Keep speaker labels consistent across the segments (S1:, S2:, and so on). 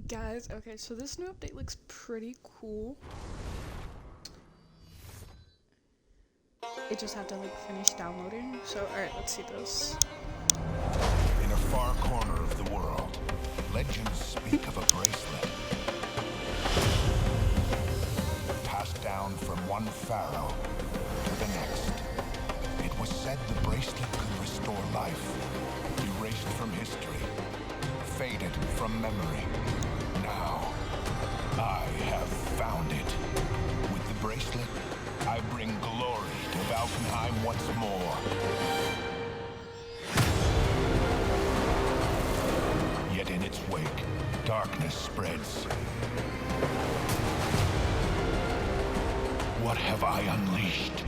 S1: Guys, okay, so this new update looks pretty cool. It just had to like finish downloading. So alright, let's see this.
S2: In a far corner of the world, legends speak of a bracelet passed down from one pharaoh to the next. It was said the bracelet could restore life, erased from history, faded from memory. Now, I have found it. With the bracelet, I bring glory to Valkenheim once more. Yet in its wake, darkness spreads. What have I unleashed?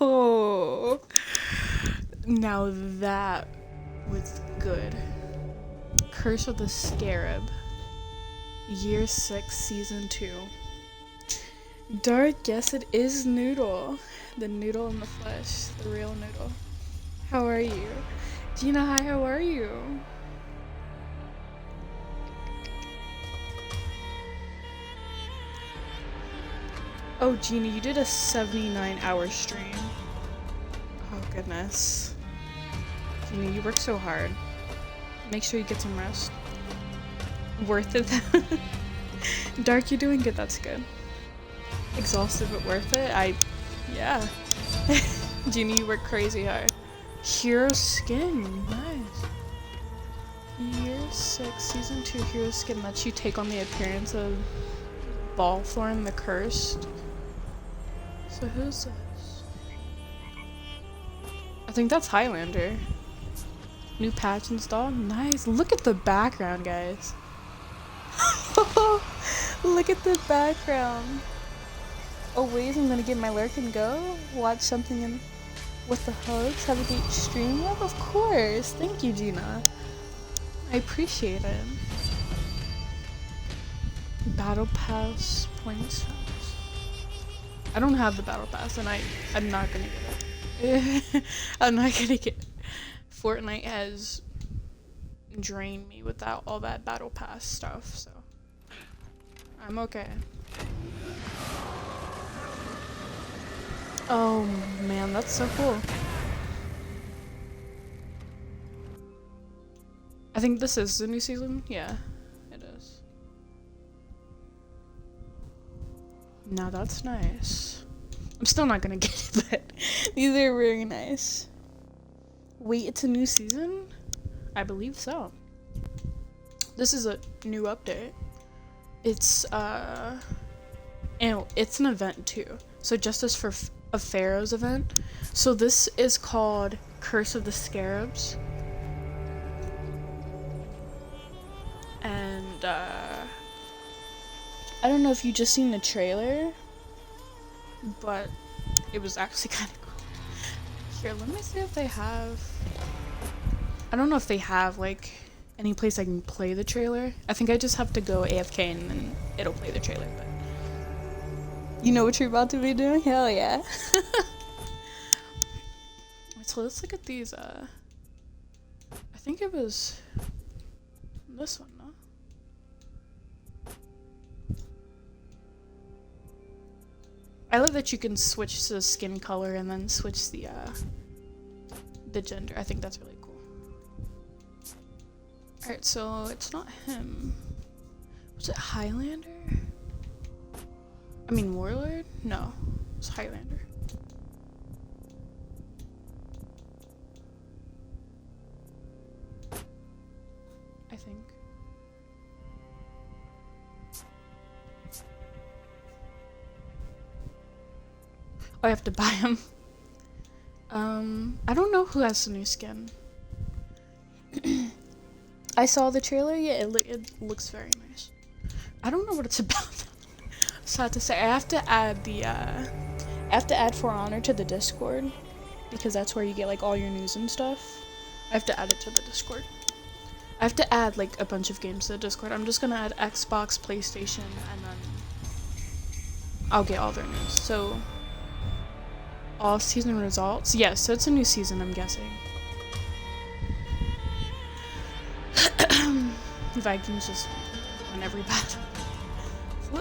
S1: Oh, now that was good. Curse of the Scarab. Year 6, Season 2. Dark, yes it is Noodle. The noodle in the flesh. The real noodle. How are you? Gina, hi, how are you? Oh, Gina, you did a 79-hour stream. Oh, goodness. Gina, you work so hard. Make sure you get some rest. Worth it. Dark, you're doing good, that's good. Exhausted but worth it? Yeah. Gina, you work crazy hard. Hero skin, nice. Year 6, Season 2 hero skin lets you take on the appearance of Balthorn the Cursed. So who's this? I think that's Highlander. New patch installed. Nice. Look at the background, guys. Look at the background. Oh wait, I'm gonna get my lurk and go. Watch something in with the hugs. Have a great stream. Yeah, of course. Thank you, Gina. I appreciate it. Battle pass points. I don't have the battle pass, and I'm not gonna get it. I'm not gonna get it. Fortnite has drained me without all that battle pass stuff, so I'm okay. Oh man, that's so cool. I think this is the new season. Yeah, it is. Now that's nice. I'm still not gonna get it, but these are very nice. Wait, it's a new season? I believe so. This is a new update. It's and it's an event too. So justice for a Pharaoh's event. So this is called Curse of the Scarabs. And I don't know if you just seen the trailer, but it was actually kind of cool. Here, let me see if they have. I don't know if they have like any place I can play the trailer. I think I just have to go AFK and then it'll play the trailer. But you know what you're about to be doing? Hell yeah! So let's look at these. I think it was this one, no? I love that you can switch the skin color and then switch the gender. I think that's really cool. Alright, so it's not him. Was it Highlander? I mean Warlord? No, it's Highlander. I think. Oh, I have to buy him. I don't know who has the new skin. I saw the trailer. Yeah, it looks very nice. I don't know what it's about. Sad to say. I have to add For Honor to the Discord because that's where you get like all your news and stuff. I have to add it to the Discord. I have to add like a bunch of games to the Discord. I'm just gonna add Xbox, PlayStation, and then I'll get all their news. So, all season results. Yes, so it's a new season, I'm guessing. Vikings just win every battle.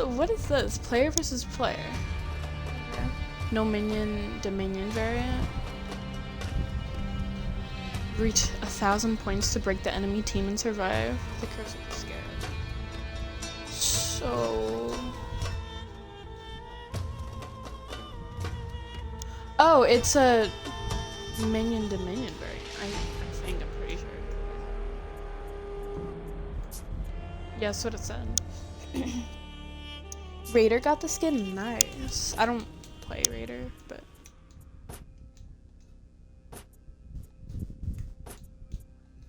S1: What is this? Player versus player. Okay. No minion, dominion variant. Reach 1,000 points to break the enemy team and survive. The curse of the scarab. So... Oh, it's a minion dominion variant. I think, I'm pretty sure. Yeah, that's what it said. Raider got the skin, nice. I don't play Raider, but...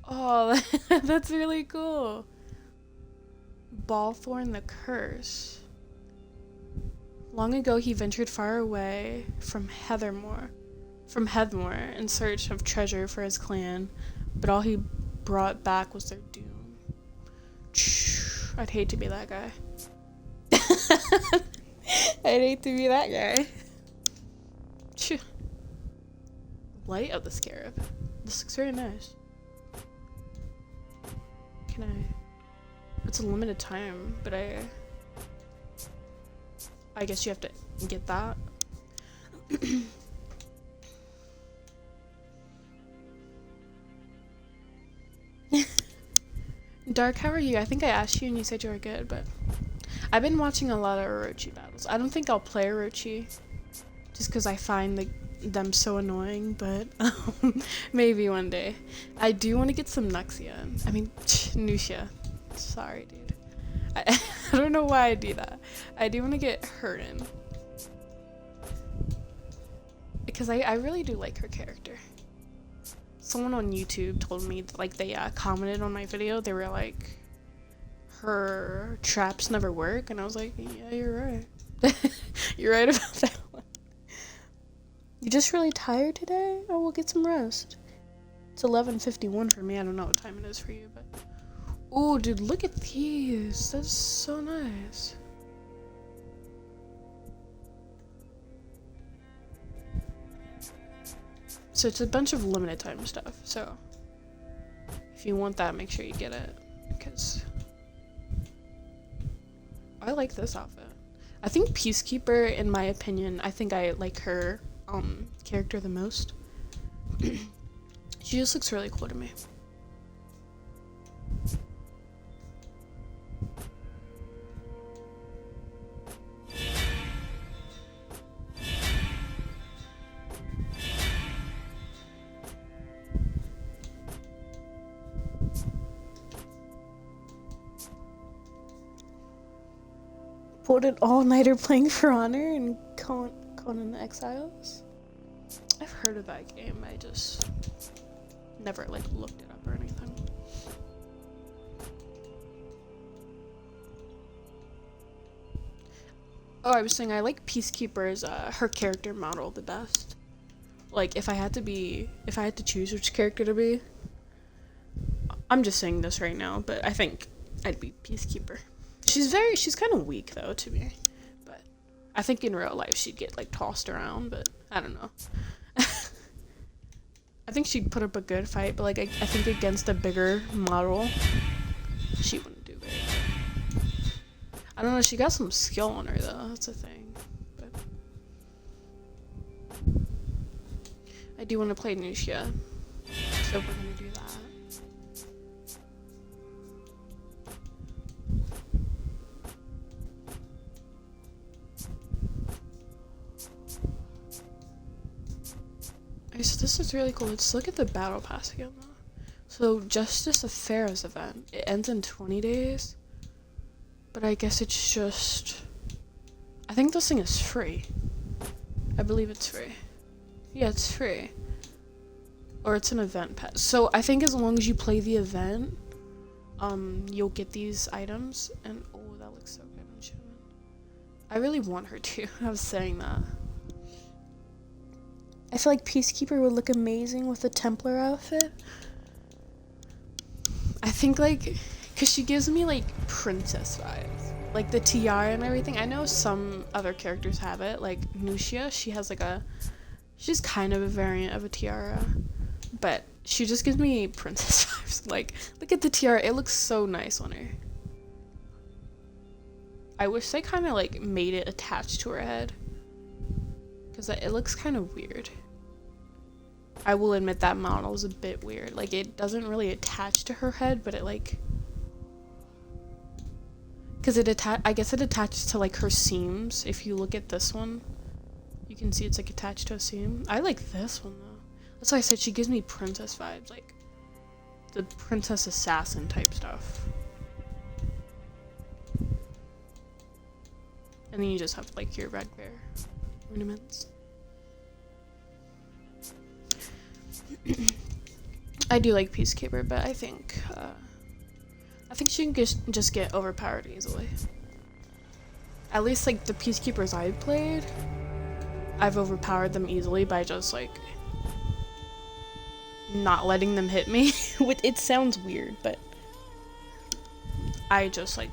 S1: Oh, that's really cool. Ballthorn the Curse. Long ago, he ventured far away from Heathermore in search of treasure for his clan, but all he brought back was their doom. I'd hate to be that guy. I'd hate to be that guy. Light of the Scarab. This looks very nice. Can I... It's a limited time, but I guess you have to get that. Dark, how are you? I think I asked you and you said you were good, but I've been watching a lot of Orochi battles. I don't think I'll play Orochi just because I find them so annoying, but maybe one day. I do want to get some Nuxia. I mean, Nuxia. Sorry, dude. I don't know why I do that. I do want to get her in. Because I really do like her character. Someone on YouTube told me, like, they commented on my video. They were like, her traps never work. And I was like, yeah, you're right. You're right about that one. You just really tired today? Oh, we'll get some rest. It's 11:51 for me. I don't know what time it is for you, but... Oh, dude, look at these. That's so nice. So it's a bunch of limited time stuff. So if you want that, make sure you get it. Because I like this outfit. I think Peacekeeper, in my opinion, I think I like her character the most. She just looks really cool to me. Pulled an all-nighter playing For Honor and Conan the Exiles. I've heard of that game. I just never like looked it up or anything. Oh, I was saying I like Peacekeeper's her character model the best. Like if I had to choose which character to be, I'm just saying this right now, but I think I'd be Peacekeeper. She's kind of weak though to me, but I think in real life she'd get like tossed around, but I don't know. I think she'd put up a good fight, but like I think against a bigger model, she wouldn't do very good. I don't know, she got some skill on her though, that's the thing. But I do want to play Nuxia, so we're gonna do that. So this is really cool. Let's look at the battle pass again though. So Justice of Pharaoh's Event. It ends in 20 days. But I guess it's just... I think this thing is free. I believe it's free. Yeah, it's free. Or it's an event pass. So I think as long as you play the event, you'll get these items. And oh, that looks so good on Shimon. I really want her to. I was saying that. I feel like Peacekeeper would look amazing with a Templar outfit. I think, like, because she gives me, like, princess vibes. Like, the tiara and everything. I know some other characters have it. Like, Nuxia, she has, like, she's kind of a variant of a tiara. But she just gives me princess vibes. Like, look at the tiara. It looks so nice on her. I wish they kind of like made it attached to her head, because it looks kind of weird. I will admit that model is a bit weird. Like, it doesn't really attach to her head, but it like, because I guess it attaches to like her seams. If you look at this one, you can see it's like attached to a seam. I like this one though. That's why I said she gives me princess vibes, like the princess assassin type stuff. And then you just have like your red bear ornaments. I do like Peacekeeper, but I think she can just get overpowered easily. At least like the Peacekeepers I've played, I've overpowered them easily by just like not letting them hit me. It sounds weird, but I just like,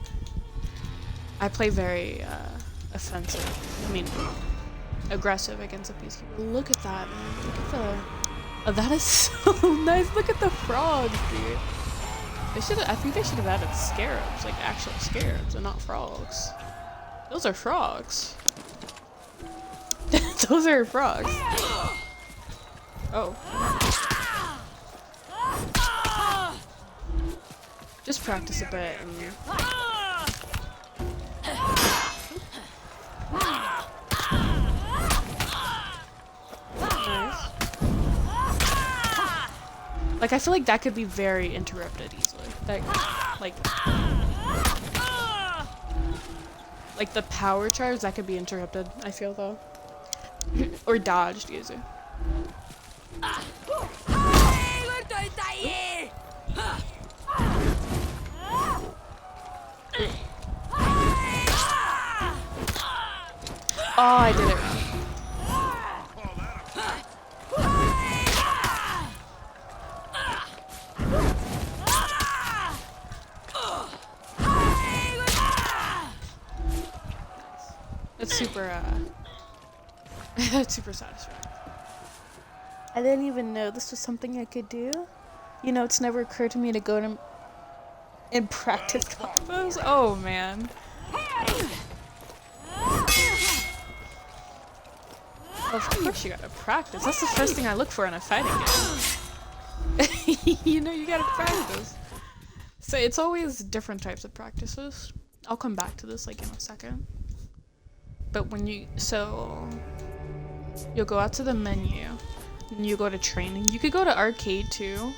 S1: I play very offensive. I mean, aggressive against a Peacekeeper. Look at that, man. Look at the... Oh, that is so nice. Look at the frogs, dude. I think they should have added scarabs, like actual scarabs, and not frogs. Those are frogs. Those are frogs. Oh. Just practice a bit and... Like, I feel like that could be very interrupted easily. Like the power charge, that could be interrupted, I feel, though. Or dodged, easy. Oh, I did it right. That's super, that's super satisfying. I didn't even know this was something I could do. You know, it's never occurred to me to go to and practice combos. Oh, man. Of course you gotta practice. That's the first thing I look for in a fighting game. You know, you gotta practice. So it's always different types of practices. I'll come back to this like in a second. But when you'll go out to the menu and you go to training. You could go to arcade too,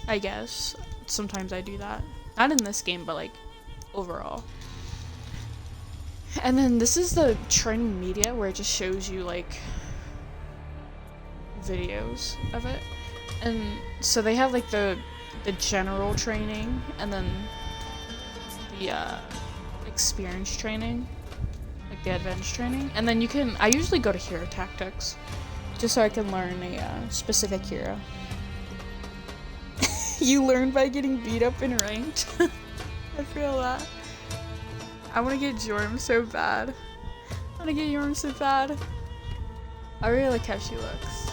S1: I guess. Sometimes I do that. Not in this game, but like overall. And then this is the training media where it just shows you like videos of it. And so they have like the general training and then the experience training, like the advanced training. And then I usually go to hero tactics just so I can learn a specific hero. You learn by getting beat up in ranked. I feel that. I want to get Jorm so bad. I want to get Jorm so bad. I really like how she looks.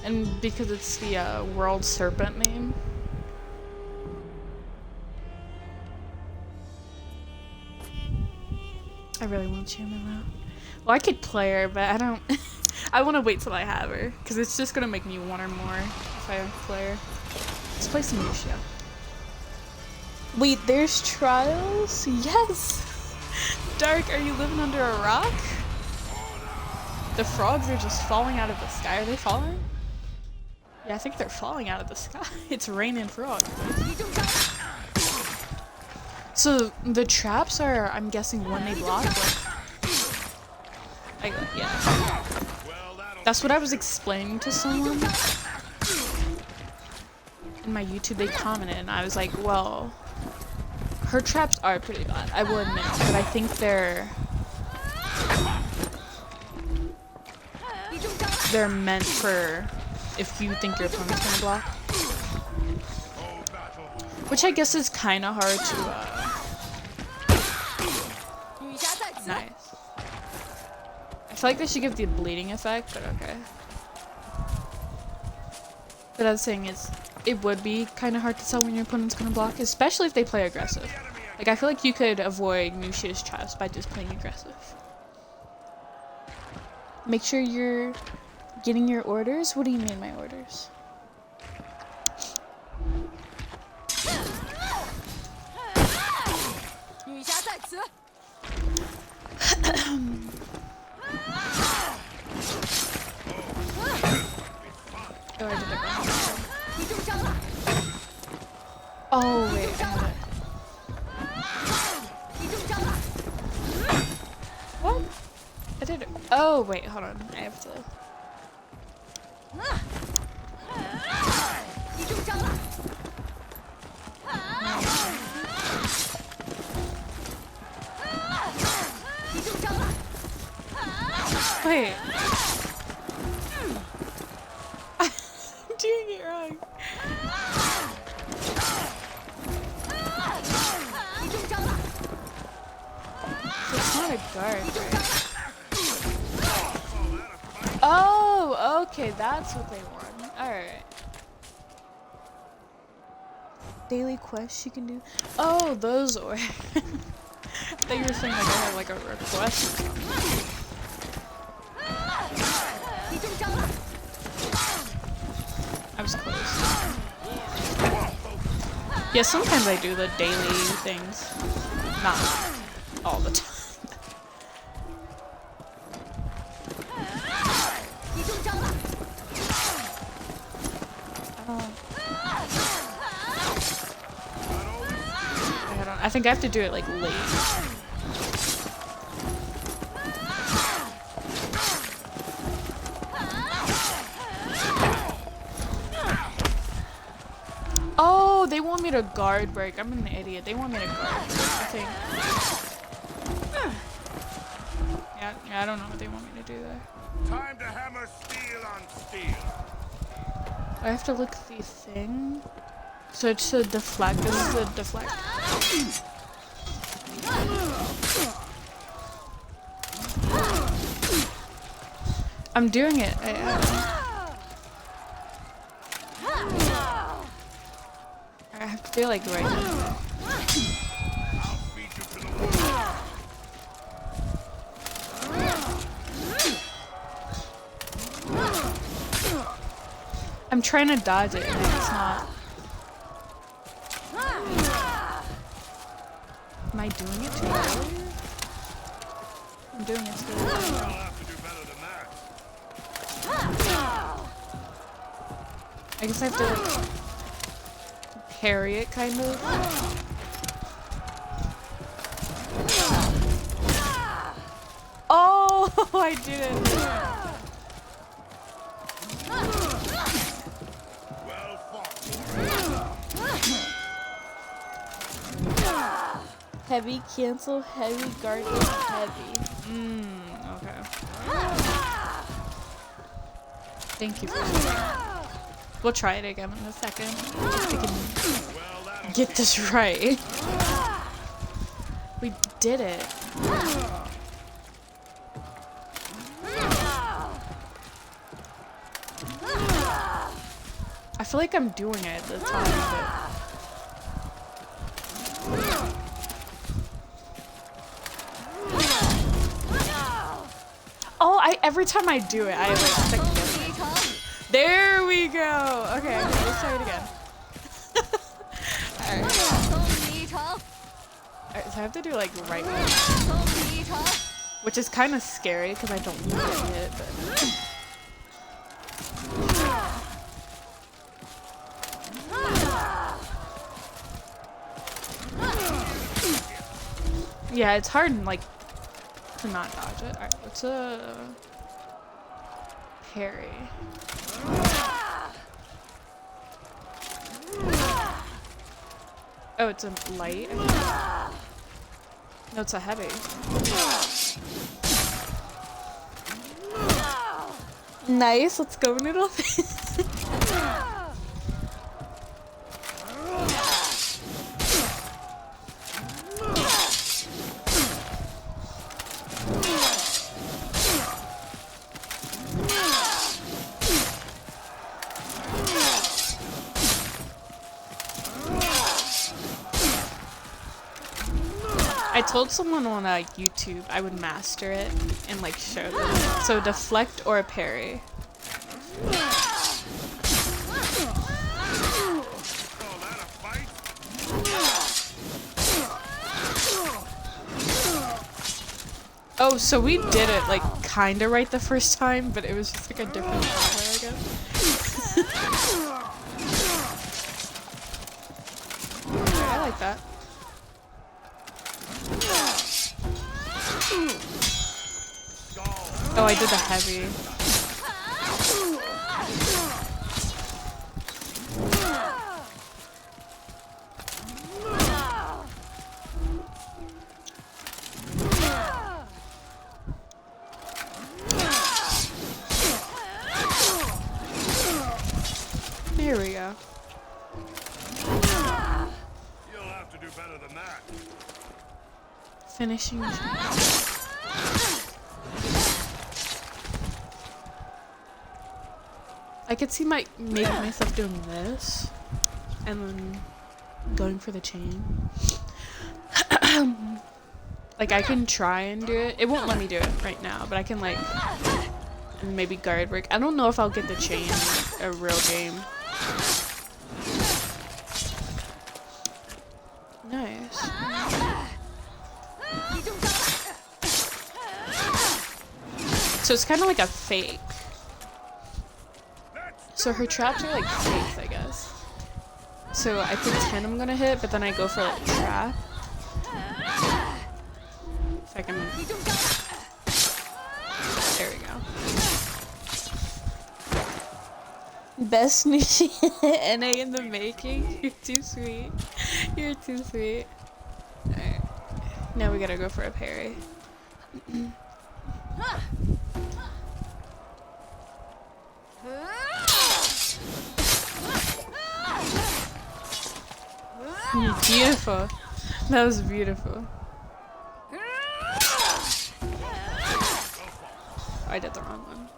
S1: And because it's the World Serpent name. I really want Chairman though. Well, I could play her, but I don't... I want to wait till I have her. Because it's just going to make me want her more if I play her. Let's play some Nuxia. Wait, there's trials? Yes! Dark, are you living under a rock? The frogs are just falling out of the sky. Are they falling? Yeah, I think they're falling out of the sky. It's raining frogs. So the traps are, I'm guessing, when they block. Yeah. That's what I was explaining to someone. In my YouTube, they commented, and I was like, well, her traps are pretty bad, I will admit, but I think they're meant for if you think your opponent's gonna block. Which I guess is kind of hard to, nice. I feel like they should give the bleeding effect, but okay. But I was saying it would be kind of hard to tell when your opponent's gonna block, especially if they play aggressive. Like, I feel like you could avoid Nuxia's chest by just playing aggressive. Make sure you're getting your orders. What do you mean, my orders? Oh, I did it wrong. Oh, wait, I have it. What? I did it. Oh, wait, hold on. I have to. Wait. I'm doing it wrong. So it's not a guard, right? Oh, okay, that's what they want. Alright. Daily quests you can do. Oh, those or I thought you were saying like I had like a request or something. I was close. Yeah, sometimes I do the daily things. Not all the time. I think I have to do it like late. Oh, they want me to guard break. I'm an idiot. They want me to guard break, I think. Yeah, I don't know what they want me to do there.
S3: Time to hammer steel on steel.
S1: I have to look at the thing. So it's a deflect. This is a deflect. I'm doing it. I have to do like right now. I'm trying to dodge it and it's not. Am I doing it too early? I'm doing it too early. I guess I have to like parry it kind of. Oh, I did it. Heavy cancel, heavy guardian, heavy. Okay. Thank you for that. We'll try it again in a second. If we can get this right. We did it. I feel like I'm doing it at the time, but every time I do it, I like second guess it. There we go. Okay, let's try it again. Alright. Alright, so I have to do like right one. Which is kind of scary because I don't want to hit, but yeah, it's hard like to not dodge it. Alright, what's a parry? Oh, it's a light? No, it's a heavy. Nice, let's go noodle. I told someone on YouTube I would master it and like show them. So deflect or parry. Oh, so we did it like kinda right the first time, but it was just like a different power, I guess. Okay, I like that. Oh, I did the heavy. Here we go.
S3: You'll have to do better than that.
S1: Finishing. I could see maybe myself doing this and then going for the chain. Like I can try and do it. It won't let me do it right now, but I can like maybe guard break. I don't know if I'll get the chain in a real game. Nice. So it's kind of like a fake. So her traps are like fakes, I guess. So I pretend I'm gonna hit, but then I go for like trap. If I can. There we go. Best Nuxia NA in the making. You're too sweet. You're too sweet. Alright. Now we gotta go for a parry. Beautiful. That was beautiful. I did the wrong one.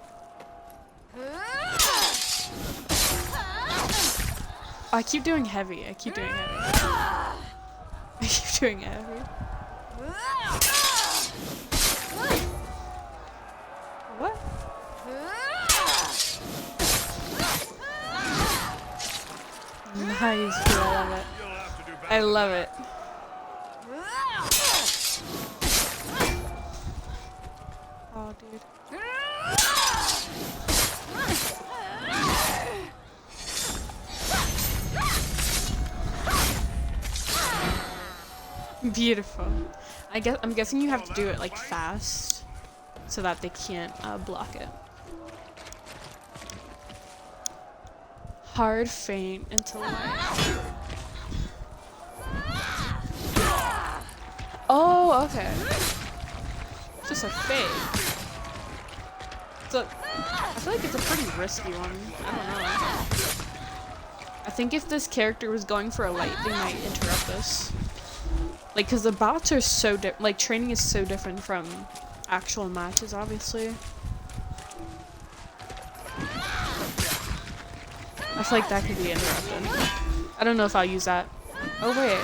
S1: Oh, I keep doing heavy. I keep doing heavy. I keep doing heavy. What? Nice, dude, I love it. I love it. Oh, dude. Beautiful. I'm guessing you have to do it like fast so that they can't block it. Hard feint into light. Oh, okay. Just a fake. So I feel like it's a pretty risky one. I don't know. I think if this character was going for a light, they might interrupt this. Like, cause the bots are so like training is so different from actual matches, obviously. I feel like that could be interrupted. I don't know if I'll use that. Oh wait.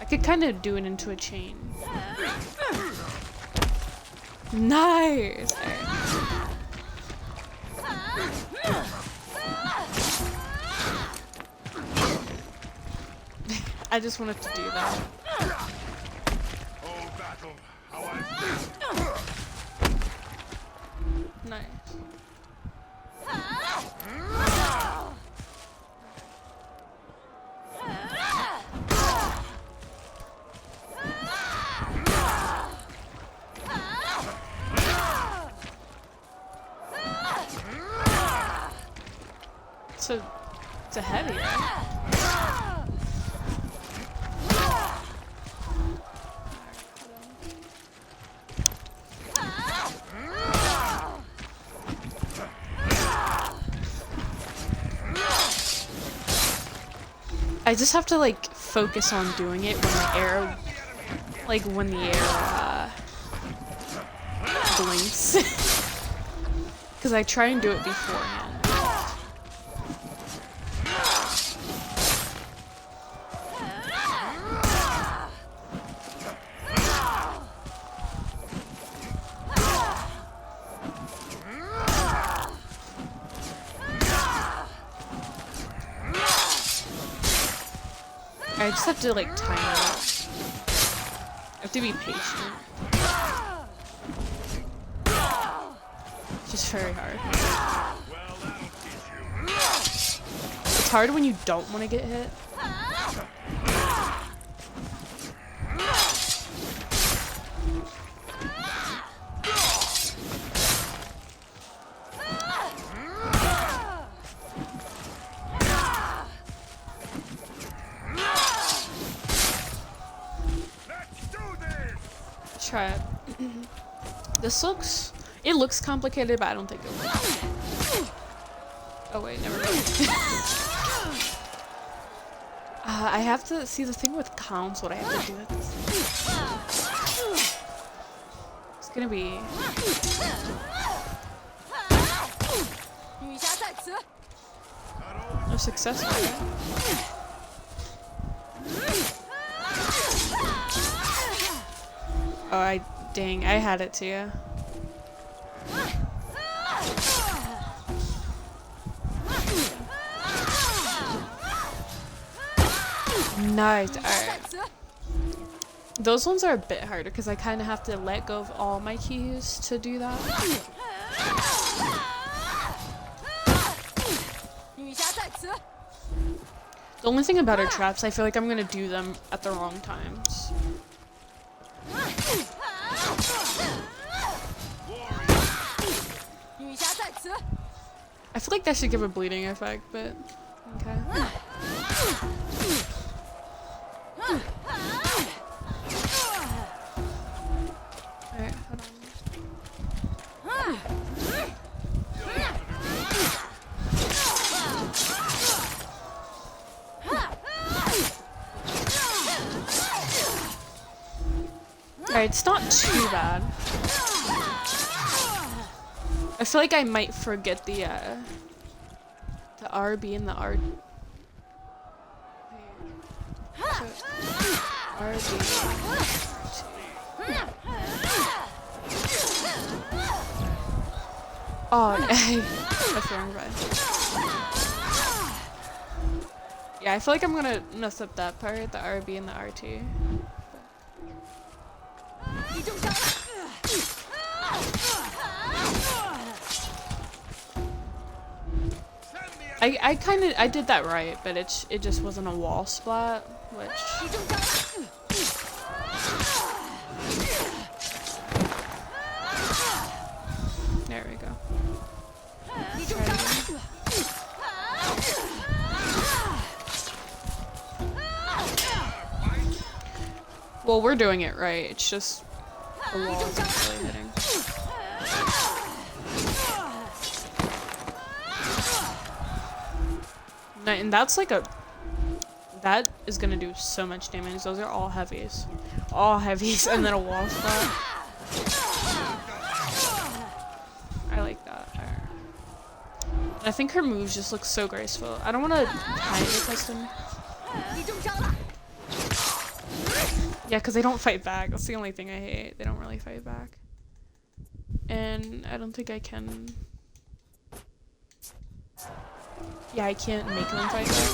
S1: I could kind of do it into a chain. Nice! Alright. I just wanted to do that.
S3: Oh, battle, how I
S1: Nice. So, it's a heavy, right? I just have to like focus on doing it when the arrow, like when the arrow blinks, because I try and do it beforehand. I just have to like time it. I have to be patient. It's just very hard.
S3: Well, that'll teach you.
S1: It's hard when you don't want to get hit.
S3: Let's do this.
S1: Try it. It looks complicated, but I don't think it will. Oh wait, never mind. I have to see the thing with counts, what I have to do with this. It's gonna be... No success rate. Oh, dang, I had it too. Nice. Alright. Those ones are a bit harder because I kind of have to let go of all my keys to do that. The only thing about her traps, I feel like I'm gonna do them at the wrong times. I feel like that should give a bleeding effect, but okay. Alright, hold on. Alright, it's not too bad. I feel like I might forget the RB and the R. RB. Oh, that's the wrong button. Yeah, I feel like I'm gonna mess up that part, the RB and the R2. I did that right, but it just wasn't a wall splat, which... There we go. Try it again. Well, we're doing it right, it's just the wall isn't really hitting. And that's like that is gonna do so much damage. Those are all heavies. All heavies and then a wall spot. I like that. Right. I think her moves just look so graceful. I don't want to time the custom. Yeah, because they don't fight back. That's the only thing I hate. They don't really fight back. And I don't think I can... Yeah, I can't make them fight back.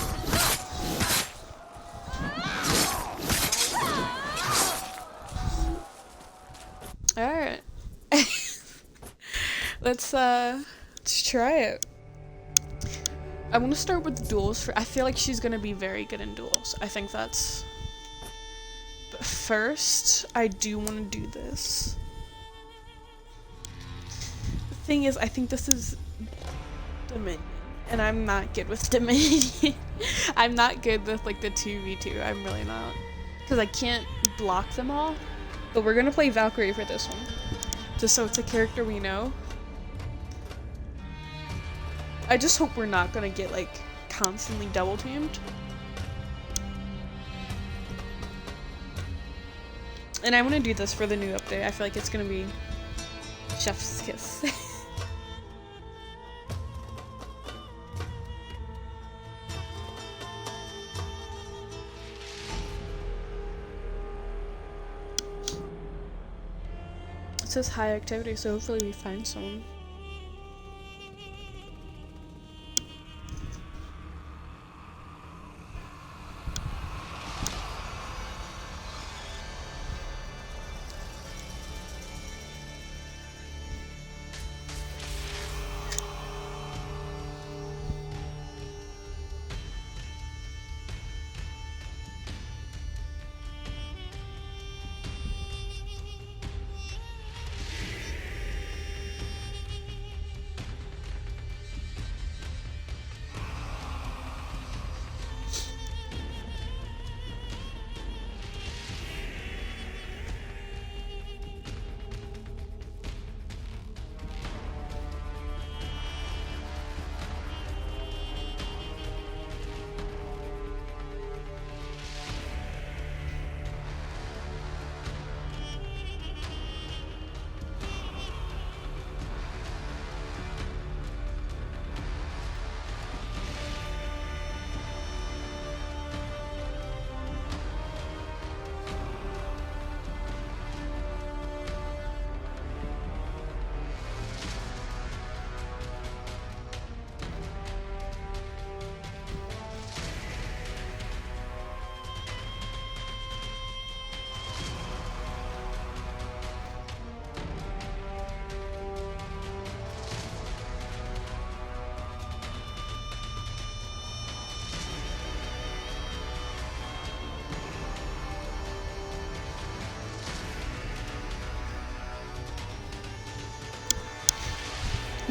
S1: Alright. Let's try it. I want to start with the duels. I feel like she's going to be very good in duels. I think that's... But first, I do want to do this. The thing is, I think this is Dominion. And I'm not good with Dominion. I'm not good with like the 2v2. I'm really not. Because I can't block them all. But we're going to play Valkyrie for this one. Just so it's a character we know. I just hope we're not going to get like constantly double teamed. And I want to do this for the new update. I feel like it's going to be chef's kiss. It says high activity, so hopefully we find someone.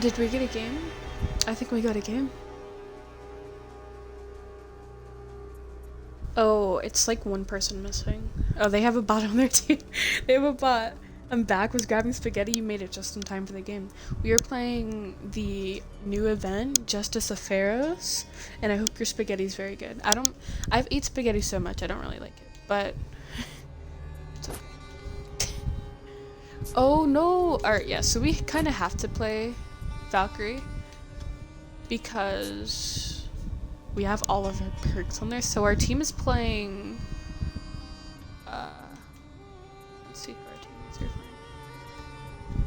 S1: Did we get a game? I think we got a game. Oh, it's like one person missing. Oh, they have a bot on their team. They have a bot. I'm back, was grabbing spaghetti. You made it just in time for the game. We are playing the new event, Justice of Pharaohs, and I hope your spaghetti's very good. I've eaten spaghetti so much, I don't really like it, but it's okay. Oh no! Alright, yeah, so we kind of have to play Valkyrie because we have all of our perks on there. So our team is playing let's see who our teammates are playing.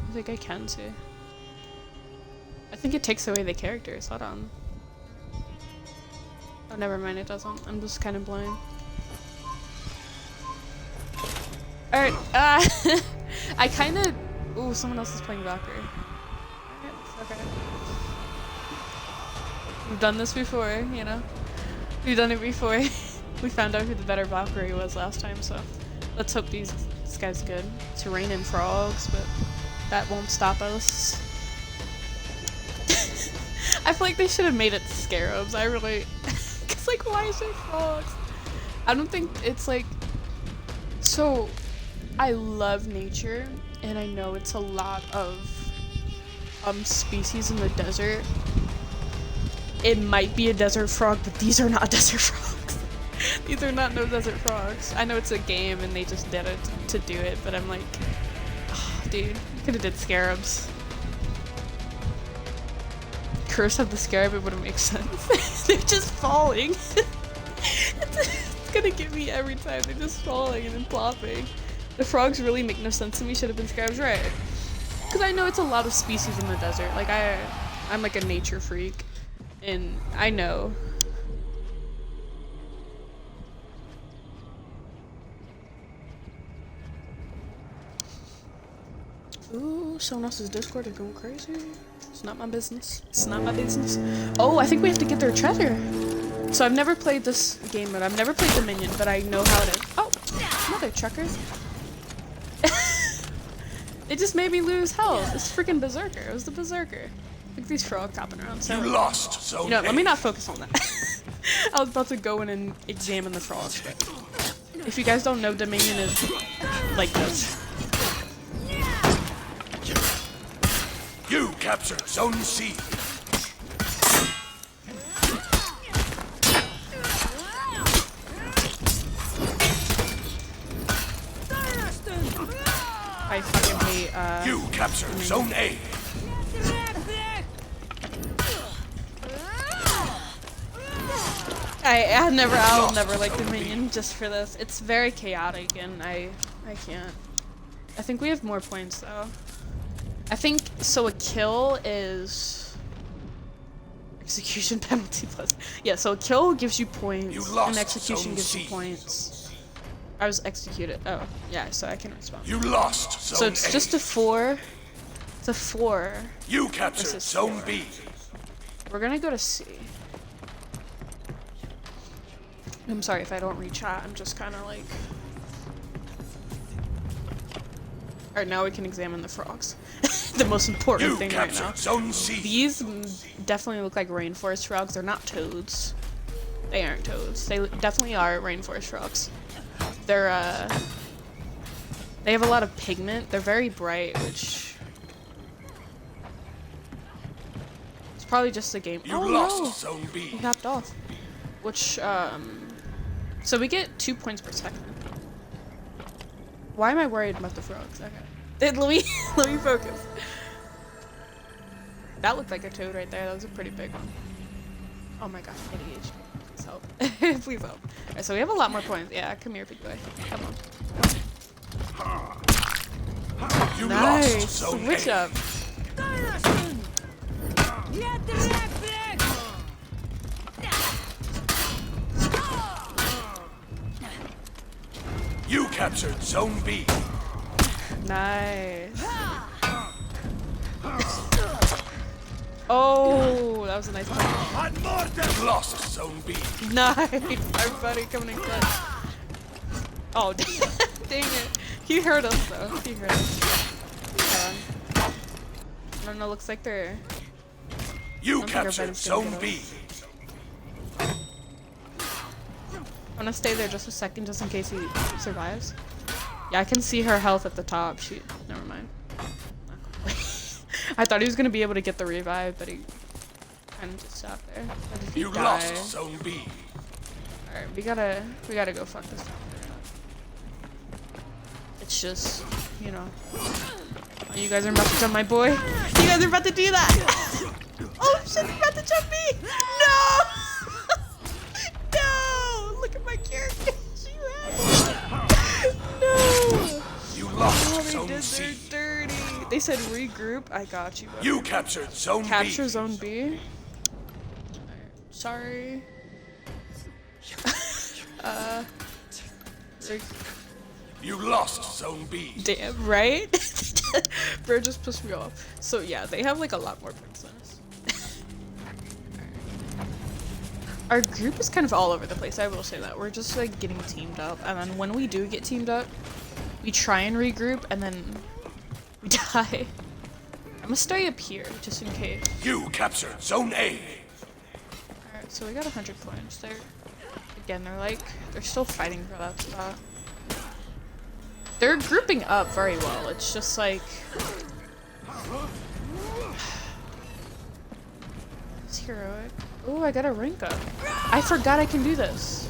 S1: I think I can see. I think it takes away the characters. Hold on. Oh, never mind, it doesn't. I'm just kind of blind. Alright, I kind of... Ooh, someone else is playing Valkyrie. Okay. We've done this before, you know? We've done it before. We found out who the better Valkyrie was last time, so... Let's hope this guy's good. It's raining frogs, but that won't stop us. I feel like they should have made it scarabs. I really... Cause like, why is it frogs? I don't think it's like... So, I love nature, and I know it's a lot of species in the desert. It might be a desert frog, but these are not desert frogs. These are not no desert frogs. I know it's a game and they just did it to do it, but I'm like, oh, dude, you could have did scarabs. Curse of the scarab, it wouldn't make sense. They're just falling. It's gonna get me every time. They're just falling and then plopping. The frogs really make no sense to me. Should have been scarabs, right? Because I know it's a lot of species in the desert. Like I'm like a nature freak, and I know. Ooh, someone else's Discord is going crazy. It's not my business. It's not my business. Oh, I think we have to get their treasure. So I've never played this game mode. I've never played Dominion, but I know how it is. Oh, another trucker. It just made me lose health. It's freaking Berserker. It was the Berserker. Look at these frogs hopping around. So,
S2: You lost, so
S1: you know, let me not focus on that. I was about to go in and examine the frogs, but if you guys don't know, Dominion is like this.
S2: You captured Zone C.
S1: I fucking hate,
S2: You captured Zone A.
S1: I'll never like Dominion just for this. It's very chaotic and I can't. I think we have more points though. I think, so a kill is execution penalty plus. Yeah, so a kill gives you points
S2: You lost,
S1: and execution
S2: Zone
S1: gives you
S2: C.
S1: points. I was executed. Oh, yeah, so I can respond.
S2: You lost Zone
S1: So it's
S2: A.
S1: just a 4. It's a 4.
S2: You captured
S1: versus
S2: Zone
S1: 4.
S2: B.
S1: We're gonna go to C. I'm sorry if I don't read chat, I'm just kinda like... Alright, now we can examine the frogs. The most important
S2: You
S1: thing right
S2: captured
S1: now.
S2: Zone C.
S1: These definitely look like rainforest frogs. They're not toads. They aren't toads. They definitely are rainforest frogs. They're, they have a lot of pigment. They're very bright, which... It's probably just a game.
S2: You
S1: Oh
S2: lost
S1: no!
S2: Zone B.
S1: He hopped off. Which, so we get 2 points per second. Why am I worried about the frogs? Okay. Let me focus. That looked like a toad right there. That was a pretty big one. Oh my gosh, ADHD. Please help. Please help. Alright, so we have a lot more points. Yeah, come here, big boy. Come on.
S2: You
S1: Nice.
S2: lost Zone
S1: Switch
S2: A.
S1: up.
S2: You captured Zone B.
S1: Nice. Oh, that was a nice one.
S2: You lost Zone B.
S1: Nice. Everybody coming in clutch. Oh, dang it. He heard us, though. He heard us. I don't know, looks like they're
S4: You
S1: don't think our
S4: captured
S1: buddy's gonna
S4: Zone
S1: get
S4: B.
S1: I'm gonna stay there just a second, just in case he survives. Yeah, I can see her health at the top. Never mind. I thought he was gonna be able to get the revive, but he kind of just sat there. Or did he
S4: You
S1: die?
S4: lost Zone B.
S1: Alright, we gotta go fuck this up. It's just, you know. Oh, you guys are about to jump my boy. You guys are about to do that. Oh shit, they're about to jump me. No! No! Look at my character. She ran. No!
S4: You lost
S1: Oh, they
S4: Zone
S1: did
S4: C.
S1: their dirty. They said regroup. I got you.
S4: You captured Zone B.
S1: Capture Zone B. Alright, sorry.
S4: You lost Zone B.
S1: Damn, right? Bro just pissed me off. So yeah, they have like a lot more points than us. Our group is kind of all over the place, I will say that. We're just like getting teamed up, and then when we do get teamed up, we try and regroup, and then we die. I'm gonna stay up here, just in case.
S4: You captured Zone A.
S1: Alright, so we got 100 points there. Again, they're still fighting for that spot. They're grouping up very well. It's just like... It's heroic. Oh, I got a rank up. I forgot I can do this.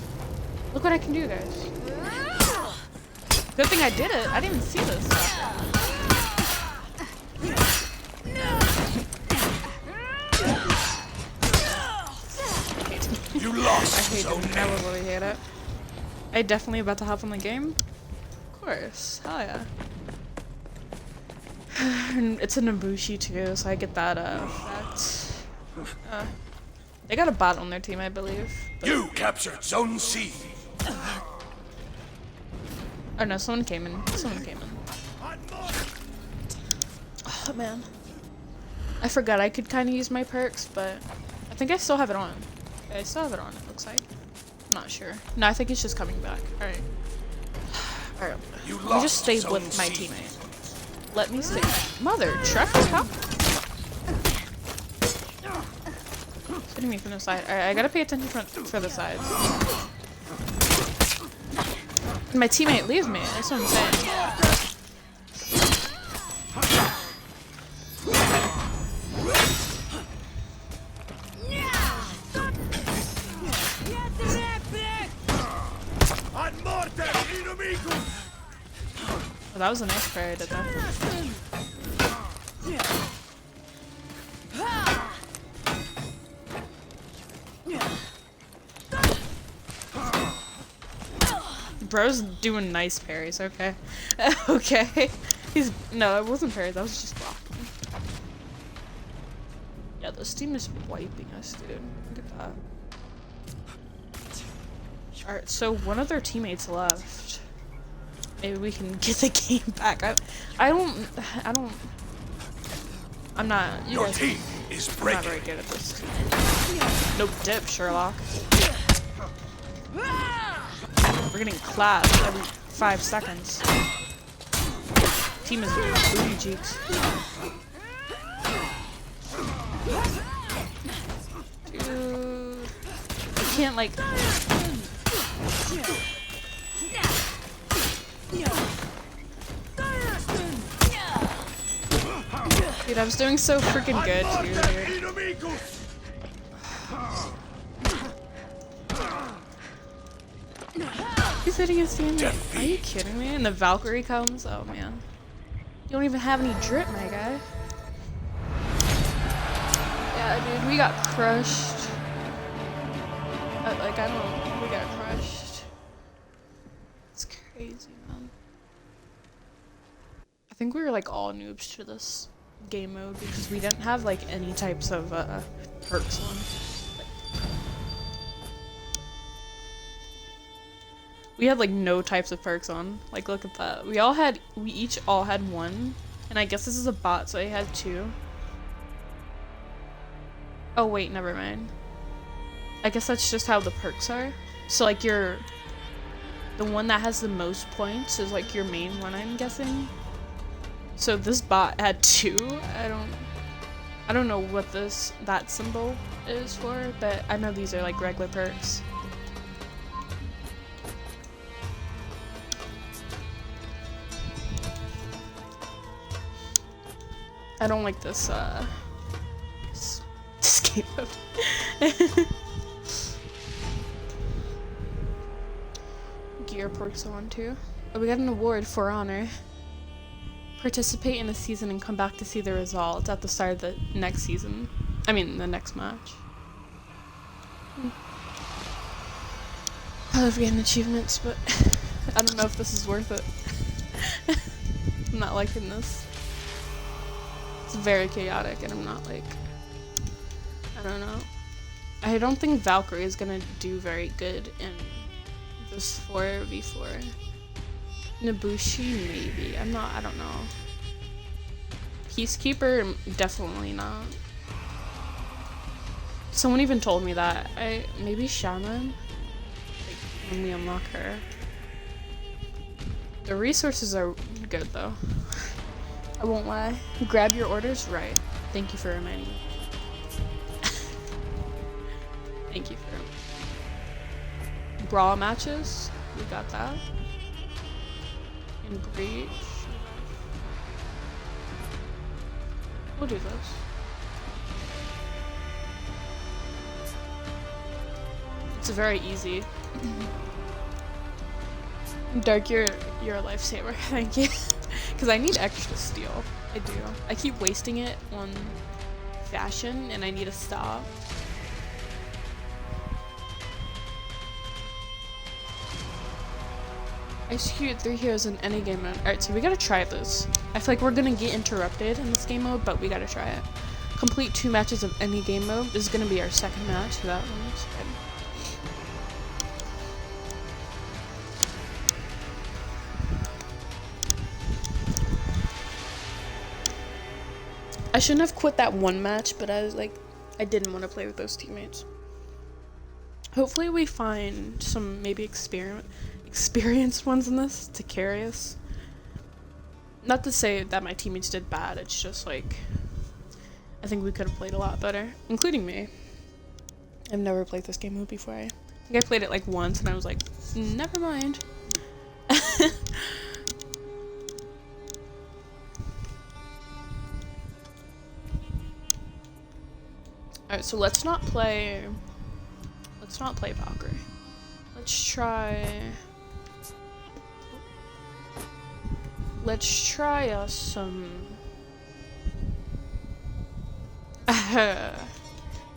S1: Look what I can do, guys. Good thing I did it. I didn't even see this.
S4: You lost
S1: I hate
S4: Zone
S1: it.
S4: A.
S1: I really hate it. I definitely about to hop on the game. Of course. Hell yeah. And it's a Nabushi too, so I get that effect. They got a bot on their team, I believe. But...
S4: You captured Zone C.
S1: Oh no, someone came in. Someone came in. Oh man. I forgot I could kind of use my perks, but I think I still have it on. Yeah, I still have it on, it looks like. I'm not sure. No, I think it's just coming back. Alright. Alright. Let me just stay with my teammate. Let me stay. Mother trucker, huh? Hitting me from the side. Alright, I gotta pay attention for the sides. My teammate leaves me. That's what I'm saying. Oh, that was a nice parry, did that? Bro's doing nice parries, okay. Okay. No, it wasn't parries, that was just blocking. Yeah, this team is wiping us, dude. Look at that. Alright, so one of their teammates left. Maybe we can get the game back. I'm not.
S4: Your team is
S1: I'm not
S4: breaking.
S1: very good at this. Nope, dip, Sherlock. We're getting clapped every 5 seconds. Team is booty cheeks. Dude, I can't like. Dude, I was doing so freaking good too, dude. He's hitting his teammate. Are you kidding me? And the Valkyrie comes? Oh man. You don't even have any drip, my guy. Yeah, dude, we got crushed. Like, I don't. We got crushed. It's crazy, man. I think we were like all noobs to this game mode because we didn't have like any types of perks on. We had like no types of perks on. Like, look at that. We each all had one, and I guess this is a bot, so I had 2. Oh wait, never mind. I guess that's just how the perks are. So like the one that has the most points is like your main one, I'm guessing. So this bot had 2. I don't know what that symbol is for, but I know these are like regular perks. I don't like this escape mode. Gear perks on too. Oh, we got an award for honor. Participate in a season and come back to see the results at the start of the next season. I mean, the next match. I love getting achievements, but I don't know if this is worth it. I'm not liking this. It's very chaotic, and I'm not like... I don't know. I don't think Valkyrie is gonna do very good in this 4v4. Nabushi, maybe. I don't know. Peacekeeper, definitely not. Someone even told me that. Maybe Shaman? Like, when we unlock her. The resources are good, though. I won't lie. Grab your orders? Right. Thank you for reminding me. Thank you for... Brawl matches? We got that. In Breach. We'll do this. It's very easy. Dark, you're a lifesaver. Thank you. Because I need extra steel. I do. I keep wasting it on fashion, and I need to stop. Execute 3 heroes in any game mode. Alright, so we gotta try this. I feel like we're gonna get interrupted in this game mode, but we gotta try it. Complete 2 matches of any game mode. This is gonna be our second match, so that one's good. I shouldn't have quit that one match, but I was like, I didn't want to play with those teammates. Hopefully we find some maybe experienced ones in this to carry us. Not to say that my teammates did bad, it's just like, I think we could have played a lot better, including me. I've never played this game mode before. I think I played it like once and I was like, never mind. Alright, so let's not play Valkyrie. Let's try us some... I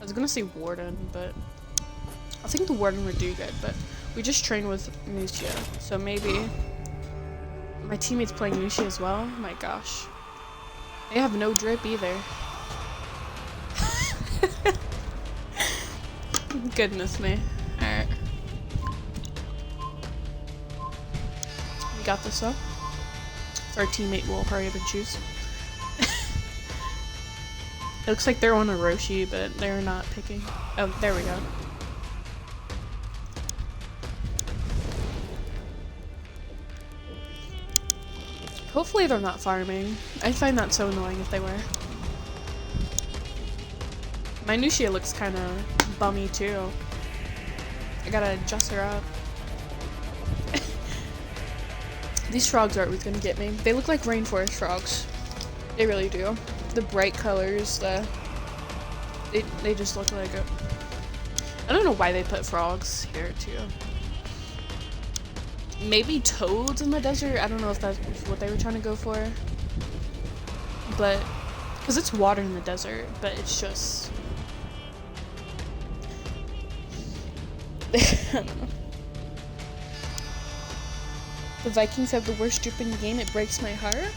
S1: was gonna say Warden, but I think the Warden would do good, but we just trained with Nuxia, so maybe my teammate's playing Nuxia as well. Oh my gosh. They have no drip either. Goodness me. Alright. We got this up. Our teammate will hurry up and choose. It looks like they're on a Roshi, but they're not picking. Oh, there we go. Hopefully they're not farming. I find that so annoying if they were. My Nuxia looks kind of bummy too. I gotta adjust her up. These frogs are always gonna get me. They look like rainforest frogs. They really do. The bright colors, they just look like it. I don't know why they put frogs here too. Maybe toads in the desert? I don't know if that's what they were trying to go for. But, because it's water in the desert, but it's just... I don't know. The Vikings have the worst drip in the game. It breaks my heart.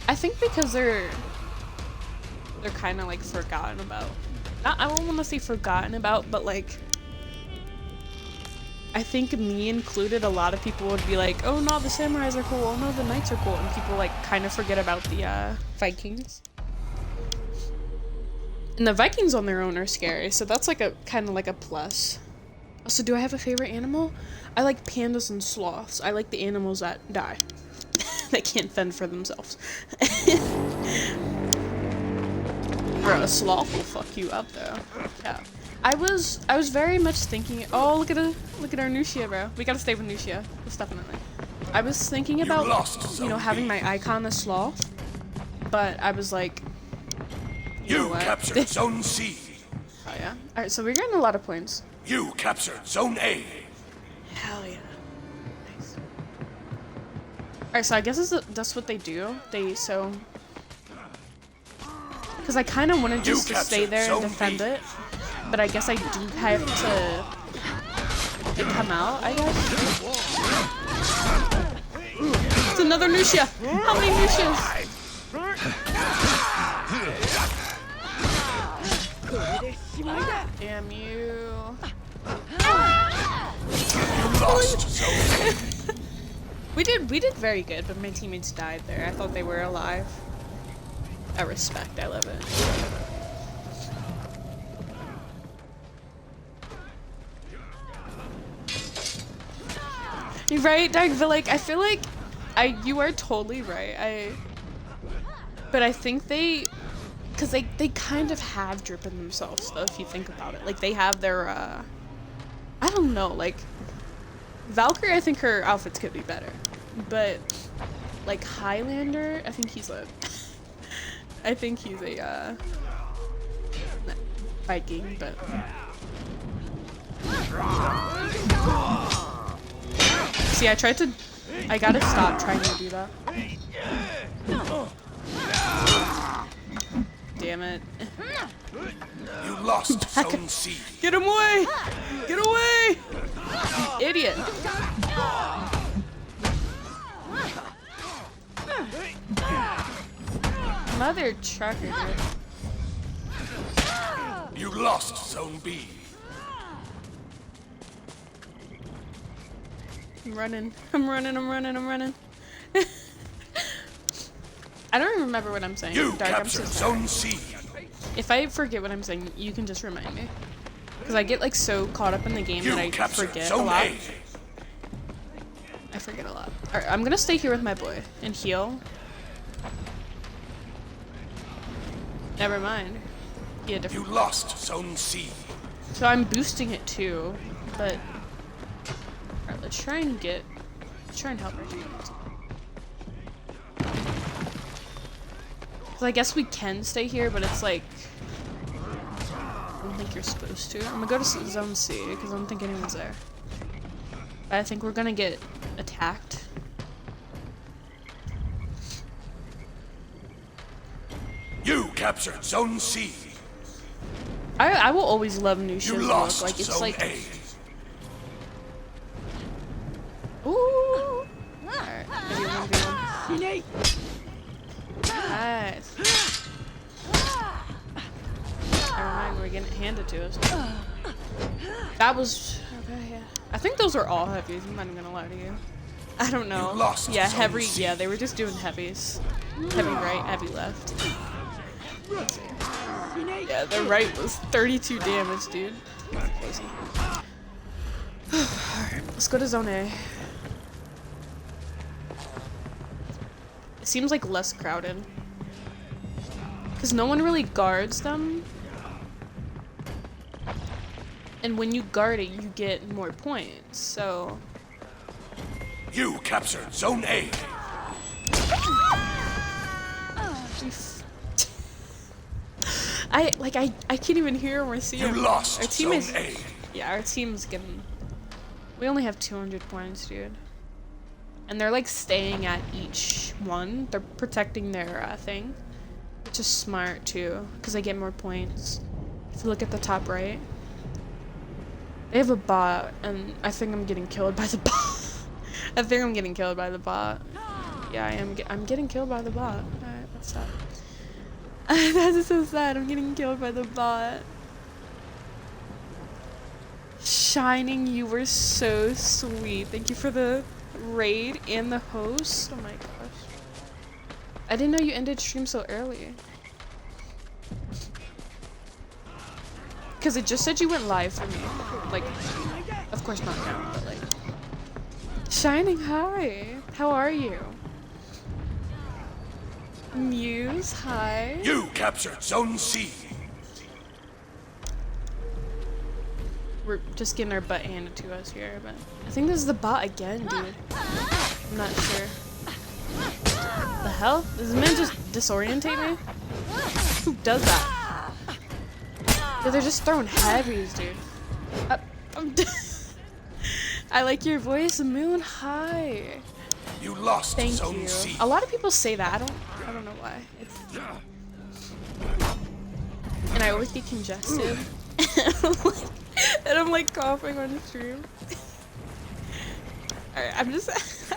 S1: I think because they're kind of like forgotten about. Not, I don't want to say forgotten about, but like, I think me included, a lot of people would be like, oh no, the samurais are cool, oh no, the knights are cool, and people like kind of forget about the Vikings. And the Vikings on their own are scary, so that's like a kind of like a plus. Also, do I have a favorite animal? I like pandas and sloths. I like the animals that die. They can't fend for themselves. Bro, a sloth will fuck you up though. Yeah. I was very much thinking, oh look at our Nuxia, bro. We gotta stay with Nuxia. Most definitely. I was thinking about having my icon a sloth, but I was like, you know what?
S4: Captured Zone C.
S1: Oh yeah. Alright, so we're getting a lot of points.
S4: You captured Zone A.
S1: Hell yeah. Nice. Alright, so I guess that's what they do. Because I kind of wanted just to stay there and defend it, but I guess I do have to come out, I guess. It's another Nuxia! How many Nuxias? Damn you.
S4: Lost.
S1: We did very good, but my teammates died there. I thought they were alive. I respect, I love it. You're right, Dark, but like I feel like you are totally right. But I think because they kind of have dripping themselves though, if you think about it. Like they have their I don't know, like Valkyrie, I think her outfits could be better. But like Highlander, I think he's a Viking, but see, I gotta stop trying to do that. Damn it.
S4: You lost Zone C.
S1: Get him away! Get away! You idiot. Mother trucker.
S4: You lost Zone B.
S1: I'm running. I don't even remember what I'm saying.
S4: You
S1: Dark, I'm so
S4: captured
S1: sorry.
S4: Zone C.
S1: If I forget what I'm saying, you can just remind me. Because I get like so caught up in the game that I forget a lot. I forget a lot. Alright, I'm gonna stay here with my boy and heal. Never mind. Yeah, different.
S4: You lost Zone C.
S1: So I'm boosting it too, but alright, let's try and help our teammates. So I guess we can stay here, but it's like I don't think you're supposed to. I'm gonna go to Zone C because I don't think anyone's there. But I think we're gonna get attacked.
S4: You captured Zone C.
S1: I will always love Nuxia's
S4: You
S1: look.
S4: lost
S1: Like it's
S4: Zone
S1: like
S4: A.
S1: ooh. Alright, maybe 1v1. Nice. Never mind, we're getting it handed to us. That was okay, yeah. I think those are all heavies, I'm not even gonna lie to you. I don't know.
S4: You lost
S1: Yeah,
S4: Zone
S1: heavy
S4: C.
S1: yeah, they were just doing heavies. Heavy right, heavy left. Let's see. Yeah, the right was 32 damage, dude. Crazy. Alright, let's go to Zone A. It seems like less crowded. Because no one really guards them. And when you guard it, you get more points, so...
S4: You captured Zone A.
S1: I can't even hear him or see him.
S4: You lost
S1: Our team is...
S4: Zone A.
S1: Yeah, our team's getting... We only have 200 points, dude. And they're like staying at each one. They're protecting their thing. Which is smart too, because they get more points. If you look at the top right. They have a bot, and I think I'm getting killed by the bot. I think I'm getting killed by the bot. Yeah, I am. I'm getting killed by the bot. Alright, that's sad. That is so sad. I'm getting killed by the bot. Shining, you were so sweet. Thank you for the raid and the host. Oh my gosh. I didn't know you ended stream so early. Because it just said you went live for me. Like, of course not now, but like. Shining, hi. How are you? Muse, hi.
S4: You captured Zone C.
S1: We're just getting our butt handed to us here, but I think this is the bot again, dude. I'm not sure. The hell? Does this man just disorientate me? Who does that? Dude, they're just throwing heavies, dude. I'm I like your voice, Moon. Hi.
S4: You lost
S1: Thank
S4: Zone
S1: you.
S4: C.
S1: A lot of people say that. I don't know why. And I always get congested. And I'm like coughing on stream. Alright,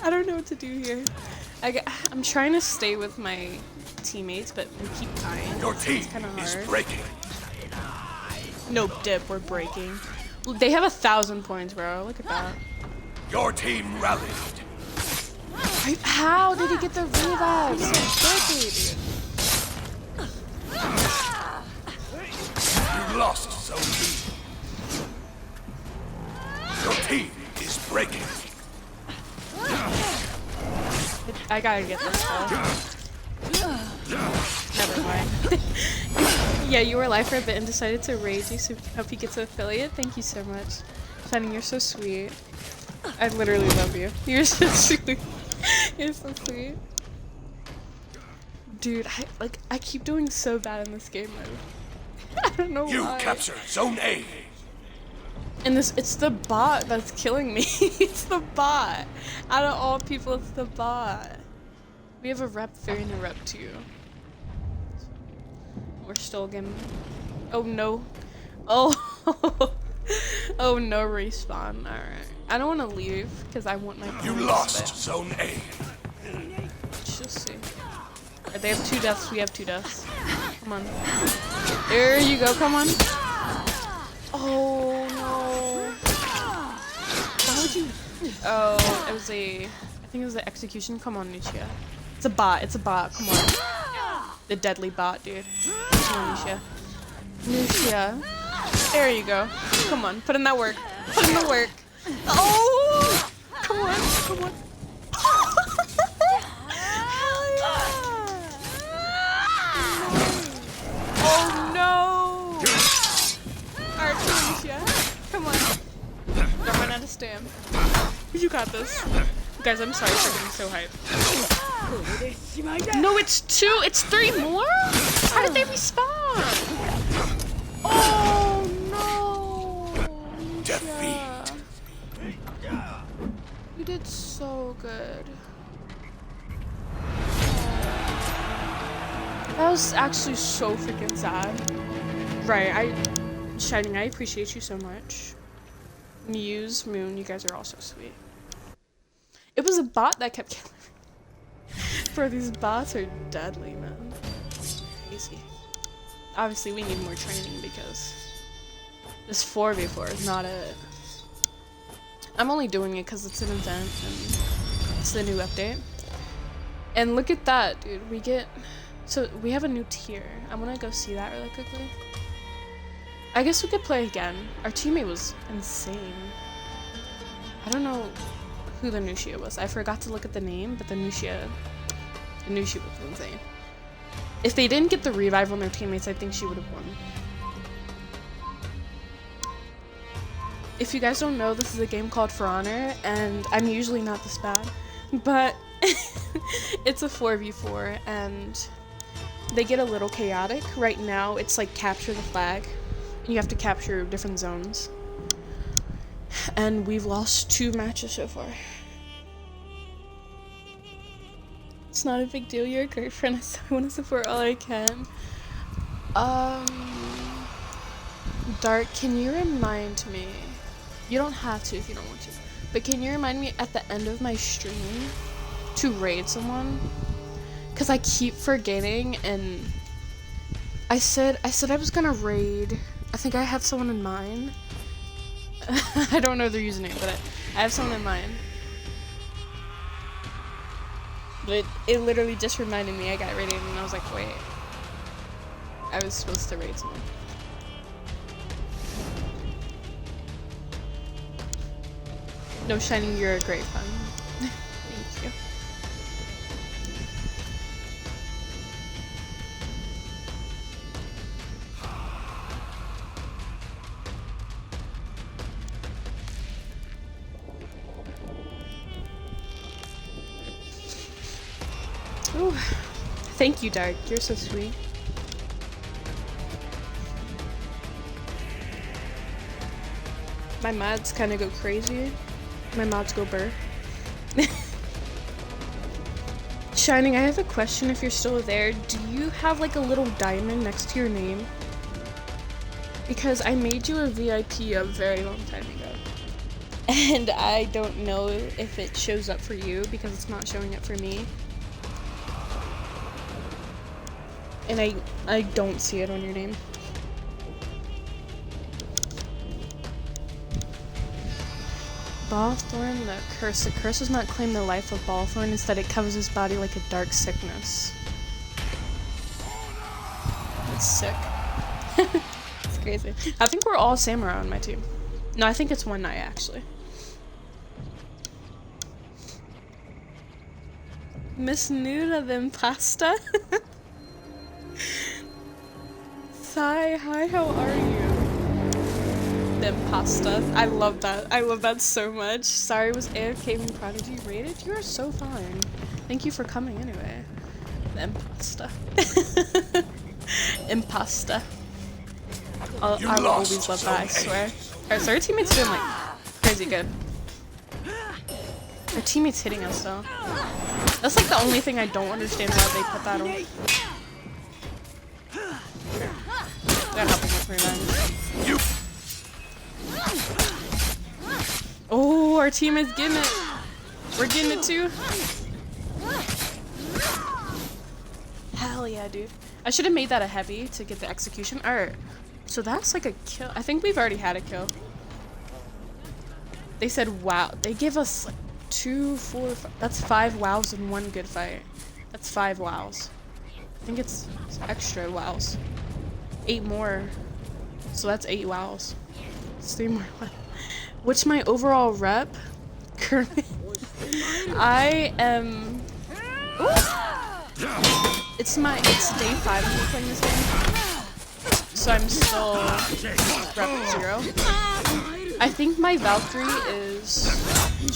S1: I don't know what to do here. I'm trying to stay with my teammates, but we keep dying.
S4: Your team
S1: It's kinda
S4: is
S1: hard.
S4: breaking.
S1: Nope, dip, we're breaking. They have 1,000 points, bro. Look at that.
S4: Your team rallied.
S1: How did he get the revive so quickly, dude?
S4: You lost Zone B. Your team is breaking.
S1: I gotta get this ball. Never mind. Yeah, you were live for a bit and decided to raid you, so hope you get to affiliate. Thank you so much. Shining, you're so sweet. I literally love you. You're so sweet. You're so sweet. Dude, I keep doing so bad in this game mode. I don't know
S4: You
S1: why.
S4: captured Zone A.
S1: And it's the bot that's killing me. It's the bot. Out of all people, it's the bot. We have a rep 3 and a rep 2. We're still getting... Oh no. Oh. Oh no, respawn. Alright. I don't want to leave because I want my
S4: You
S1: points,
S4: lost
S1: but
S4: Zone A.
S1: let's just see. Alright, they have 2 deaths. We have 2 deaths. Come on. There you go. Come on. Oh no. Why would you... Oh, it was a... I think it was the execution. Come on, Nuxia. It's a bot. It's a bot. Come on. The deadly bot, dude. Come on, Nuxia. Nuxia. There you go. Come on. Put in that work. Put in the work. Oh! Come on. Come on. Hell yeah! Oh no! Alright, come on, Nuxia. Come on. Don't run out of stam. You got this. Guys, I'm sorry for getting so hyped. No, it's 2! It's 3 more? How did they respawn? Oh no!
S4: Defeat.
S1: You did so good. That was actually so freaking sad. Right, Shining, I appreciate you so much. Muse, Moon, you guys are all so sweet. It was a bot that kept killing me. Bro, these bots are deadly, man. Crazy. Obviously, we need more training because this 4v4 is not it. I'm only doing it because it's an event and it's the new update. And look at that, dude. So we have a new tier. I'm gonna go see that really quickly. I guess we could play again. Our teammate was insane. I don't know who the Nuxia was. I forgot to look at the name, but the Nuxia was insane. If they didn't get the revive on their teammates, I think she would have won. If you guys don't know, this is a game called For Honor, and I'm usually not this bad, but it's a 4v4, and they get a little chaotic. Right now, it's like capture the flag, and you have to capture different zones. And we've lost 2 matches so far. It's not a big deal. You're a great friend. I want to support all I can. Dark, can you remind me? You don't have to if you don't want to. But can you remind me at the end of my stream to raid someone? Because I keep forgetting, and I said I was gonna raid. I think I have someone in mind. I don't know their username, but I have someone in mind. But it literally just reminded me I got raided, and I was like, wait. I was supposed to raid someone. No, Shining, you're a great friend. Thank you. Ooh. Thank you, Dark. You're so sweet. My mods kind of go crazy. My mods go burr. Shining, I have a question if you're still there. Do you have like a little diamond next to your name? Because I made you a VIP a very long time ago. And I don't know if it shows up for you because it's not showing up for me. And I don't see it on your name. Ballthorn, the curse. The curse does not claim the life of Ballthorn. Instead, it covers his body like a dark sickness. It's sick. It's crazy. I think we're all samurai on my team. No, I think it's one knight, actually. Miss Nuda than pasta? Sai, hi, how are you? Them pasta. I love that. I love that so much. Sorry, was AFK when Prodigy raided? You are so fine. Thank you for coming anyway. Them pasta. Impasta. I will always love that, I swear. Alright, so our teammates doing like crazy good. Our teammates hitting us though. That's like the only thing I don't understand why they put that on. Gotta help him with revenge. Oh, our team is getting it. We're getting it too. Hell yeah, dude. I should have made that a heavy to get the execution. Alright. So that's like a kill. I think we've already had a kill. They said wow. They give us like 2, 4, 5. That's 5 wows in one good fight. That's 5 wows. I think it's extra wows. 8 more. So that's 8 wows. It's 3 more left. What's my overall rep? Kermit. I am. It's day 5 of me playing this game. So I'm still rep 0. I think my Valkyrie is.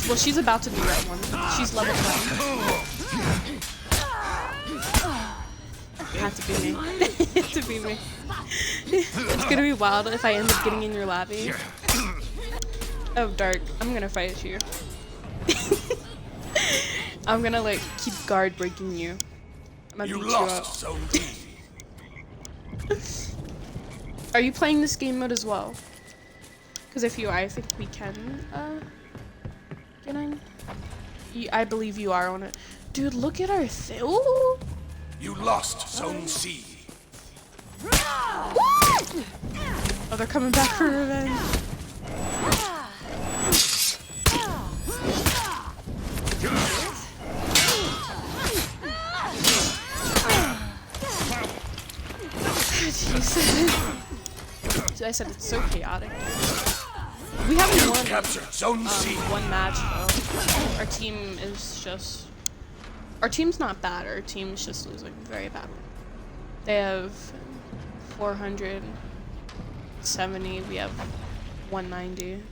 S1: Well, she's about to be rep 1. She's level 1. It had to be me. It had to be me. It's gonna be wild if I end up getting in your lobby. Oh, Dark, I'm gonna fight you. I'm gonna like keep guard breaking you. I'm gonna beat you up.
S4: So
S1: Are you playing this game mode as well? Because if you are, I think we can get in. I believe you are on it. Dude, look at our thing. Ooh!
S4: You lost Zone C.
S1: Oh, they're coming back for revenge. Jesus. I said it's so chaotic. We haven't won
S4: Captured Zone C.
S1: one match though. Our team is just. Our team's not bad. Our team's just losing very bad. They have 470. We have 190.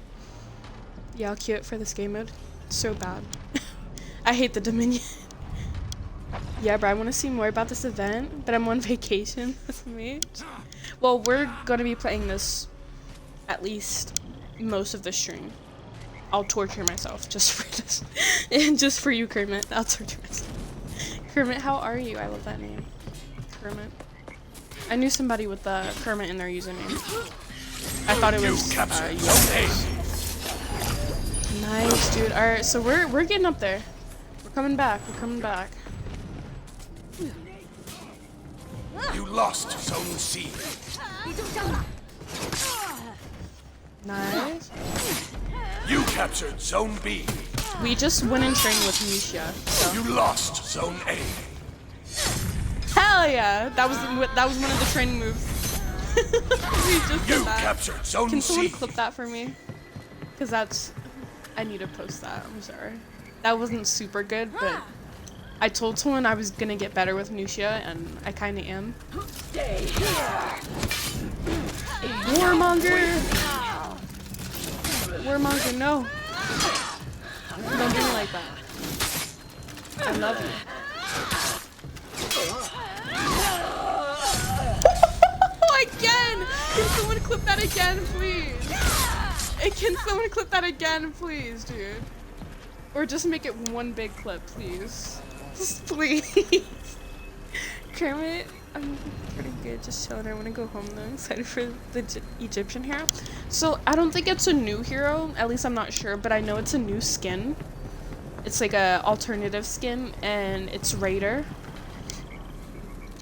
S1: Yeah, I'll queue it for this game mode. It's so bad. I hate the Dominion. Yeah, bro, I want to see more about this event, but I'm on vacation with me. Well, we're gonna be playing this at least most of the stream. I'll torture myself just for this. And just for you, Kermit. I'll torture myself. Kermit, how are you? I love that name. Kermit. I knew somebody with the Kermit in their username. I thought it was nice, dude. Alright, so we're getting up there. We're coming back. We're coming back.
S4: You lost Zone C.
S1: Nice.
S4: You captured Zone B.
S1: We just went in training with Nuxia, so.
S4: You lost Zone A.
S1: Hell yeah! That was one of the training moves. We just did
S4: You
S1: that.
S4: captured Zone
S1: Can someone
S4: C.
S1: clip that for me? Cause that's. I need to post that. I'm sorry. That wasn't super good, but I told someone I was gonna get better with Nuxia, and I kind of am. Warmonger! Warmonger, no! Don't do me like that. I love you. Again! Can someone clip that again, please? Can someone clip that again, please, dude? Or just make it one big clip, please. Just please. Kermit, I'm pretty good, just chilling. I want to go home though. Excited for the Egyptian hero. So I don't think it's a new hero, at least I'm not sure, but I know it's a new skin. It's like a alternative skin, and it's Raider.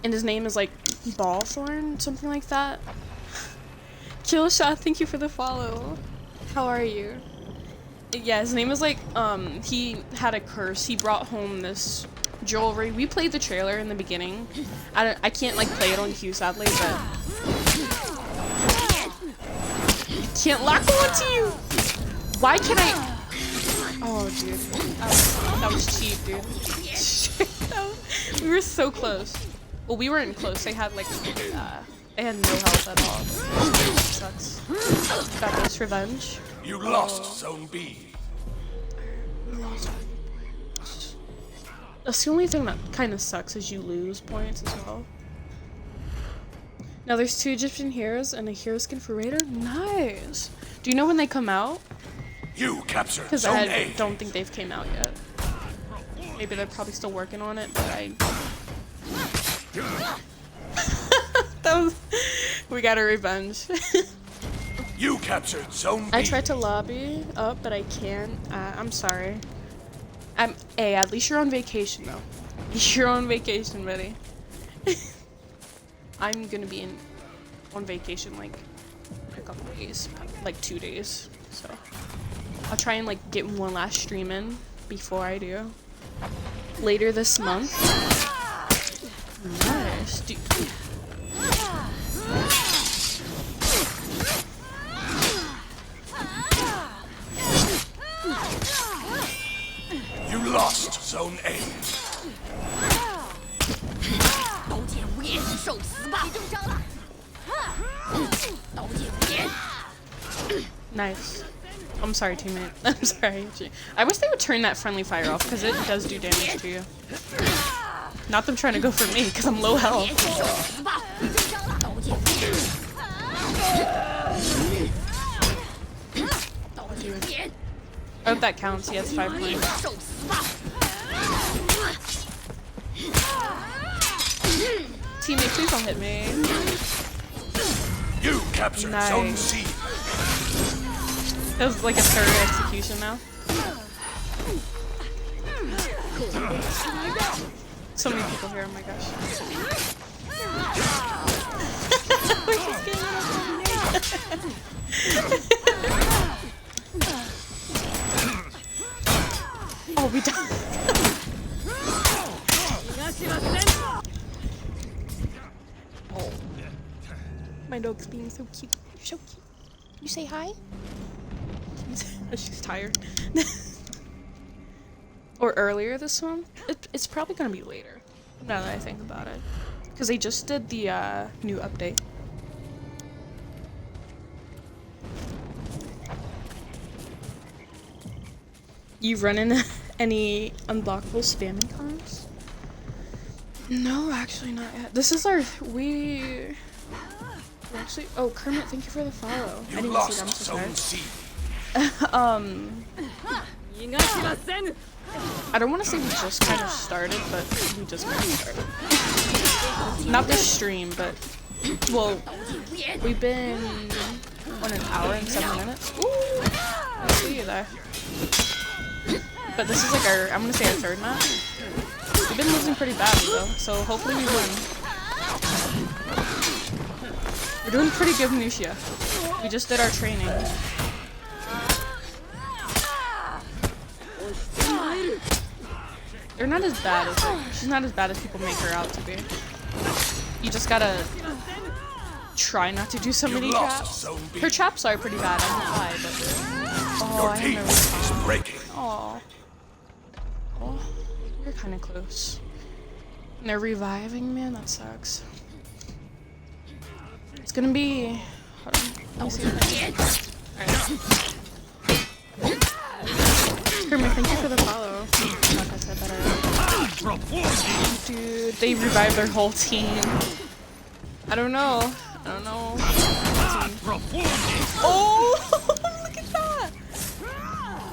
S1: And his name is like Ballthorn, something like that. Killshot, thank you for the follow. How are you? Yeah, his name is like, he had a curse. He brought home this jewelry. We played the trailer in the beginning. I can't like play it on Q sadly, but I can't lock onto you. Why can I? Oh, dude, that was cheap, dude. We were so close. Well, we weren't close. They had like, they had no health at all. Sucks. Got this revenge.
S4: You lost Zone B.
S1: That's the only thing that kind of sucks is you lose points as well. Now there's 2 Egyptian heroes and a hero skin for Raider. Nice. Do you know when they come out?
S4: You captured
S1: Because
S4: Zone
S1: I
S4: A.
S1: don't think they've came out yet. Maybe they're probably still working on it, but that was. We got a revenge.
S4: You captured Zone B.
S1: I tried to lobby up, but I can't. I'm sorry. At least you're on vacation though. You're on vacation, buddy. I'm gonna be on vacation like in a couple days, like 2 days. So I'll try and like get one last stream in before I do. Later this month. Nice, dude.
S4: You lost Zone A.
S1: Nice. I'm sorry, teammate. I'm sorry. I wish they would turn that friendly fire off because it does do damage to you. Not them trying to go for me because I'm low health. I hope that counts. Yeah, it's 5 points. Teammate, please don't hit me.
S4: You captured
S1: Nice.
S4: Zone C.
S1: That was like a third execution now. So many people here, oh my gosh. We're just getting Oh, we died. Oh. My dog's being so cute. You're so cute. You say hi? She's tired. Or earlier this one? It's probably gonna be later. Now that I think about it. Because they just did the new update. You run into any unblockable spamming cons? No, actually not yet. This is our we're actually Kermit, thank you for the follow. I
S4: You
S1: didn't see
S4: lost
S1: them, so
S4: Zone
S1: sorry.
S4: C.
S1: I don't want to say we just kind of started, but we just kind of started. Not this stream, but well, we've been on an hour and 7 minutes. Ooh, I see you there. But this is like I'm gonna say our 3rd match. We've been losing pretty badly though, so hopefully we win. We're doing pretty good, Nuxia. We just did our training. They're not as bad as she's not as bad as people make her out to be. You just gotta try not to do so many traps. Her traps are pretty bad, I won't lie, but
S4: Your
S1: I
S4: team
S1: have
S4: is breaking.
S1: oh, you're kind of close. And they're reviving, man. That sucks. It's gonna be. Hold on. Let me see if I can- Alright. Kermit, thank you for the follow. Like I said that already. Dude, they revived their whole team. I don't know. I don't know. Oh, look at that.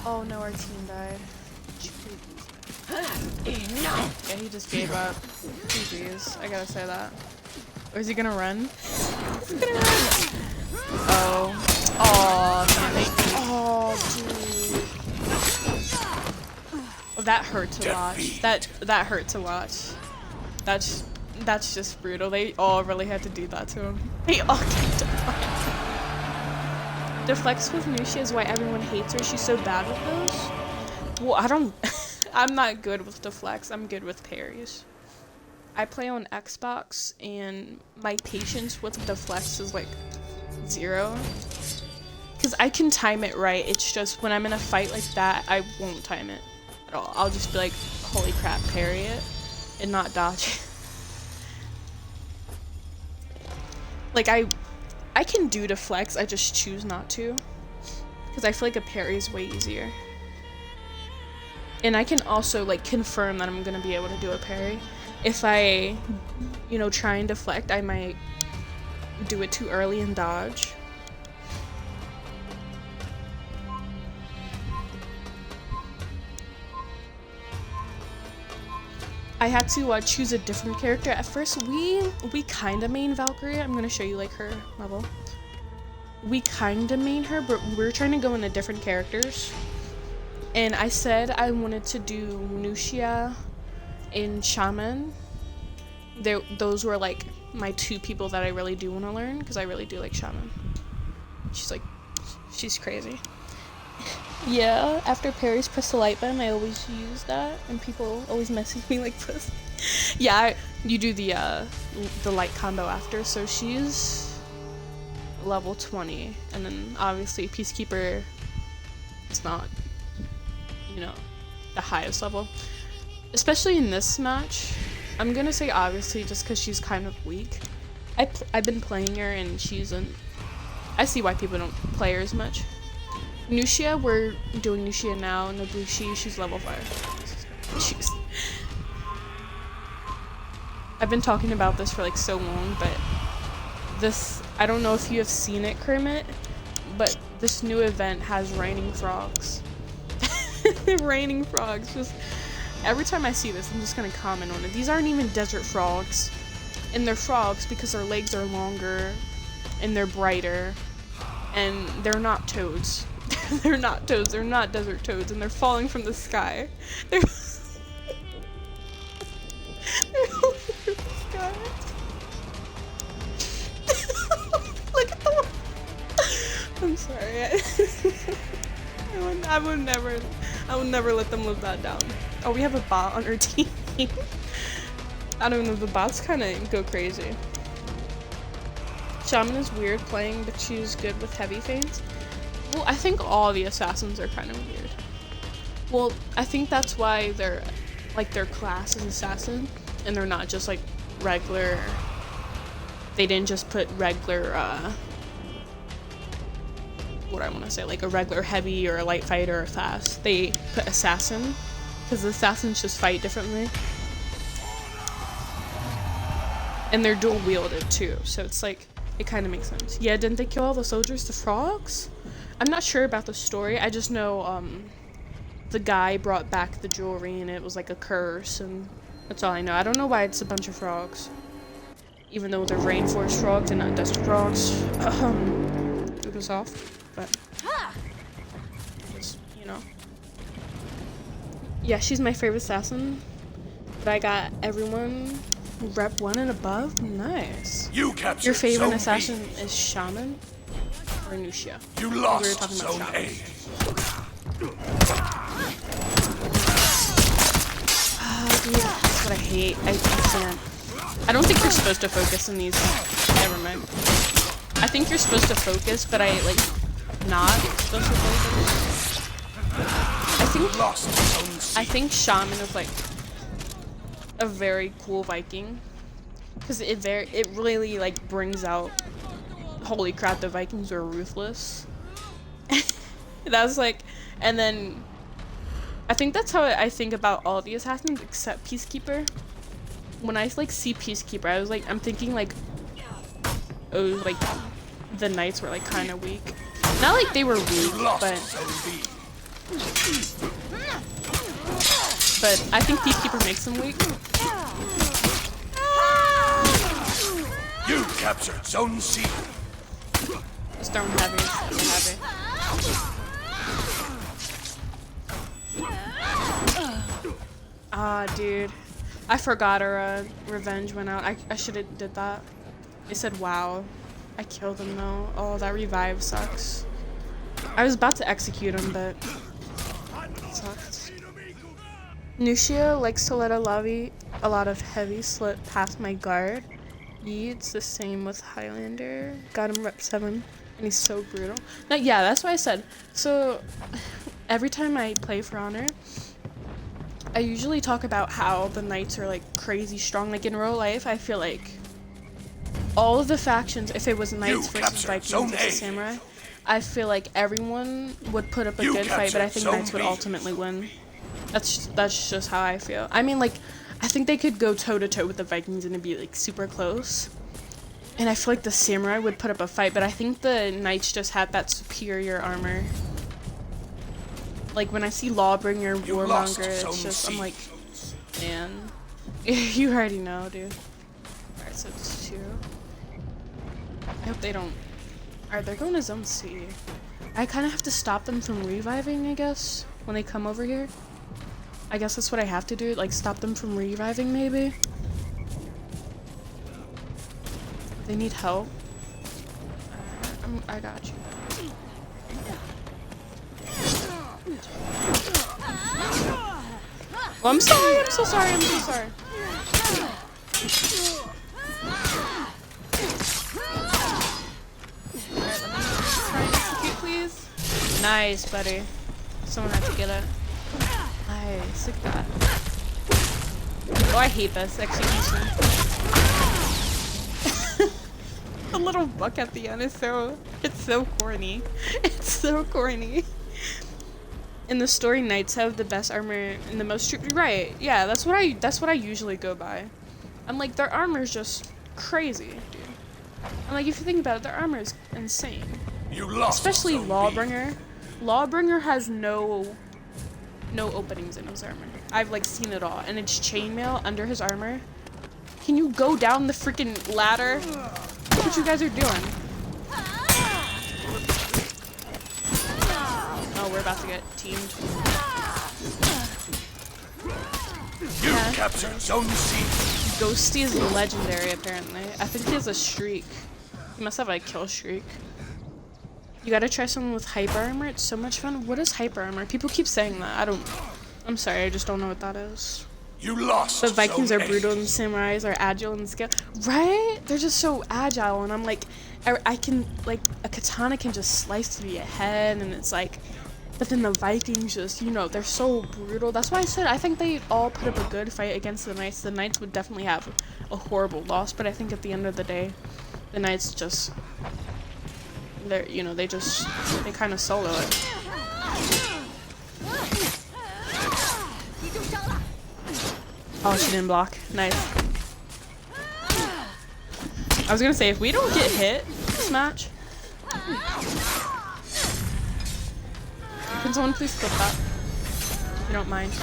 S1: Oh no, our team died. Yeah, he just gave up. GG's. I gotta say that. Or is he gonna run? He's gonna run. Oh. Oh, man. Oh, dude. Oh, that hurt to watch. That hurt to watch. That's just brutal. They all really had to do that to him. They all kept deflecting. Deflects with Nuxia is why everyone hates her. She's so bad with those. Well, I don't... I'm not good with deflects. I'm good with parries. I play on Xbox, and my patience with deflects is like 0. Because I can time it right. It's just when I'm in a fight like that, I won't time it at all. I'll just be like, holy crap, parry it, and not dodge it. Like, I can do deflects, I just choose not to. Because I feel like a parry is way easier. And I can also, like, confirm that I'm going to be able to do a parry. If I, you know, try and deflect, I might do it too early and dodge. I had to choose a different character. At first, we kind of main Valkyrie. I'm going to show you, like, her level. We kind of main her, but we're trying to go into different characters. And I said I wanted to do Nuxia and Shaman. Those were like my 2 people that I really do want to learn, because I really do like Shaman. She's crazy. Yeah, after parries, press the light button. I always use that, and people always message me like this. Yeah, you do the light combo after. So she's level 20, and then obviously Peacekeeper. It's not, you know, the highest level, especially in this match. I'm gonna say obviously just because she's kind of weak. I've been playing her, and I see why people don't play her as much. Nuxia, we're doing Nuxia now. Nobushi, she's level 5. I've been talking about this for like so long, but I don't know if you have seen it, Kermit, but this new event has raining frogs. Raining frogs. Just every time I see this, I'm just gonna comment on it. These aren't even desert frogs, and they're frogs because their legs are longer and they're brighter, and they're not toads. They're not toads. They're not desert toads, and they're falling from the sky. They're falling from the sky. Look at the one. I'm sorry. I would never let them live that down. Oh, we have a bot on our team. I don't know, the bots kind of go crazy. Shaman is weird playing, but she's good with heavy feints. Well, I think all the assassins are kind of weird. Well, I think that's why their class is assassin, and they're not just like regular. They didn't just put regular, what I want to say, like a regular heavy or a light fighter or fast. They put assassin, because the assassins just fight differently. And they're dual wielded too, so it's like, it kind of makes sense. Yeah, didn't they kill all the soldiers, the frogs? I'm not sure about the story. I just know the guy brought back the jewelry and it was like a curse, and that's all I know. I don't know why it's a bunch of frogs, even though they're rainforest frogs and not desert frogs. It was off, but it's, you know. Yeah, she's my favorite assassin, but I got everyone rep 1 and above. Nice.
S4: You captured
S1: Your favorite
S4: Zone
S1: assassin
S4: B.
S1: is Shaman or Nuxia?
S4: You
S1: We were
S4: lost
S1: talking about
S4: Zone
S1: Shaman.
S4: A.
S1: Dude, that's what I hate. I can't. I don't think you're supposed to focus in these. Never mind. I think you're supposed to focus, but I like not supposed to focus. I think Shaman is like a very cool Viking, because it really like brings out, holy crap, the Vikings are ruthless. That's like, and then I think that's how I think about all the assassins except Peacekeeper. When I like see Peacekeeper, I was like, I'm thinking like, oh, like the knights were like kind of weak. Not like they were weak, but I think Peacekeeper makes them weak.
S4: You captured Zone C.
S1: Just throwing heavy, heavy. Ah, dude. I forgot our revenge went out. I should have did that. It said wow. I killed him though. Oh, that revive sucks. I was about to execute him, but it sucks. Nuxia likes to let a lot of heavy slip past my guard. It's the same with Highlander. Got him rep 7, and he's so brutal. Now, yeah, that's what I said. So, every time I play For Honor, I usually talk about how the knights are like crazy strong. Like in real life, I feel like all of the factions, if it was knights versus Vikings versus samurai, I feel like everyone would put up a good fight, but I think knights would ultimately win. That's just how I feel. I mean, like, I think they could go toe to toe with the Vikings and it'd be like super close. And I feel like the samurai would put up a fight, but I think the knights just had that superior armor. Like when I see Lawbringer, Warmonger, it's just, I'm like, man, you already know, dude. Alright, so it's 2. I hope they don't. Alright, they're going to Zone C. I kind of have to stop them from reviving, I guess, when they come over here. I guess that's what I have to do, like stop them from reviving maybe. They need help. I got you. Oh, I'm sorry, I'm so sorry, I'm so sorry. Alright, let me try and execute, please. Nice, buddy. Someone had to get it. Nice, look at that. Oh, I hate this execution. The little buck at the end is it's so corny. It's so corny. In the story, knights have the best armor and the most troops. Right? Yeah, that's what I usually go by. I'm like, their armor is just crazy, dude. I'm like, if you think about it, their armor is insane.
S4: You lost.
S1: Especially Lawbringer. Lawbringer has no openings in his armor. I've like seen it all, and it's chainmail under his armor. Can you go down the freaking ladder? Look what you guys are doing. Oh, we're about to get teamed.
S4: You captured Zone C.
S1: Ghosty is legendary, apparently. I think he has a streak. He must have a kill streak. You gotta try someone with hyper armor. It's so much fun. What is hyper armor? People keep saying that. I'm sorry, I just don't know what that is.
S4: You lost.
S1: The Vikings
S4: Zone
S1: are brutal and samurais are agile and skill. Right? They're just so agile, and I'm like, I can, like, a katana can just slice through your head, and it's like, but then the Vikings just, you know, they're so brutal. That's why I said I think they all put up a good fight against the knights. The knights would definitely have a horrible loss, but I think at the end of the day, the knights just, they're, you know, they kind of solo it. Oh, she didn't block. Nice. I was gonna say, if we don't get hit this match, can someone please clip that? If you don't mind.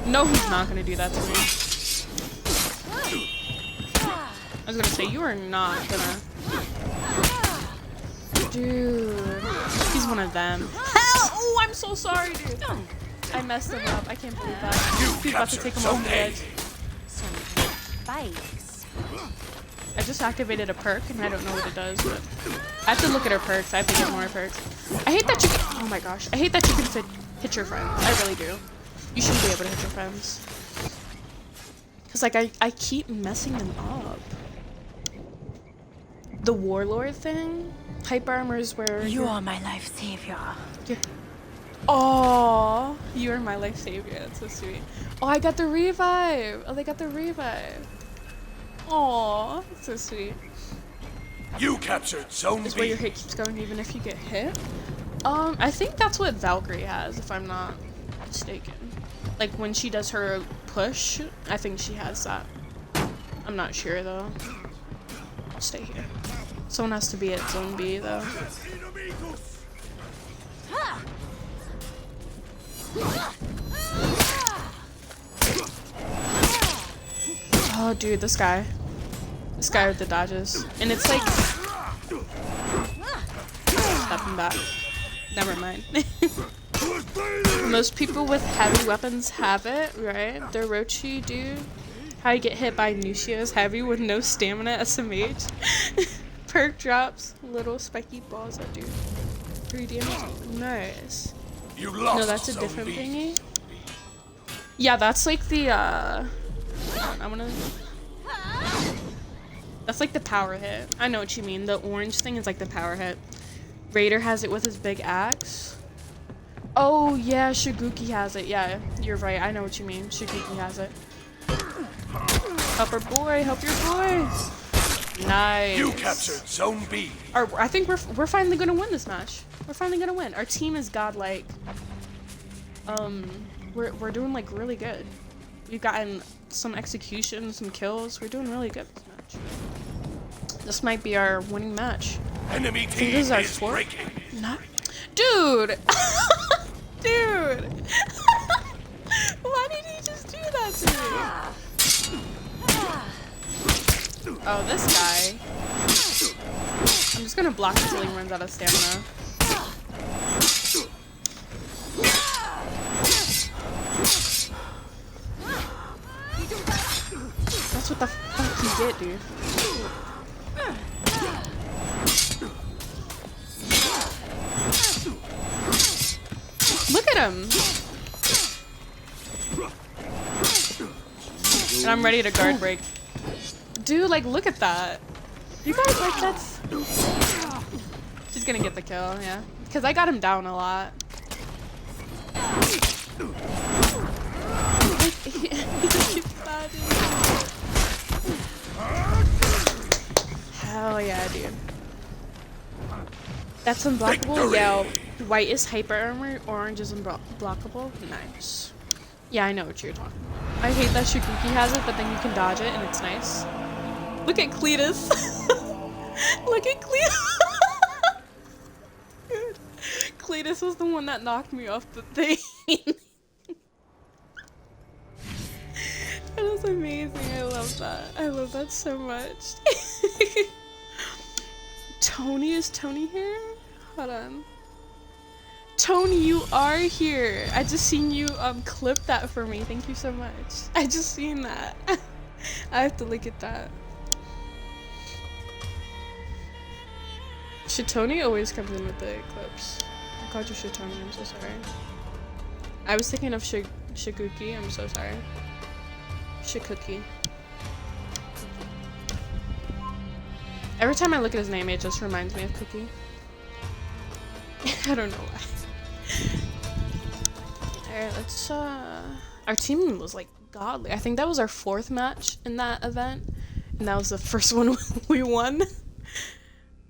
S1: No, he's not gonna do that to me. I was gonna say, you are not gonna. Dude. He's one of them. Hell! Oh, I'm so sorry, dude. I messed him up. I can't believe that. He's about to take him off the edge.
S5: Spikes.
S1: I just activated a perk, and I don't know what it does, but I have to look at her perks. I have to get more perks. I hate that you can, oh my gosh. I hate that you can hit your friends. I really do. You shouldn't be able to hit your friends. Because, like, I keep messing them up. The warlord thing? Hyper armor is where
S5: You are my life savior.
S1: Oh, you are my life savior. That's so sweet. Oh, I got the revive. Oh, they got the revive. Aw, so sweet.
S4: You captured Zone
S1: Is where your
S4: B.
S1: hit keeps going even if you get hit. I think that's what Valkyrie has, if I'm not mistaken. Like when she does her push, I think she has that. I'm not sure though. Stay here. Someone has to be at Zone B though. Oh dude, this guy. This guy with the dodges. And it's like... Stepping back. Never mind. Most people with heavy weapons have it, right? The Rochi dude. How you get hit by Nuxia is heavy with no stamina SMH. Perk drops little spiky balls that do 3 damage. Nice.
S4: You lost.
S1: No, that's a
S4: Zone
S1: different
S4: B.
S1: thingy. Yeah, that's like the I wanna... That's like the power hit. I know what you mean. The orange thing is like the power hit. Raider has it with his big axe. Oh yeah, Shiguki has it. Yeah, you're right. I know what you mean. Shiguki has it. Help our boy. Help your boy. Nice.
S4: You captured Zone B.
S1: I think we're finally gonna win this match. We're finally gonna win. Our team is godlike. We're doing like really good. We've gotten some execution, some kills. We're doing really good this match. This might be our winning match.
S4: Enemy
S1: I think
S4: team
S1: this is our
S4: is
S1: fourth.
S4: breaking.
S1: Not, dude. Dude. Why did he just do that to me? Oh, this guy. I'm just gonna block until he runs out of stamina. That's what the fuck you get, dude. Look at him. And I'm ready to guard break. Dude, like, look at that. You guys like that's... She's gonna get the kill, yeah. Because I got him down a lot. Like, he keeps dodging. Hell yeah, dude. That's unblockable?
S4: Victory!
S1: Yeah. White is hyper armor, orange is unblockable. Nice. Yeah, I know what you're talking about. I hate that Shikuki has it, but then you can dodge it and it's nice. Look at Cletus. Look at Cletus. Dude. Cletus was the one that knocked me off the thing. That was amazing. I love that. I love that so much. Tony, is Tony here? Hold on. Tony, you are here. I just seen you clip that for me. Thank you so much. I just seen that. I have to look at that. Shitoni always comes in with the clips. I called you Shitoni, I'm so sorry. I was thinking of Shikuki, I'm so sorry. Shikuki. Every time I look at his name, it just reminds me of Cookie. I don't know why. Alright, let's, our team was, like, godly. I think that was our 4th match in that event. And that was the first one we won.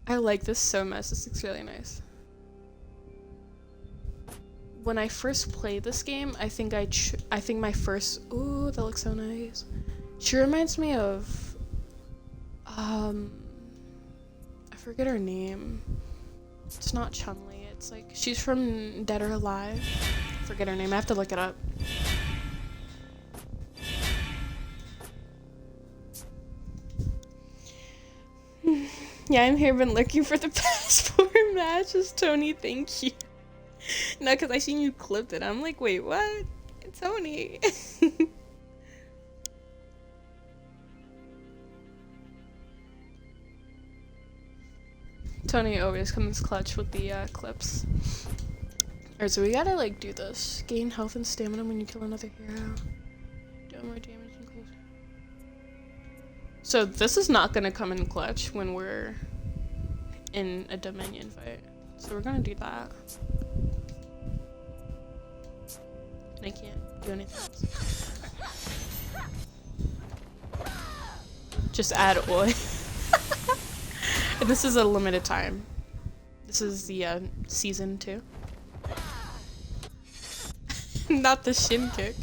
S1: I like this so much. This looks really nice. When I first played this game, I think my first... Ooh, that looks so nice. She reminds me of... I forget her name. It's not Chun-Li. It's like... She's from Dead or Alive. I forget her name. I have to look it up. Yeah, I'm here, been looking for the past 4 matches. Tony, thank you. No, because I seen you clipped it. I'm like, wait, what? It's Tony. Tony always comes clutch with the clips. Alright, so we gotta like do this. Gain health and stamina when you kill another hero. Do more damage and close. So this is not gonna come in clutch when we're in a Dominion fight. So we're gonna do that. And I can't do anything else. Just add oil. And this is a limited time. This is the season 2. Not the shin kick.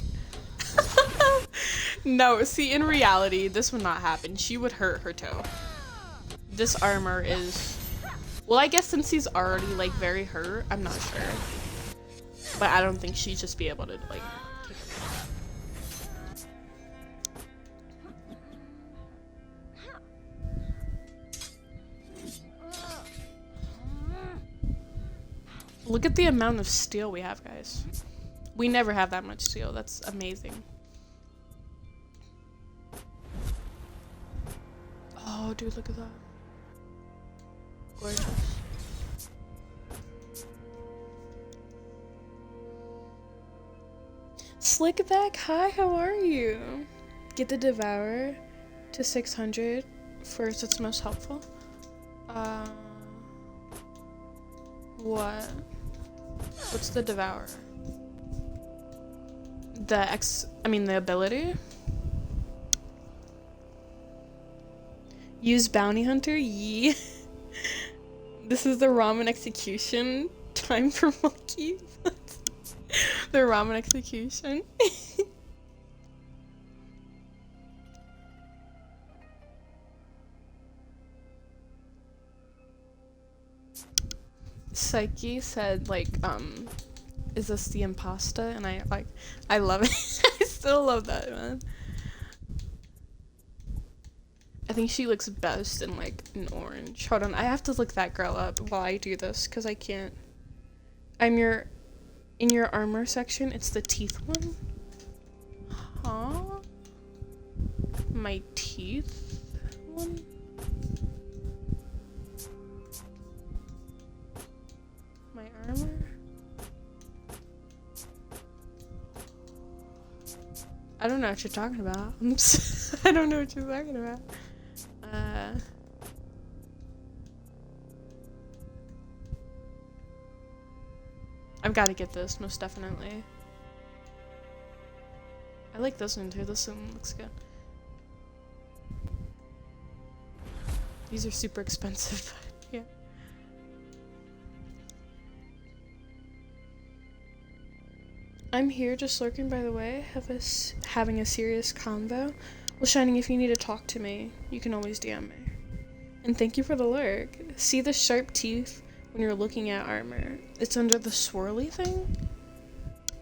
S1: No, see, in reality, this would not happen. She would hurt her toe. This armor is... Well, I guess since he's already, like, very hurt, I'm not sure. But I don't think she'd just be able to, like... Look at the amount of steel we have, guys. We never have that much steel. That's amazing. Oh, dude, look at that. Gorgeous. Slickback, hi, how are you? Get the Devourer to 600 first, it's most helpful. What? What's the Devourer? The ability? Use Bounty Hunter? Yee. This is the ramen execution. Time for monkey. The ramen execution. Psyche said, like, is this the impasta? And I love it. I still love that, man. I think she looks best in, like, an orange. Hold on, I have to look that girl up while I do this, because I can't. In your armor section, it's the teeth one? Huh? My teeth one? My armor? I don't know what you're talking about. I don't know what you're talking about. I've got to get this, most definitely. I like this one too. This one looks good. These are super expensive, but yeah. I'm here just lurking, by the way. Having a serious convo. Well, Shining, if you need to talk to me, you can always DM me. And thank you for the lurk. See the sharp teeth when you're looking at armor. It's under the swirly thing?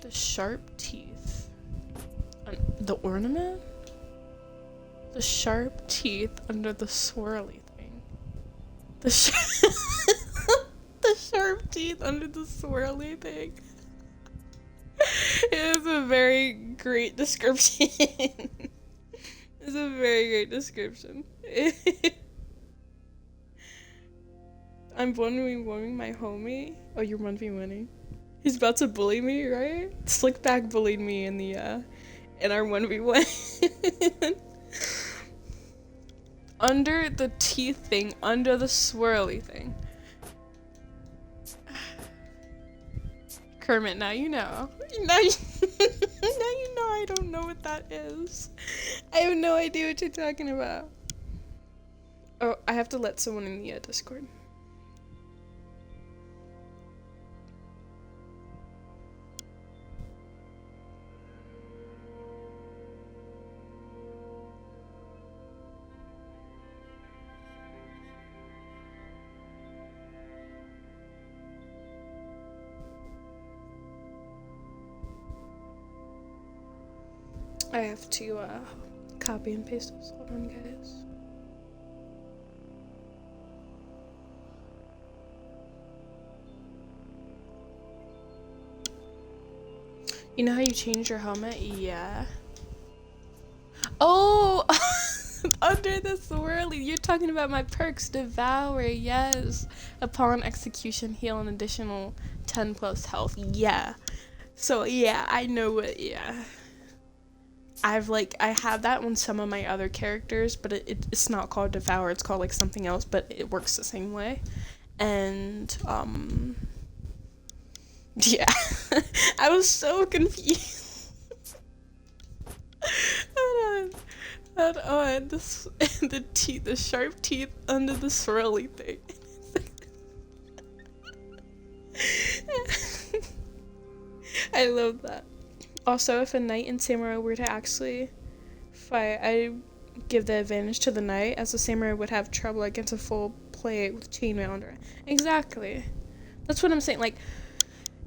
S1: The sharp teeth. The ornament? The sharp teeth under the swirly thing. The sharp teeth under the swirly thing. It is a very great description. It's a very great description. I'm 1v1ing my homie. Oh, you're 1v1ing? He's about to bully me, right? Slickback bullied me in the, in our 1v1. Under the teeth thing, under the swirly thing. Kermit, now you know. Now you know I don't know what that is. I have no idea what you're talking about. Oh, I have to let someone in the Discord. I have to copy and paste this. Hold on, guys. You know how you change your helmet? Yeah. Oh! Under the swirly. You're talking about my perks. Devour, yes. Upon execution, heal an additional 10 plus health. Yeah. So, yeah, I know what, yeah. I have that on some of my other characters, but it's not called Devour, it's called like something else, but it works the same way. And, yeah. I was so confused. Hold on. and this the teeth, the sharp teeth under the swirly thing. I love that. Also, if a knight and samurai were to actually fight, I give the advantage to the knight, as the samurai would have trouble against a full plate with chainmail under it. Exactly. That's what I'm saying. Like,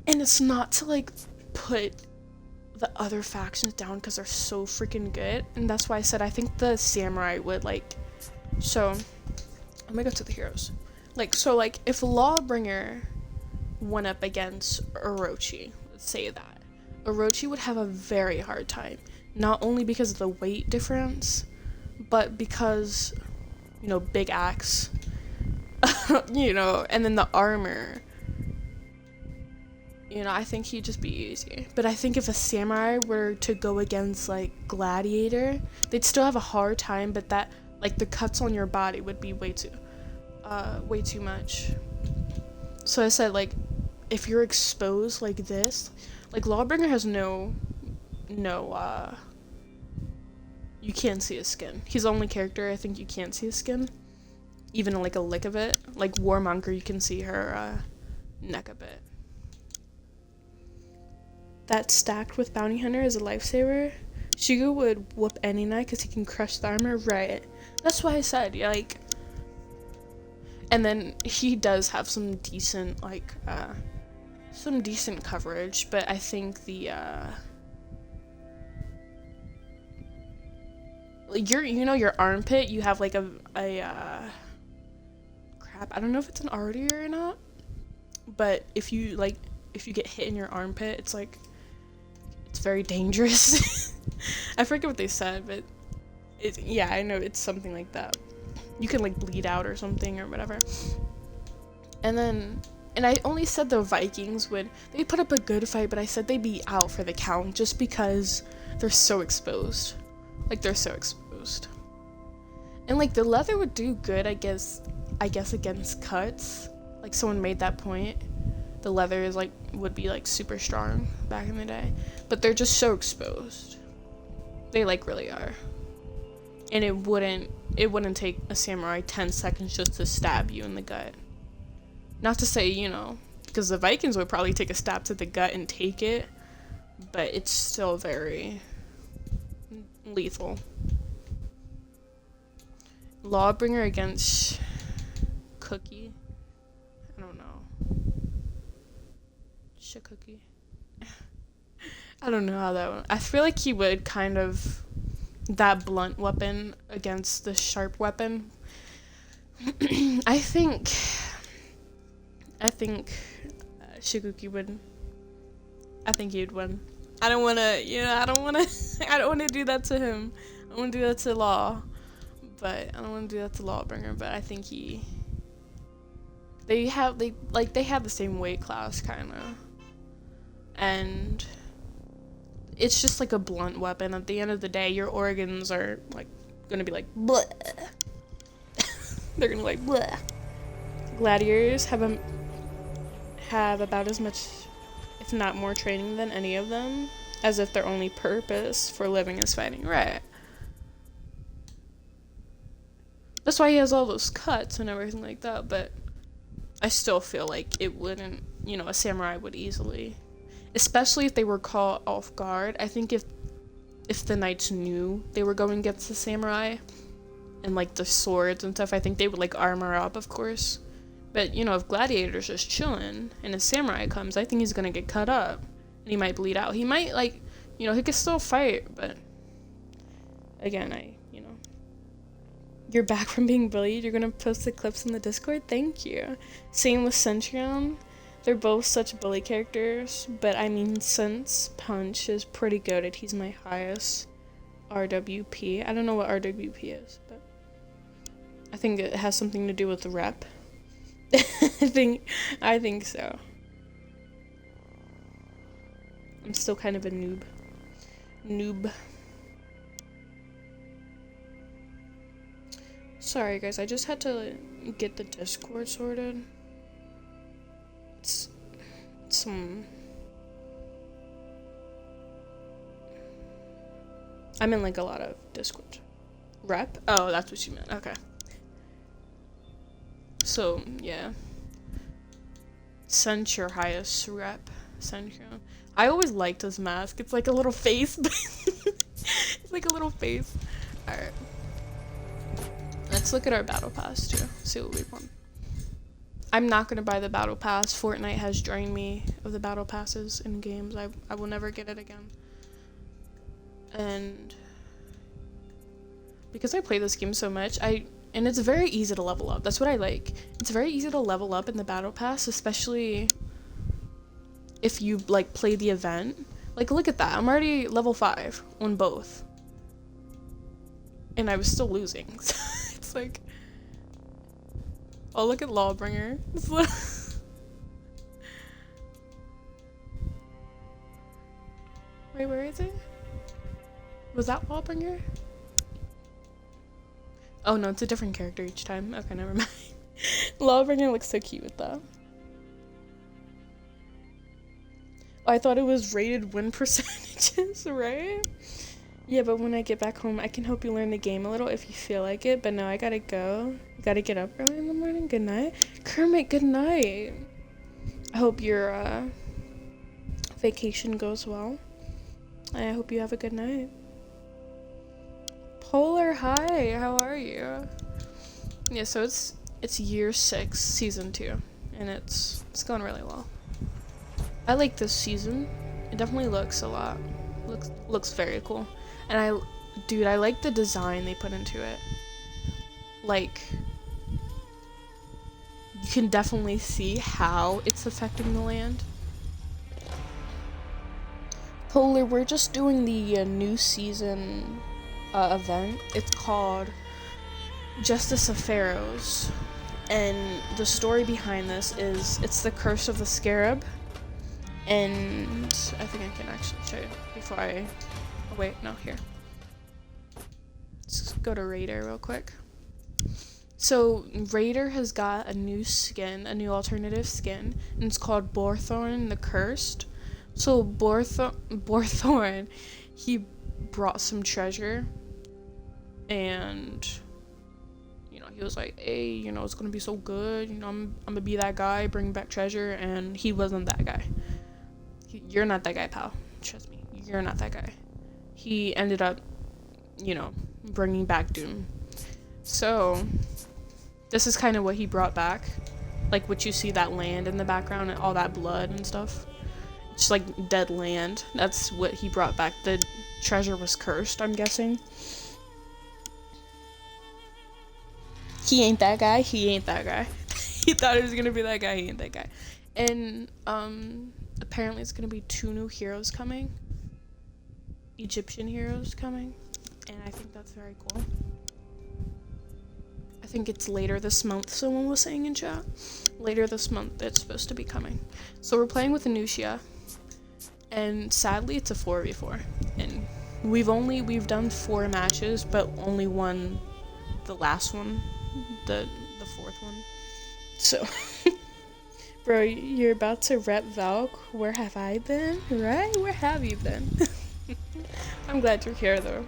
S1: and it's not to like put the other factions down because they're so freaking good, and that's why I said I think the samurai would like. So, I'm gonna go to the heroes. Like, so like if Lawbringer went up against Orochi, let's say that, Orochi would have a very hard time, not only because of the weight difference, but because, you know, big axe, you know, and then the armor. You know, I think he'd just be easy. But I think if a samurai were to go against, like, Gladiator, they'd still have a hard time, but that, like, the cuts on your body would be way too much. So I said, like, if you're exposed like this, like, Lawbringer has you can't see his skin. He's the only character I think you can't see his skin. Even, like, a lick of it. Like, Warmonger, you can see her, neck a bit. That stacked with Bounty Hunter is a lifesaver. Shigu would whoop any knight because he can crush the armor. Right. That's why I said, yeah, like... And then he does have some decent, like, some decent coverage, but I think the, like, your armpit, you have, like, crap, I don't know if it's an artery or not, but if you get hit in your armpit, it's, like, it's very dangerous. I forget what they said, but yeah, I know it's something like that. You can, like, bleed out or something or whatever. And I only said the Vikings they put up a good fight, but I said they'd be out for the count just because they're so exposed. Like, they're so exposed. And, like, the leather would do good, I guess against cuts. Like, someone made that point. The leather is, like, would be, like, super strong back in the day. But they're just so exposed. They, like, really are. And it wouldn't take a samurai 10 seconds just to stab you in the gut. Not to say, you know, because the Vikings would probably take a stab to the gut and take it, but it's still very lethal. Lawbringer against Cookie. I don't know. Cookie. I don't know how that one. I feel like he would kind of that blunt weapon against the sharp weapon. I think Shiguki would. I think he'd win. I don't want to do that to him. I don't want to do that to Law. But I don't want to do that to Lawbringer, but I think they have the same weight class kind of. And it's just like a blunt weapon. At the end of the day, your organs are like gonna be like bleh. They're gonna be like bleh. Gladiators have about as much, if not more, training than any of them, as if their only purpose for living is fighting. Right. That's why he has all those cuts and everything like that, but I still feel like it wouldn't, a samurai would easily, especially if they were caught off guard. I think if the knights knew they were going against the samurai and, like, the swords and stuff, I think they would, like, armor up, of course. But, if Gladiator's just chilling and a samurai comes, I think he's gonna get cut up and he might bleed out. He might, like, he could still fight, but again, you're back from being bullied. You're gonna post the clips in the Discord? Thank you. Same with Centurion. They're both such bully characters, but I mean, since Punch is pretty goated, he's my highest RWP. I don't know what RWP is, but I think it has something to do with the rep. I think so. I'm still kind of a noob. Sorry guys, I just had to get the Discord sorted. I'm in, like, a lot of Discord. Rep? Oh, that's what you meant. Okay. So, yeah. Send your highest rep. Send your... I always liked his mask. It's like a little face. It's like a little face. Alright. Let's look at our battle pass too. See what we want. I'm not gonna buy the battle pass. Fortnite has drained me of the battle passes in games. I will never get it again. And because I play this game so much, and it's very easy to level up. That's what I like. It's very easy to level up in the battle pass, especially if you like play the event. Like, look at that. I'm already level 5 on both. And I was still losing. It's like, oh, look at Lawbringer. Wait, where is it? Was that Lawbringer? Oh no, it's a different character each time. Okay, never mind. Lawbringer looks so cute with that. Oh, I thought it was rated win percentages, right? Yeah, but when I get back home, I can help you learn the game a little if you feel like it. But no, I gotta go. Gotta get up early in the morning. Good night. Kermit, good night. I hope your vacation goes well. I hope you have a good night. Polar, hi, how are you? Yeah, so it's year 6, season 2, and it's going really well. I like this season. It definitely looks a lot. Looks very cool. And I like the design they put into it. Like, you can definitely see how it's affecting the land. Polar, we're just doing the new season event. It's called Justice of Pharaohs, and the story behind this is it's the curse of the scarab. And I think I can actually show you before I... Oh wait, no, here. Let's go to Raider real quick. So Raider has got a new skin, a new alternative skin, and it's called Borthorn the Cursed. So Borthorn, he brought some treasure, and you know, he was like, hey, you know, it's gonna be so good, you know, I'm gonna be that guy, bring back treasure. And he wasn't that guy. You're not that guy, pal. Trust me, you're not that guy. He ended up, you know, bringing back Doom. So this is kind of what he brought back, like what you see, that land in the background and all that blood and stuff. It's like dead land. That's what he brought back. The treasure was cursed, I'm guessing. He ain't that guy. He ain't that guy. He thought it was gonna be that guy. He ain't that guy. And apparently it's gonna be 2 new heroes coming. Egyptian heroes coming. And I think that's very cool. I think it's later this month, someone was saying in chat. Later this month it's supposed to be coming. So we're playing with Nuxia. And sadly it's a 4v4. And we've done 4 matches, but only won the last one. The 4th one. So bro, you're about to rep Valk. Where have I been? Right? Where have you been? I'm glad you're here though.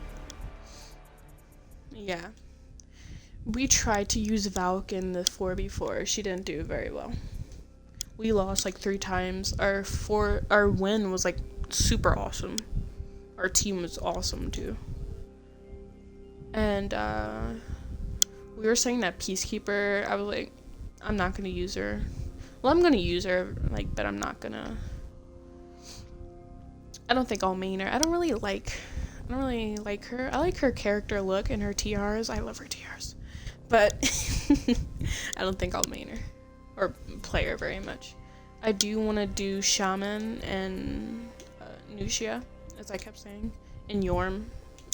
S1: Yeah. We tried to use Valk in the 4v4. She didn't do very well. We lost like 3 times. Our win was like super awesome. Our team was awesome too. And we were saying that Peacekeeper, I was like, I'm not gonna use her. Well, I'm gonna use her, like, but I'm not gonna. I don't think I'll main her. I don't really like her. I like her character look and her tiaras. I love her tiaras. But I don't think I'll main her or play her very much. I do want to do Shaman and Nuxia, as I kept saying, and Yorm.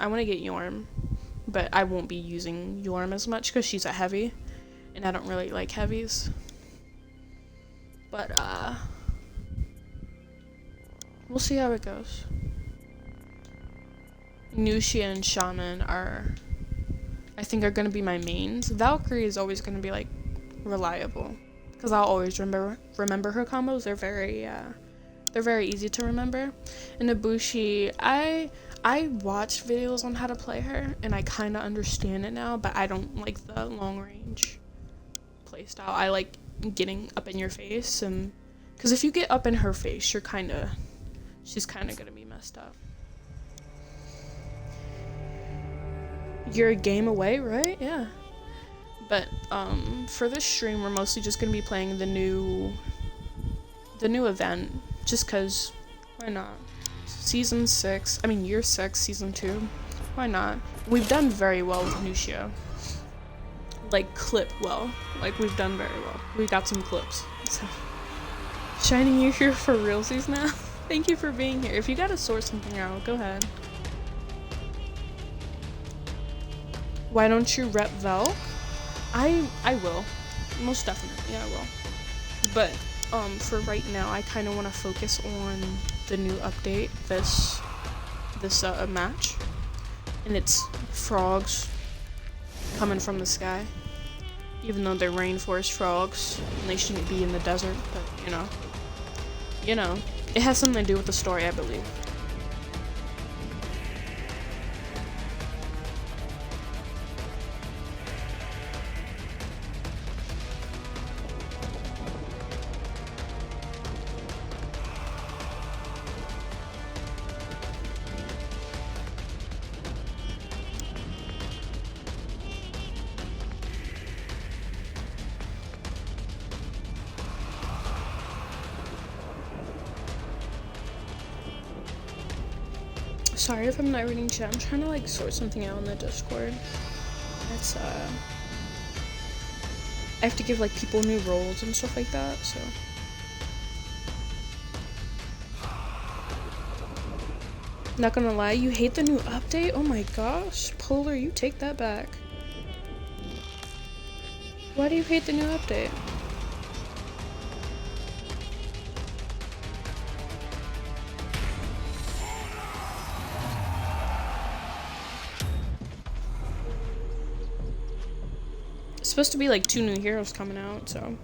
S1: I want to get Yorm, but I won't be using Yorm as much because she's a heavy, and I don't really like heavies. But we'll see how it goes. Nuxia and Shaman I think are gonna be my mains. Valkyrie is always gonna be like reliable because I'll always remember her combos. They're very easy to remember. And Ibushi, I I watched videos on how to play her, and I kind of understand it now, but I don't like the long range playstyle. I like getting up in your face, and because if you get up in her face, she's kind of gonna be messed up. You're a game away, right? Yeah. But for this stream, we're mostly just gonna be playing the new event, just cause why not? Season 6, I mean year 6, season 2. Why not? We've done very well with Nuxia. Like clip well. Like we've done very well. We got some clips. So. Shining, you here for realsies now? Thank you for being here. If you gotta sort something out, go ahead. Why don't you rep Vel? I will. Most definitely, I will. But for right now, I kind of want to focus on the new update, this match, and it's frogs coming from the sky. Even though they're rainforest frogs, and they shouldn't be in the desert, but you know, it has something to do with the story, I believe. Sorry if I'm not reading chat. I'm trying to like sort something out in the Discord. It's I have to give like people new roles and stuff like that, so. Not gonna lie, you hate the new update? Oh my gosh, Polar, you take that back. Why do you hate the new update? Supposed to be like 2 new heroes coming out, so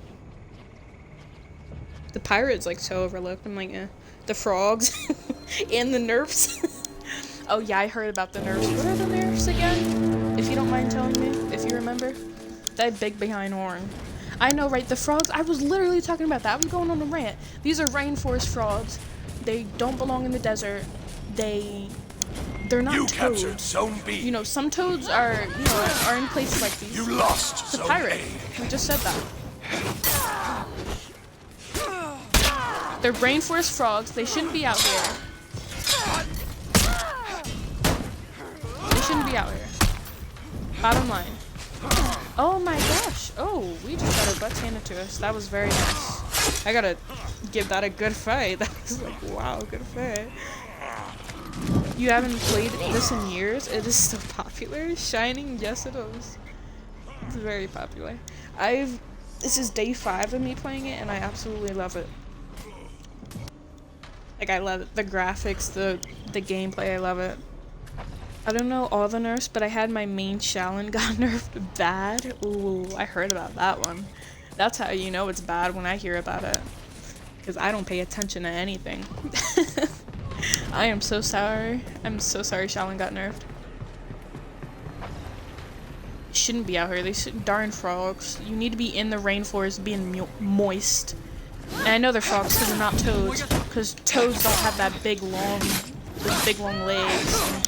S1: the pirate's like so overlooked. I'm like, the frogs and the nerfs. Oh yeah, I heard about the nerfs. What are the nerfs again? If you don't mind telling me, if you remember, that big behind horn. I know, right? The frogs. I was literally talking about that. I was going on a rant. These are rainforest frogs. They don't belong in the desert. They're not
S4: You
S1: toads.
S4: captured Zone B.
S1: You know, some toads are in places like these.
S4: You lost
S1: The
S4: Zone
S1: pirate.
S4: A.
S1: We just said that. They're rainforest frogs. They shouldn't be out here. They shouldn't be out here. Bottom line. Oh my gosh. Oh, we just got our butts handed to us. That was very nice. I gotta give that a good fight. That was like, wow, good fight. You haven't played this in years? It is so popular. Shining, yes it is. It's very popular. This is day 5 of me playing it, and I absolutely love it. Like, I love it. The graphics, the gameplay, I love it. I don't know all the nerfs, but I had my main Shaolin got nerfed bad. Ooh, I heard about that one. That's how you know it's bad when I hear about it. Because I don't pay attention to anything. I am so sorry. I'm so sorry Shaolin got nerfed. Shouldn't be out here. They should, darn frogs. You need to be in the rainforest being moist. And I know they're frogs because they're not toads. Because toads don't have that big long legs.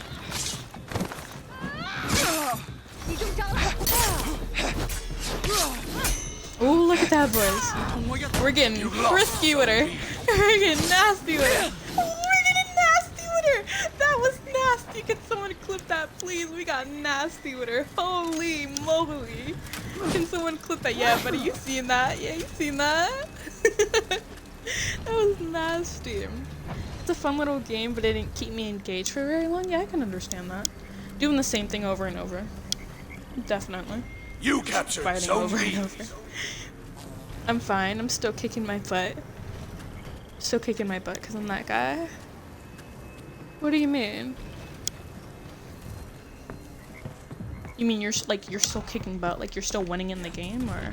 S1: Ooh, look at that, boys. We're getting frisky with her. We're getting nasty with her. That was nasty. Can someone clip that, please? We got nasty with her. Holy moly. Can someone clip that? Yeah, buddy, you seen that? Yeah, you seen that? That was nasty. It's a fun little game, but it didn't keep me engaged for very long. Yeah, I can understand that. Doing the same thing over and over. Definitely.
S4: You captured
S1: Fighting
S4: Zone
S1: over
S4: B.
S1: and over. I'm fine. I'm still kicking my butt. Still kicking my butt because I'm that guy. What do you mean? You mean you're still kicking butt, like you're still winning in the game, or?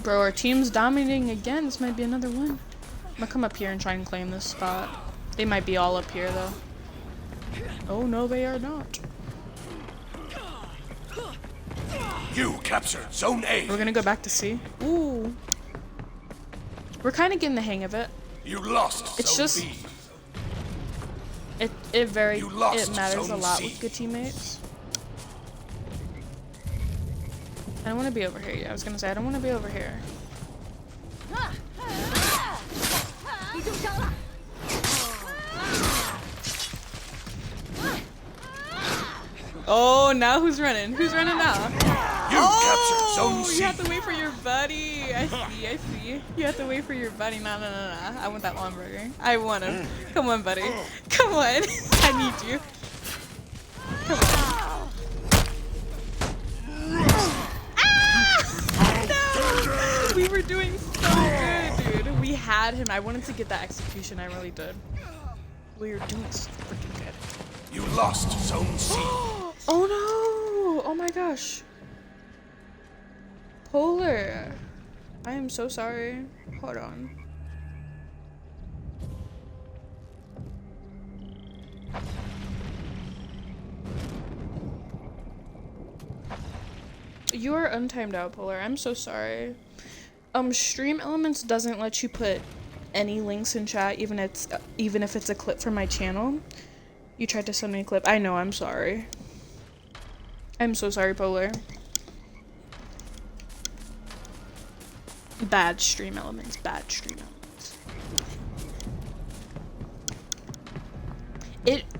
S1: Bro, our team's dominating again. This might be another one. I'm gonna come up here and try and claim this spot. They might be all up here though. Oh no, they are not.
S4: You captured Zone A.
S1: We're gonna go back to C. Ooh. We're kind of getting the hang of it.
S4: You lost
S1: It's
S4: Zone
S1: just
S4: B.
S1: it
S4: You lost
S1: matters a
S4: Zone
S1: lot
S4: C.
S1: with good teammates. I don't want to be over here. Yeah, I was gonna say I don't want to be over here. Oh, now who's running? Who's running now?
S4: You captured Zone
S1: Oh,
S4: C.
S1: you have to wait for your buddy. I see. You have to wait for your buddy. No. I want that long burger. I want him. Come on, buddy. Come on. I need you. Come on. Ah! No! We were doing so good, dude. We had him. I wanted to get that execution. I really did. We were doing so freaking good.
S4: You lost Zone C.
S1: Oh no! Oh my gosh. Polar. I am so sorry. Hold on. You are untimed out, Polar. I'm so sorry. Stream Elements doesn't let you put any links in chat, even if it's a clip from my channel. You tried to send me a clip. I know, I'm sorry. I'm so sorry, Polar. Bad stream elements. Bad stream elements.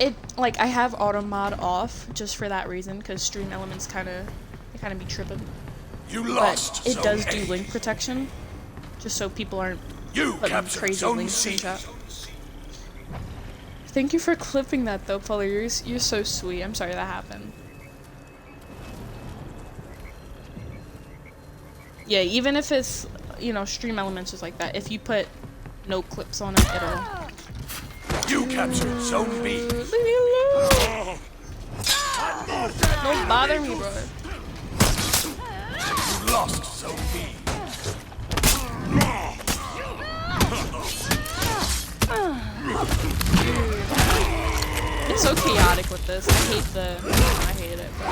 S1: It like I have auto mod off just for that reason, because stream elements kind of be tripping.
S4: You
S1: But
S4: lost
S1: it
S4: Zone
S1: does
S4: A.
S1: do link protection, just so people aren't
S4: You
S1: putting
S4: captured
S1: crazy
S4: Zone
S1: links
S4: C.
S1: in chat. Thank you for clipping that though, Polar. You're so sweet. I'm sorry that happened. Yeah, even if it's, you know, stream elements is like that. If you put no clips on it, it'll...
S4: You captured Zone B.
S1: Leave me alone! Don't bother me, bro.
S4: You lost Zone B.
S1: It's so chaotic with this. I hate it. But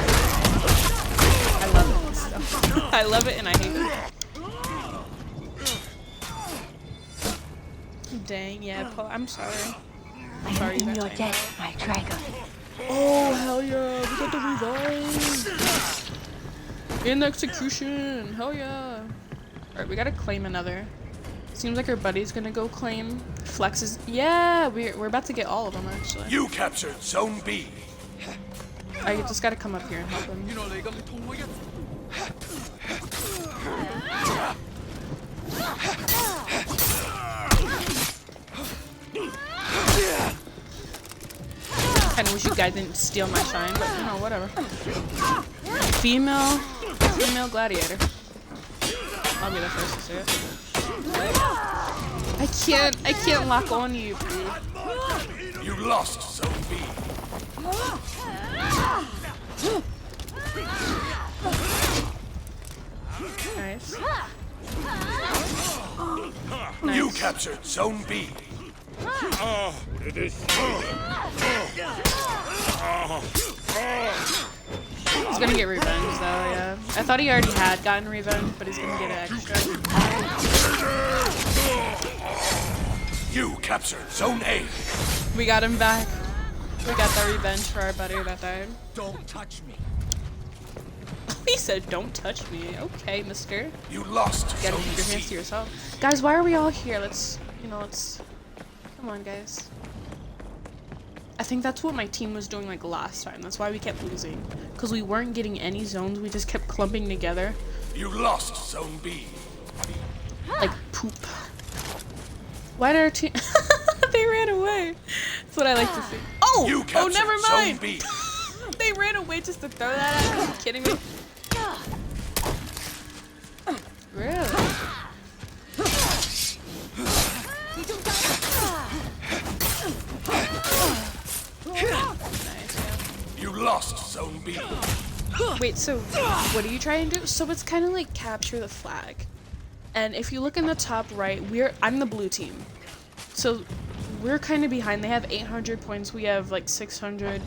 S1: I love it and stuff. I love it and I hate it. Dang, yeah, Paul, I'm sorry. I'm sorry
S5: In
S1: that
S5: your
S1: time
S5: debt,
S1: out.
S5: my dragon.
S1: Oh, hell yeah, we got the revive. In execution, hell yeah. Alright, we gotta claim another. Seems like our buddy's gonna go claim. Flex is, yeah, we're about to get all of them actually.
S4: You captured Zone B.
S1: I just gotta come up here and help him. Kinda wish you guys didn't steal my shine, but you know, whatever. Female gladiator. I'll be the first to say it. I can't lock on you, dude.
S4: You lost Zone B.
S1: Nice.
S4: You
S1: Nice.
S4: captured Zone B.
S1: He's gonna get revenge though, yeah. I thought he already had gotten revenge, but he's gonna get it extra.
S4: You captured Zone A.
S1: We got him back. We got the revenge for our buddy that died.
S4: Don't touch me.
S1: He said, "Don't touch me." Okay, mister.
S4: You lost
S1: You gotta
S4: Zone
S1: keep your hands
S4: C.
S1: to yourself. Guys, why are we all here? Let's... Come on, guys. I think that's what my team was doing like last time. That's why we kept losing. Because we weren't getting any zones. We just kept clumping together.
S4: You lost Zone B.
S1: Like poop. Why did our team... They ran away. That's what I like to see. Oh!
S4: You
S1: Oh,
S4: captured
S1: never
S4: Zone
S1: mind!
S4: B.
S1: They ran away just to throw that at me. Are you kidding me? Really? Nice, yeah.
S4: You lost Zone B.
S1: Wait, so what are you trying to do? So it's kind of like capture the flag. And if you look in the top right, I'm the blue team. So we're kind of behind. They have 800 points. We have like 600,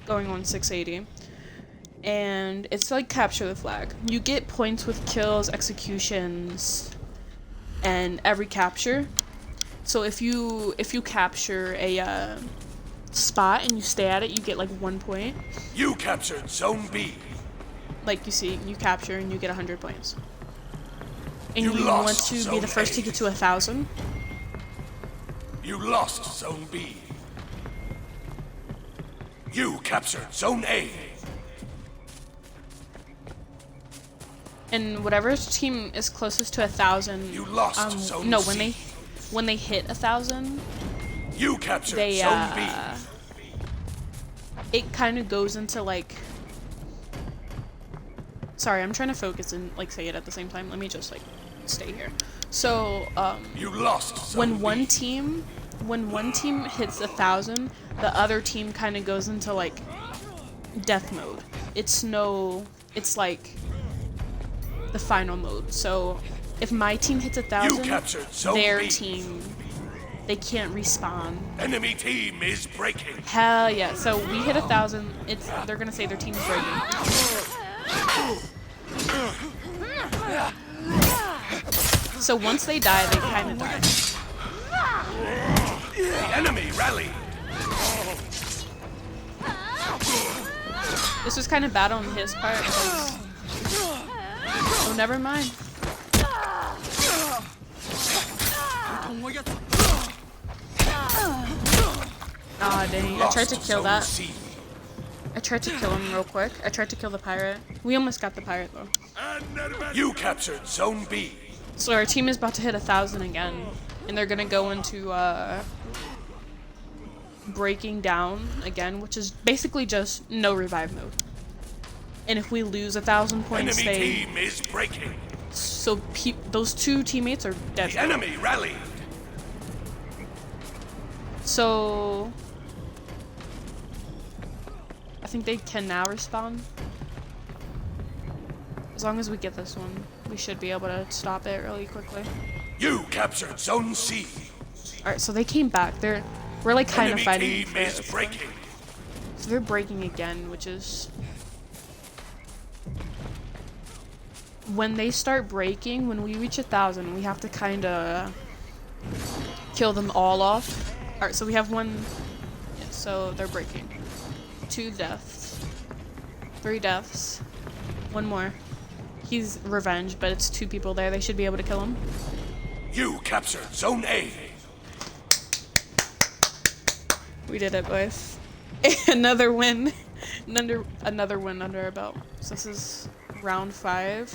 S1: going on 680. And it's like capture the flag. You get points with kills, executions, and every capture. So if you capture a spot and you stay at it, you get like 1 point.
S4: You captured Zone B.
S1: Like you see, you capture and you get 100 points. And
S4: You
S1: you want
S4: lost
S1: to be
S4: Zone
S1: the first to
S4: A.
S1: get to 1,000.
S4: You lost Zone B. You captured Zone A.
S1: And whatever team is closest to 1,000.
S4: You lost Zone
S1: no,
S4: C.
S1: when they hit 1,000,
S4: You captured
S1: they
S4: Zone B.
S1: it kind of goes into like. Sorry, I'm trying to focus and like say it at the same time. Let me just like stay here. So
S4: You lost Zone
S1: when
S4: B.
S1: when one team hits 1,000, the other team kind of goes into like death mode. It's like the final mode. So if my team hits
S4: You
S1: 1,000,
S4: captured Zone
S1: their
S4: B.
S1: team, they can't respawn.
S4: Enemy team is breaking.
S1: Hell yeah! So we hit 1,000. They're gonna say their team's breaking. So once they die, they kind of die.
S4: The enemy rallied.
S1: This was kind of bad on his part. Because... Oh, never mind. Aw, dang. I tried to kill that.
S4: C.
S1: I tried to kill him real quick. I tried to kill the pirate. We almost got the pirate, though.
S4: You captured Zone B.
S1: So our team is about to hit 1,000 again. And they're gonna go into, breaking down again, which is basically just no revive mode. And if we lose 1,000 points,
S4: Enemy
S1: they...
S4: team is breaking.
S1: So those two teammates are dead.
S4: The enemy rallied.
S1: So... I think they can now respawn. As long as we get this one, we should be able to stop it really quickly.
S4: You captured Zone C.
S1: Alright, so they came back. We're like kind of
S4: Enemy
S1: fighting
S4: team
S1: for
S4: is
S1: it.
S4: breaking.
S1: So they're breaking again, which is... When they start breaking, when we reach 1,000, we have to kind of kill them all off. Alright, so we have one... Yeah, so they're breaking. 2 deaths. 3 deaths. 1 more. He's revenge, but it's 2 people there. They should be able to kill him.
S4: You captured Zone A.
S1: We did it, boys. Another win. Another win under our belt. So this is round 5.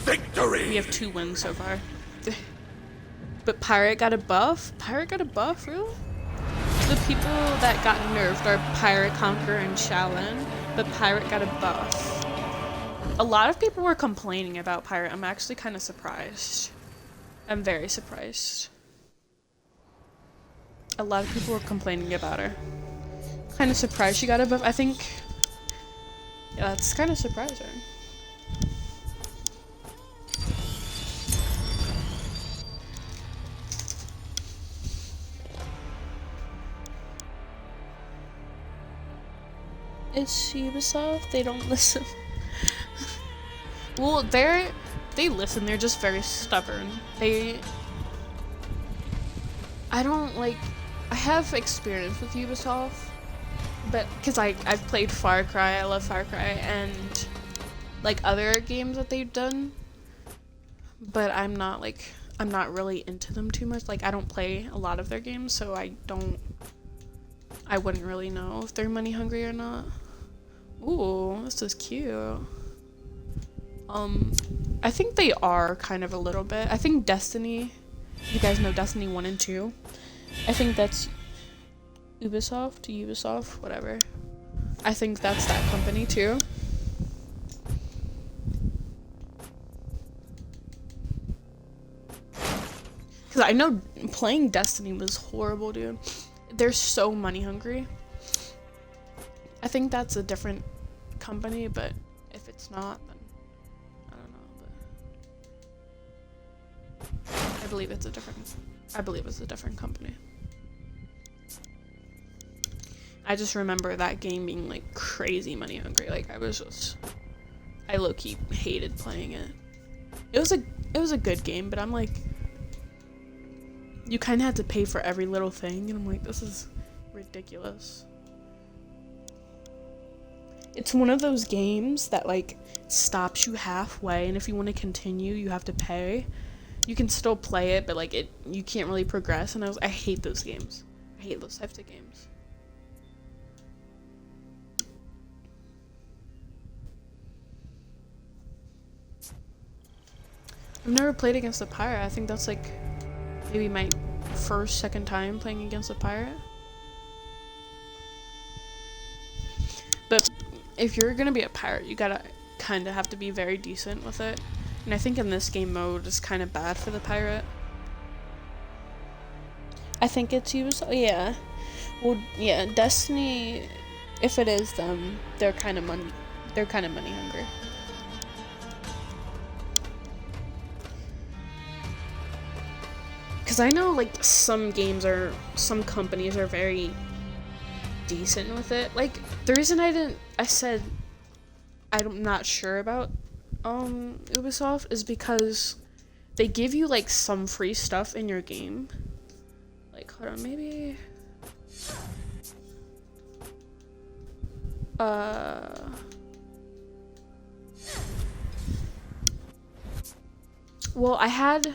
S4: Victory.
S1: We have 2 wins so far. But Pirate got a buff? Pirate got a buff, really? The people that got nerfed are Pirate, Conqueror, and Shaolin. But Pirate got a buff. A lot of people were complaining about Pirate. I'm actually kind of surprised. I'm very surprised. A lot of people were complaining about her. Kind of surprised she got a buff. I think... Yeah, that's kind of surprising. It's Ubisoft. They don't listen. Well, they listen. They're just very stubborn. I don't like. I have experience with Ubisoft, but because I've played Far Cry. I love Far Cry and like other games that they've done. But I'm not really into them too much. Like I don't play a lot of their games, so I wouldn't really know if they're money hungry or not. Ooh, this is cute. I think they are kind of a little bit. I think Destiny, you guys know Destiny 1 and 2. I think that's Ubisoft, whatever. I think that's that company too. Because I know playing Destiny was horrible, dude. They're so money hungry. I think that's a different company, but if it's not, then I don't know. But I believe it's a different company. I just remember that game being like crazy money hungry. Like I low-key hated playing it. It was a good game, but I'm like, you kind of had to pay for every little thing, and I'm like, this is ridiculous. It's one of those games that like stops you halfway, and if you want to continue, you have to pay. You can still play it, but like you can't really progress. And I hate those games. I hate those types of games. I've never played against a pirate. I think that's like maybe my second time playing against a pirate. But if you're gonna be a pirate, you gotta kind of have to be very decent with it. And I think in this game mode, it's kind of bad for the pirate. I think it's used. Yeah. Well, yeah. Destiny, if it is them, they're kind of money hungry. Because I know, like, some companies are very decent with it. Like, the reason I said I'm not sure about Ubisoft is because they give you, like, some free stuff in your game. Like, hold on, maybe... Well, I had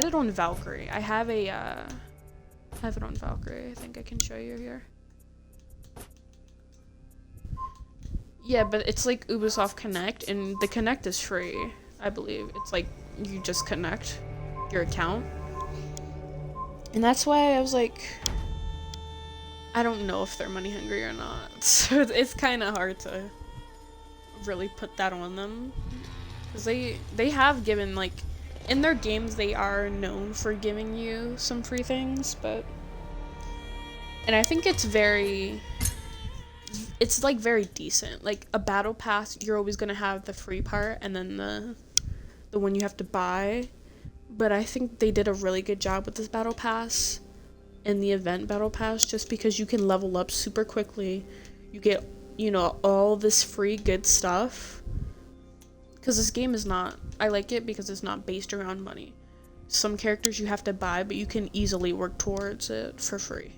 S1: it on Valkyrie. I have it on Valkyrie. I think I can show you here. Yeah, but it's like Ubisoft Connect, and the Connect is free, I believe. It's like you just connect your account. And that's why I was like, I don't know if they're money hungry or not. So it's kind of hard to really put that on them. Because they have given, like, in their games, they are known for giving you some free things, but... And I think it's like very decent. Like, a battle pass, you're always gonna have the free part, and then the one you have to buy. But I think they did a really good job with this battle pass and the event battle pass, just because you can level up super quickly. You get, you know, all this free good stuff. Because this game is not... I like it because it's not based around money. Some characters you have to buy, but you can easily work towards it for free.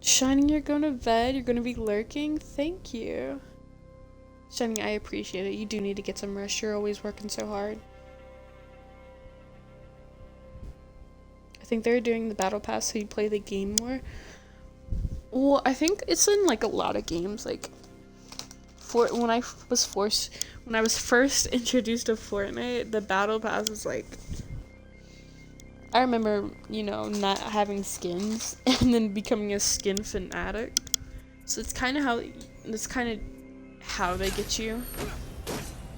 S1: Shining, you're going to bed. You're going to be lurking. Thank you. Shining, I appreciate it. You do need to get some rest. You're always working so hard. I think they're doing the battle pass so you play the game more. Well, I think it's in like a lot of games. Like, when I was first introduced to Fortnite, the battle pass was like, I remember, you know, not having skins and then becoming a skin fanatic. So it's kind of how they get you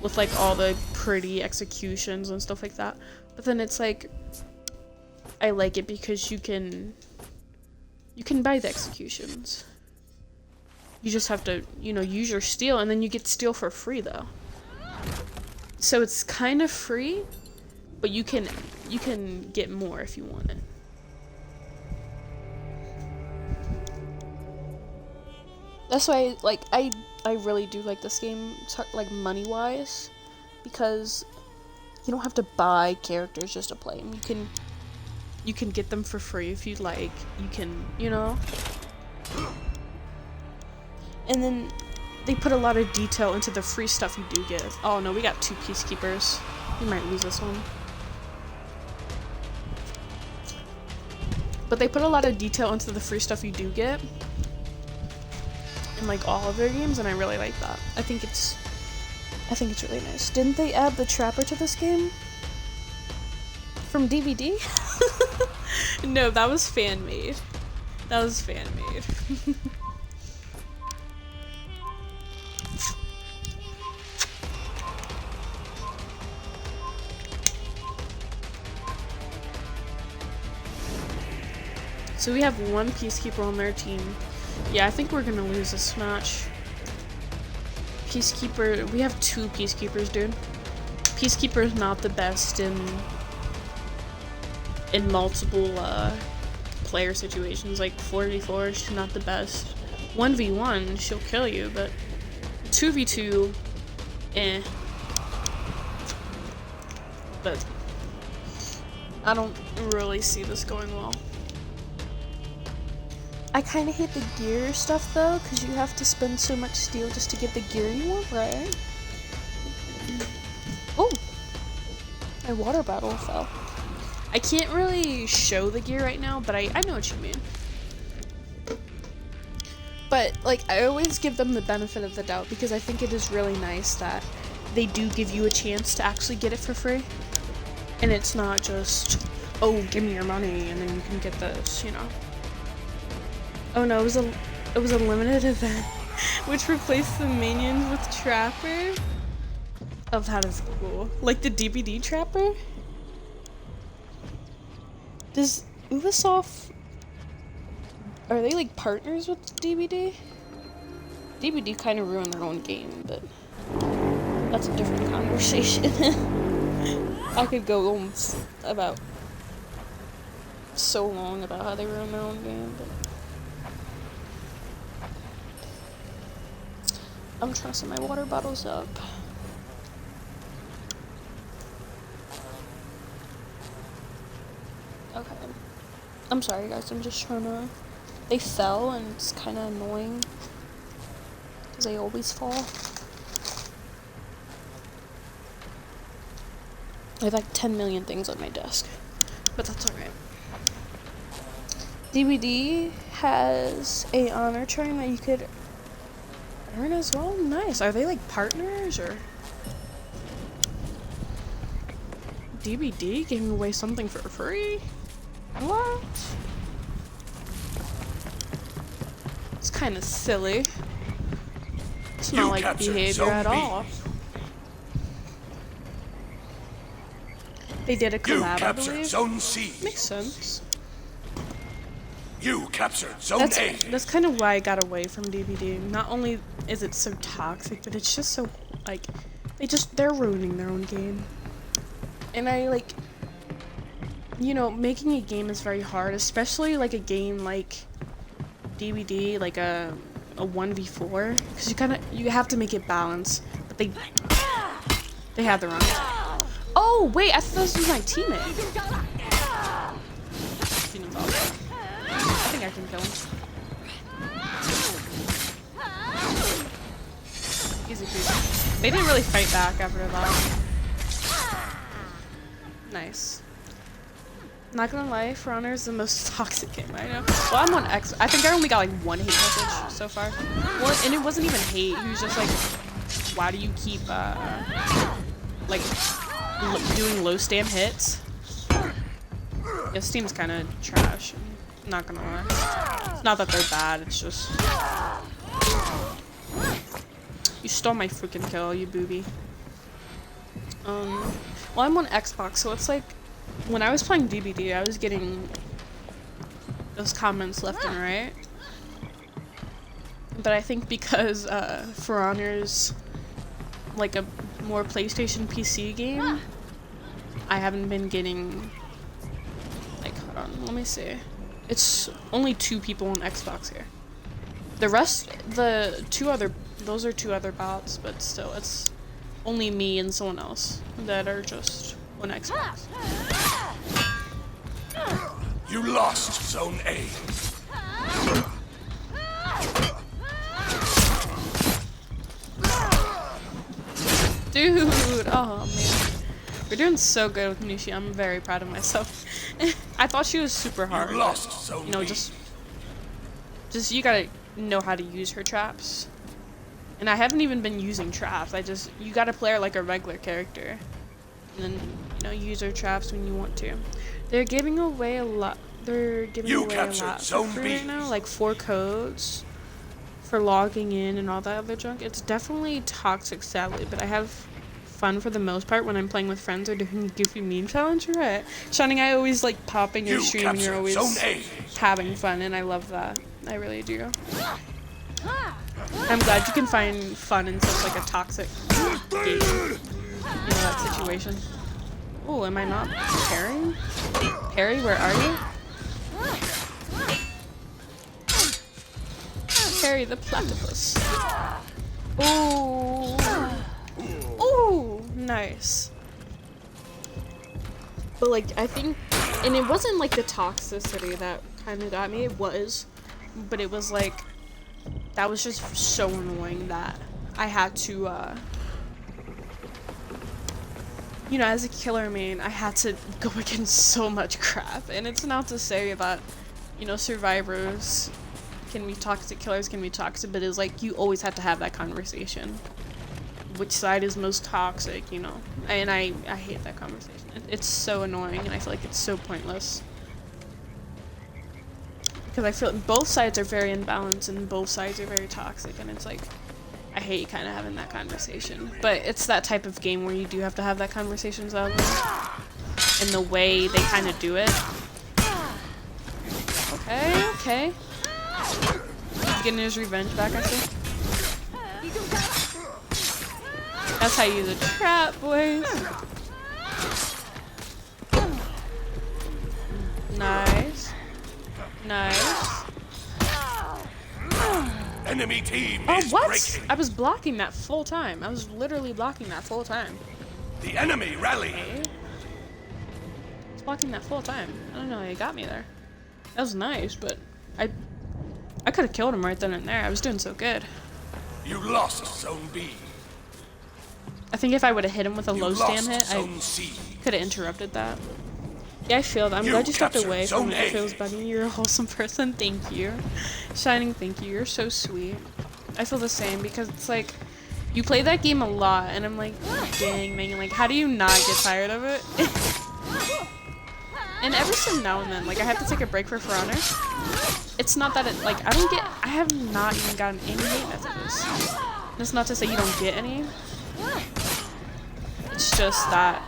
S1: with like all the pretty executions and stuff like that. But then it's like, I like it because you can buy the executions. You just have to, you know, use your steel, and then you get steel for free, though. So it's kind of free, but you can get more if you want it. That's why, like, I really do like this game, like, money-wise, because you don't have to buy characters just to play them. You can get them for free if you'd like. You can, you know. And then they put a lot of detail into the free stuff you do get. Oh no, we got 2 peacekeepers. We might lose this one. But they put a lot of detail into the free stuff you do get in like all of their games, and I really like that. I think it's really nice. Didn't they add the trapper to this game? From DVD? No, that was fan made. That was fan made. So we have 1 peacekeeper on their team. Yeah, I think we're gonna lose this match. Peacekeeper, we have 2 peacekeepers, dude. Peacekeeper is not the best in multiple player situations. Like 4v4, she's not the best. 1v1, she'll kill you, but 2v2, eh. But I don't really see this going well. I kind of hate the gear stuff though, because you have to spend so much steel just to get the gear you want, right? Oh! My water bottle fell. I can't really show the gear right now, but I know what you mean. But, like, I always give them the benefit of the doubt, because I think it is really nice that they do give you a chance to actually get it for free. And it's not just, oh, give me your money, and then you can get this, you know. Oh no, it was a limited event, which replaced the minions with Trapper. Oh, that is cool. Like the DVD Trapper? Does Ubisoft... Are they like partners with DVD? DVD kind of ruined their own game, but... That's a different conversation. I could go on about... so long about how they ruined their own game, but... I'm trying to set my water bottles up. Okay. I'm sorry guys, I'm just trying to... They fell and it's kind of annoying. Because they always fall. I have like 10 million things on my desk. But that's alright. DVD has a honor charm that you could earn as well? Nice. Are they like partners or? DVD giving away something for free? What? It's kind of silly. It's not like behavior at all. They did a collab, I believe.
S4: Zone C.
S1: Makes sense.
S4: You captured Zone A.
S1: That's kind of why I got away from DVD. Not only is it so toxic, but it's just so, like, they're ruining their own game. And I, like, you know, making a game is very hard, especially, like, a game like DVD, like a 1v4, because you have to make it balanced, but they have their own. Oh, wait, I thought this was my teammate. I think I can kill him. Easy peasy. They didn't really fight back after that. Nice. Not gonna lie, For Honor is the most toxic game I know. Well, I'm on X. I think I only got like one hate message so far. Well, and it wasn't even hate. He was just like, why do you keep, like, doing low stam hits? Yeah, Steam's kind of trash. I'm not gonna lie. It's not that they're bad, it's just... You stole my freaking kill, you booby. Well, I'm on Xbox, so it's like... When I was playing DBD, I was getting those comments left and right. But I think because For Honor's like a more PlayStation PC game, I haven't been getting... Like, hold on, let me see. It's only 2 people on Xbox here. The rest, those are 2 other bots, but still, it's only me and someone else that are just on Xbox.
S4: You lost Zone A.
S1: Dude, oh man. We're doing so good with Nuxia. I'm very proud of myself. I thought she was super hard.
S4: You lost Zone
S1: you know,
S4: B.
S1: just you gotta know how to use her traps. And I haven't even been using traps. You gotta play her like a regular character. And then, you know, use her traps when you want to. They're giving away a lot. They're giving away a lot for free right now, like 4 codes for logging in and all that other junk. It's definitely toxic, sadly, but I have fun for the most part when I'm playing with friends or doing goofy meme challenge, right? Shining, I always like pop in your stream and you're always having fun, and I love that. I really do. I'm glad you can find fun in such like a toxic game. You know, that situation. Oh, am I not parrying? Parry, where are you? Parry the platypus. Ooh. Ooh, nice. But like, I think, and it wasn't like the toxicity that kind of got me, it was, but it was like, that was just so annoying that I had to, you know, as a killer main, I had to go against so much crap, and it's not to say that, you know, survivors can be toxic, killers can be toxic, but it's like, you always have to have that conversation. Which side is most toxic, you know? And I hate that conversation. It's so annoying, and I feel like it's so pointless. Because I feel both sides are very imbalanced, and both sides are very toxic, and it's like, I hate kind of having that conversation. But it's that type of game where you do have to have that conversation, and the way they kind of do it. Okay, okay. He's getting his revenge back, I think. That's how you use a trap, boys. Nice. Nice.
S4: Enemy team
S1: Oh,
S4: is
S1: what?
S4: breaking.
S1: I was blocking that full time. I was literally blocking that full time.
S4: The enemy rally.
S1: Okay. I was blocking that full time. I don't know, it got me there. That was nice, but I could have killed him right then and there. I was doing so good.
S4: You lost Zone B.
S1: I think if I would have hit him with a
S4: You
S1: low stand
S4: lost
S1: hit, I
S4: Zone C.
S1: could have interrupted that. Yeah, I feel that. I'm
S4: You
S1: glad you stepped
S4: captured
S1: away from
S4: Zone
S1: it.
S4: A.
S1: It feels better. You're a wholesome person. Thank you. Shining, thank you. You're so sweet. I feel the same because it's like, you play that game a lot, and I'm like, dang, man, like, how do you not get tired of it? And every so now and then, like, I have to take a break for Honor. It's not that it, like, I have not even gotten any hate messages. That's not to say you don't get any. It's just that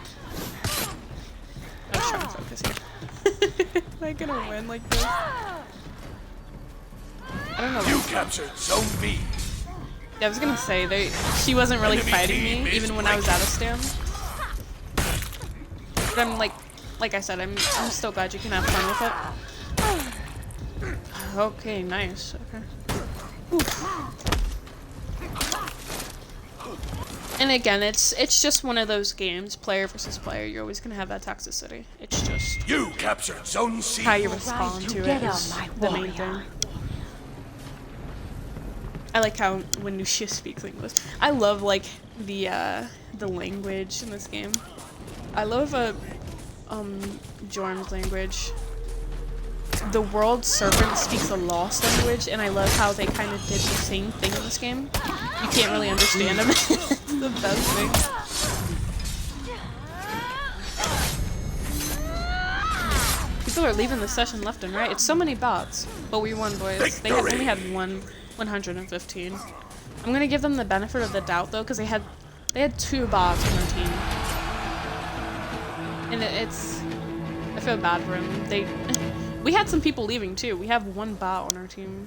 S1: I was trying to focus here. Am I gonna win like this? I don't know.
S4: You captured Zone B.
S1: Yeah, I was gonna say, she wasn't really
S4: Enemy
S1: fighting
S4: team
S1: me,
S4: is
S1: even when I was out of stand. But I'm like I said, I'm still glad you can have fun with it. Okay, nice. Okay. Oof. And again, it's just one of those games, player versus player. You're always gonna have that toxicity. It's just
S4: You captured Zone C.
S1: how you respond to it is the main thing. I like how when Nuxia speaks English. I love like the language in this game. I love Jorm's language. The world serpent speaks a lost language, and I love how they kind of did the same thing in this game. You can't really understand them. It's the best thing. People are leaving the session left and right. It's so many bots, but we won, boys. They only had 115. I'm gonna give them the benefit of the doubt though, because they had 2 bots on their team, and I feel bad for them. We had some people leaving too. We have 1 bot on our team.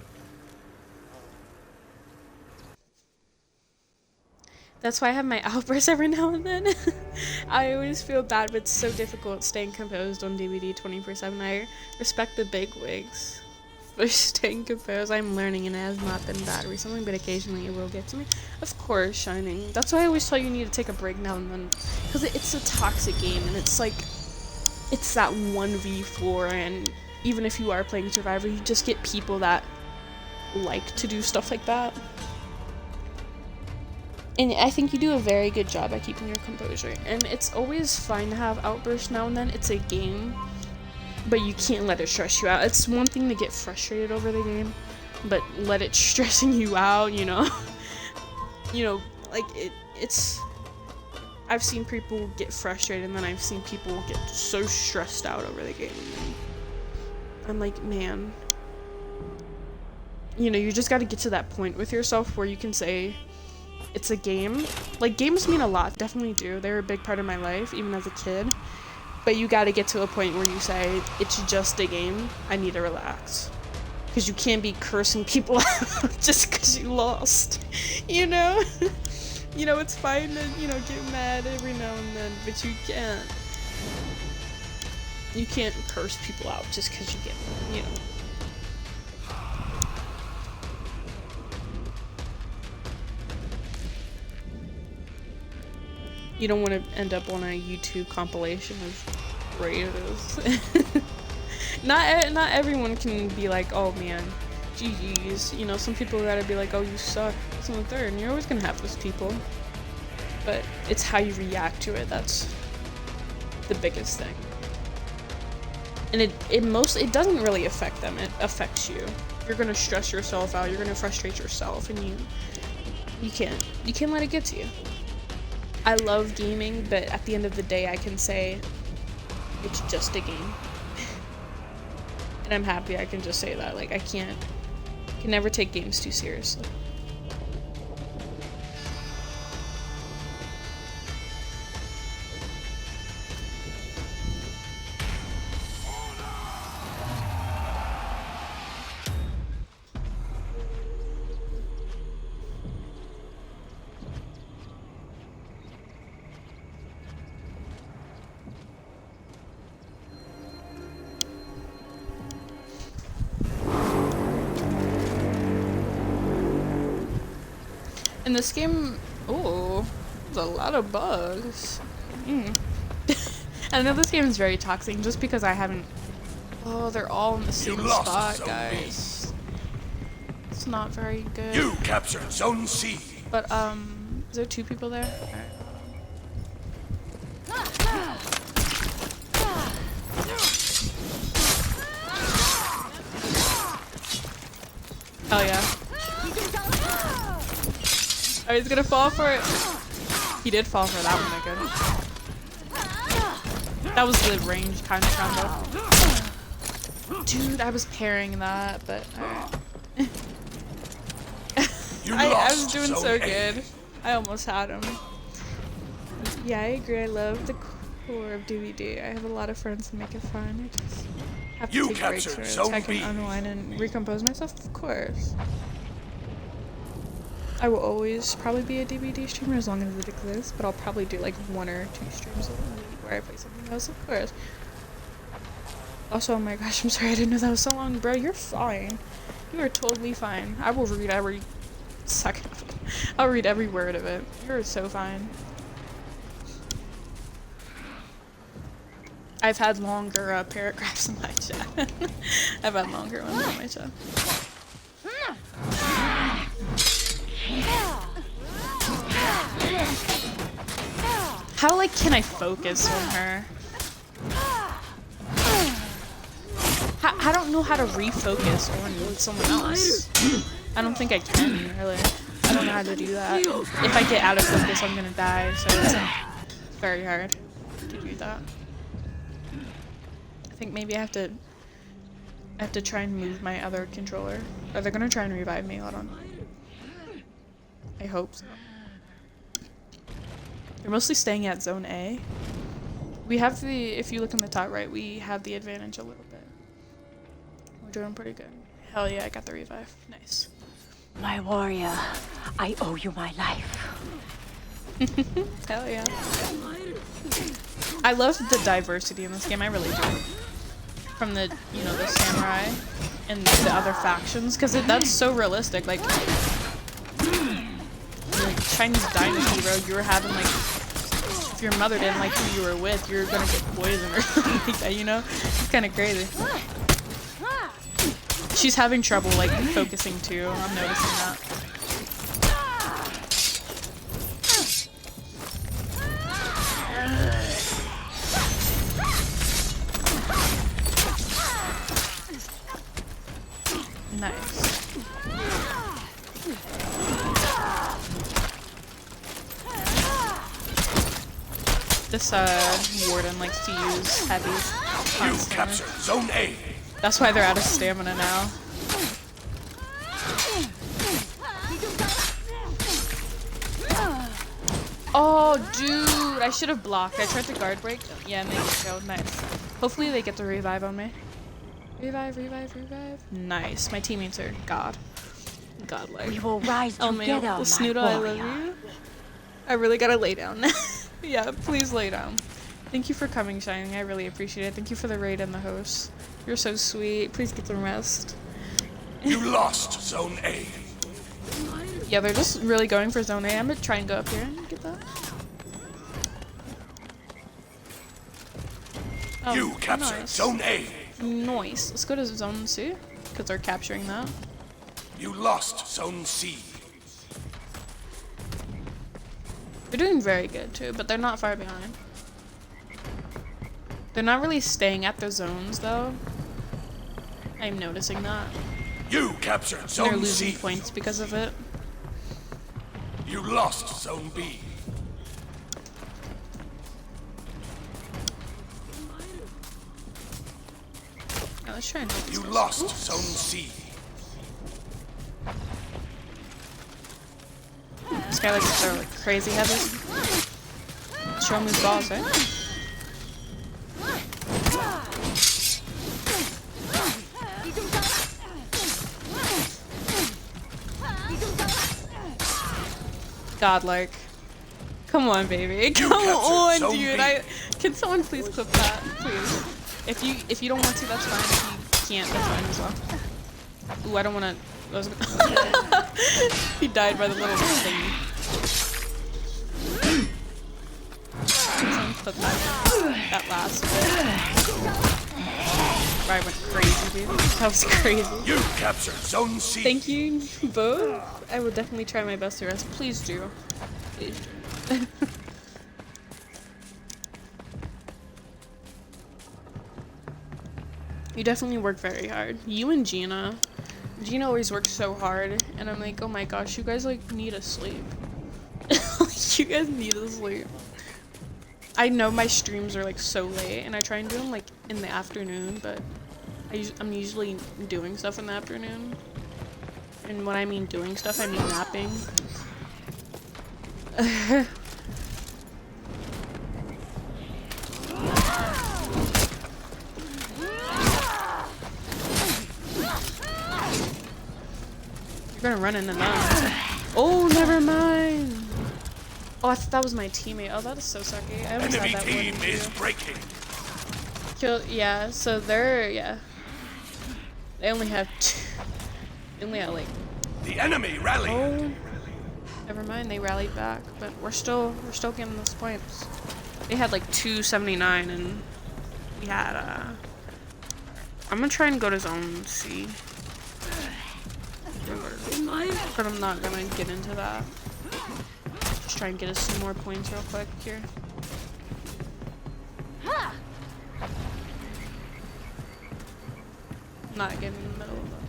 S1: That's why I have my outbursts every now and then. I always feel bad, but it's so difficult staying composed on DVD 24/7. I respect the big wigs for staying composed. I'm learning, and it has not been bad recently, but occasionally it will get to me. Of course, Shining. That's why I always tell you need to take a break now and then, because it's a toxic game, and it's like, it's that 1v4, and even if you are playing Survivor, you just get people that like to do stuff like that. And I think you do a very good job at keeping your composure. And it's always fine to have outbursts now and then. It's a game, but you can't let it stress you out. It's one thing to get frustrated over the game, but let it stressing you out, you know? Like it's... I've seen people get frustrated, and then I've seen people get so stressed out over the game. I'm like, man, you know, you just got to get to that point with yourself where you can say, it's a game. Like, games mean a lot, definitely do. They're a big part of my life, even as a kid. But you got to get to a point where you say, it's just a game, I need to relax. Because you can't be cursing people out just because you lost, you know? You know, it's fine to, you know, get mad every now and then, but you can't. You can't curse people out just because you get, you know. You don't want to end up on a YouTube compilation of great it is. Not everyone can be like, oh man, GG's. You know, some people gotta be like, oh, you suck. It's on the third, and you're always gonna have those people. But it's how you react to it that's the biggest thing. And it doesn't really affect them. It affects you. You're gonna stress yourself out. You're gonna frustrate yourself, and you can't let it get to you. I love gaming, but at the end of the day, I can say it's just a game. And I'm happy I can just say that. Like, I can never take games too seriously. In this game, oh, there's a lot of bugs. I know this game is very toxic just because I haven't. Oh, they're all in the same spot, guys. It's not very good.
S4: You captured Zone C.
S1: But is there 2 people there? Alright. Hell yeah. Oh, he's gonna fall for it. He did fall for that one, I guess. That was the range kind of combo. Dude, I was parrying that, but alright. I was doing so good. I almost had him. Yeah, I agree. I love the core of DVD. I have a lot of friends that make it fun. I just have to take breaks so I can unwind and recompose myself, of course. I will always probably be a DVD streamer as long as it exists, but I'll probably do like 1 or 2 streams a week where I play something else, of course. Also, oh my gosh, I'm sorry I didn't know that was so long. Bro, you're fine. You are totally fine. I will read every second of it. I'll read every word of it. You're so fine. I've had longer paragraphs in my chat. I've had longer ones in my chat. How, like, can I focus on her? I don't know how to refocus on someone else. I don't think I can, really. I don't know how to do that. If I get out of focus, I'm gonna die, so it's very hard to do that. I think maybe I have to try and move my other controller. Are they gonna try and revive me? Hold on. I hope so. They're mostly staying at Zone A. We have the, if you look in the top right, we have the advantage a little bit. We're doing pretty good. Hell yeah, I got the revive. Nice.
S5: My warrior, I owe you my life.
S1: Hell yeah. I love the diversity in this game, I really do. From the, you know, the samurai and the other factions, because that's so realistic. Like Chinese dynasty, bro, you were having like, if your mother didn't like who you were with, you're gonna get poisoned or something like that, you know? It's kind of crazy. She's having trouble like focusing too, I'm noticing that. Nice. This warden likes to use heavies constantly.
S4: You captured Zone A.
S1: That's why they're out of stamina now. Oh, dude, I should have blocked. I tried to guard break. Yeah, make it go. Nice. Hopefully they get the revive on me. Revive, revive, revive. Nice. My teammates are god. Godlike.
S5: We will rise
S1: Oh,
S5: together,
S1: man.
S5: my
S1: Snoodle, I love
S5: warrior.
S1: you. I really gotta lay down. Yeah, please lay down. Thank you for coming, Shining. I really appreciate it. Thank you for the raid and the host. You're so sweet. Please get some rest.
S4: You lost Zone A.
S1: Yeah, they're just really going for Zone A. I'm gonna try and go up here and get that. Oh,
S4: You captured
S1: nice.
S4: Zone A.
S1: Nice. Let's go to Zone C, because they're capturing that.
S4: You lost Zone C.
S1: They're doing very good too, but they're not far behind. They're not really staying at their zones though. I'm noticing that.
S4: You captured
S1: They're
S4: Zone
S1: losing
S4: C.
S1: points because of it.
S4: You lost Zone B.
S1: Now let's try and help these
S4: You
S1: guys.
S4: lost
S1: Oops.
S4: Zone C.
S1: This guy likes to throw like crazy heavy. Show him his balls, eh? Godlike. Come on, baby. Come on,
S4: Zone
S1: dude.
S4: B.
S1: Can someone please clip that, please? If you don't want to, that's fine. If you can't, that's fine as well. Ooh, I don't want to. He died by the little thing. Someone clip that last bit. I went crazy, dude. That was crazy.
S4: You captured Zone C.
S1: Thank you both. I will definitely try my best to rest. Please do. Please do. You definitely work very hard. You and Gina. Gina always works so hard, and I'm like, oh my gosh, you guys like need to sleep. You guys need to sleep. I know my streams are like so late, and I try and do them like in the afternoon, but I'm usually doing stuff in the afternoon. And when I mean doing stuff, I mean napping. You're gonna run into them. Oh, never mind. Oh, I thought that was my teammate. Oh, that is so sucky. I almost
S4: Enemy
S1: had that
S4: team
S1: one
S4: is
S1: too.
S4: breaking.
S1: Yeah, so they're, yeah. They only have two. They only have like,
S4: The enemy rallied.
S1: oh, never mind, they rallied back, but we're still getting those points. They had like 279 and we had, I'm gonna try and go to Zone C. But I'm not gonna get into that. Just try and get us some more points real quick here. Not getting in the middle of it.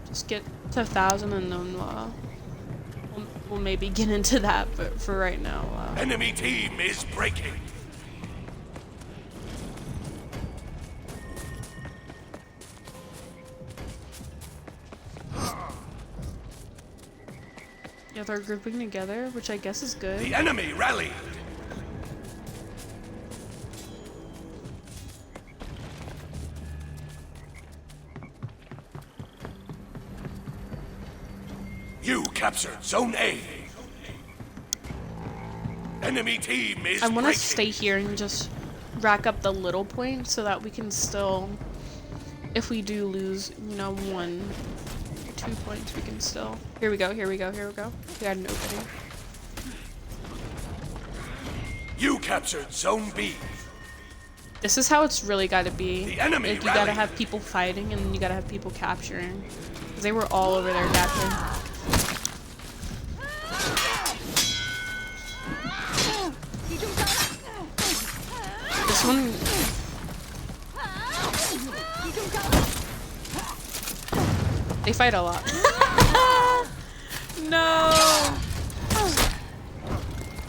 S1: Just get to 1,000 and then we'll maybe get into that, but for right now,
S4: Enemy team is breaking.
S1: yeah, they're grouping together, which I guess is good.
S4: The enemy rallied. You captured Zone A. Enemy team is
S1: I want to
S4: breaking.
S1: stay here and just rack up the little points so that we can still, if we do lose, you know, 1 or 2 points, we can still. Here we go, here we go, here we go. We got an opening.
S4: You captured Zone B.
S1: This is how it's really got to be.
S4: The enemy
S1: Like, you gotta
S4: rallied.
S1: have people fighting and you gotta have people capturing. 'Cause they were all over there capturing. This one. They fight a lot. No.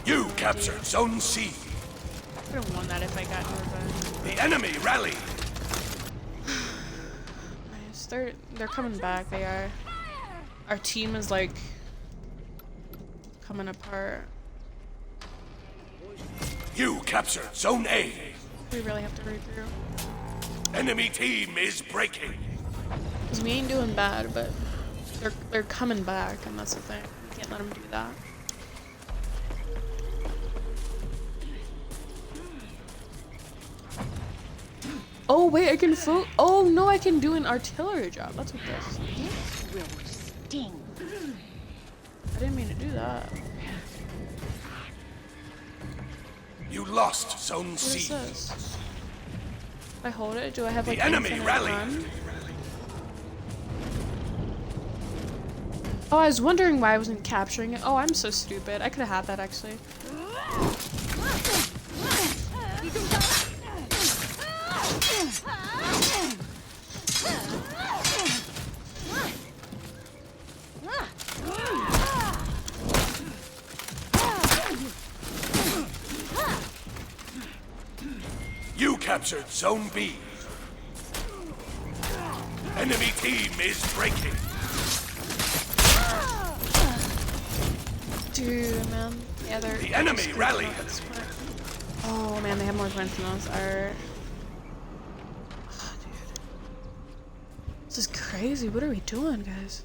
S4: You captured Zone C.
S1: I would have won that if I got more revenge.
S4: The enemy rallied.
S1: Nice. They're coming back. They are. Our team is like coming apart.
S4: You captured Zone A.
S1: We really have to regroup.
S4: Enemy team is breaking.
S1: Cause we ain't doing bad, but they're coming back, and that's the thing. We can't let them do that. Oh wait, I can oh no, I can do an artillery job. That's what this is.
S5: This will sting.
S1: I didn't mean to do that.
S4: You lost Zone
S1: What is
S4: C.
S1: this? If I hold it, do I have like
S4: The enemy
S1: infinite
S4: rallied.
S1: run? Oh, I was wondering why I wasn't capturing it. Oh, I'm so stupid. I could have had that actually.
S4: You captured Zone B. Enemy team is breaking.
S1: Dude, man. Yeah, they're
S4: The enemy
S1: screwed
S4: rallied.
S1: up at this point. Oh man, they have more points than us. Are. Oh, dude. This is crazy. What are we doing, guys?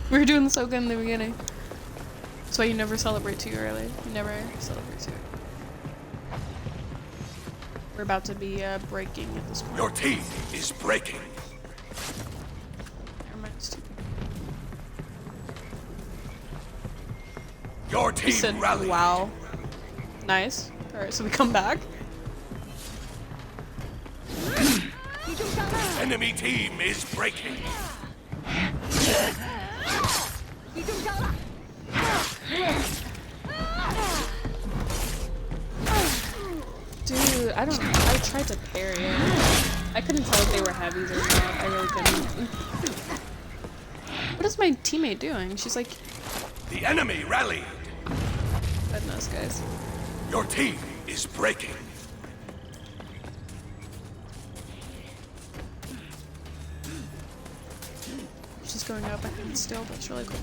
S1: We were doing so good in the beginning. That's why you never celebrate too early. You never celebrate too early. We're about to be breaking at this point.
S4: Your team is breaking.
S1: Never mind, it's too big.
S4: Your
S1: He
S4: team
S1: said,
S4: rallied.
S1: wow. Nice. Alright, so we come back.
S4: Enemy team is breaking.
S1: Dude, I tried to parry it. I couldn't tell if they were heavies or not. I really couldn't. What is my teammate doing? She's like,
S4: The enemy rallied.
S1: goodness, guys.
S4: Your team is breaking.
S1: She's going up, I think, still, but it's really cool.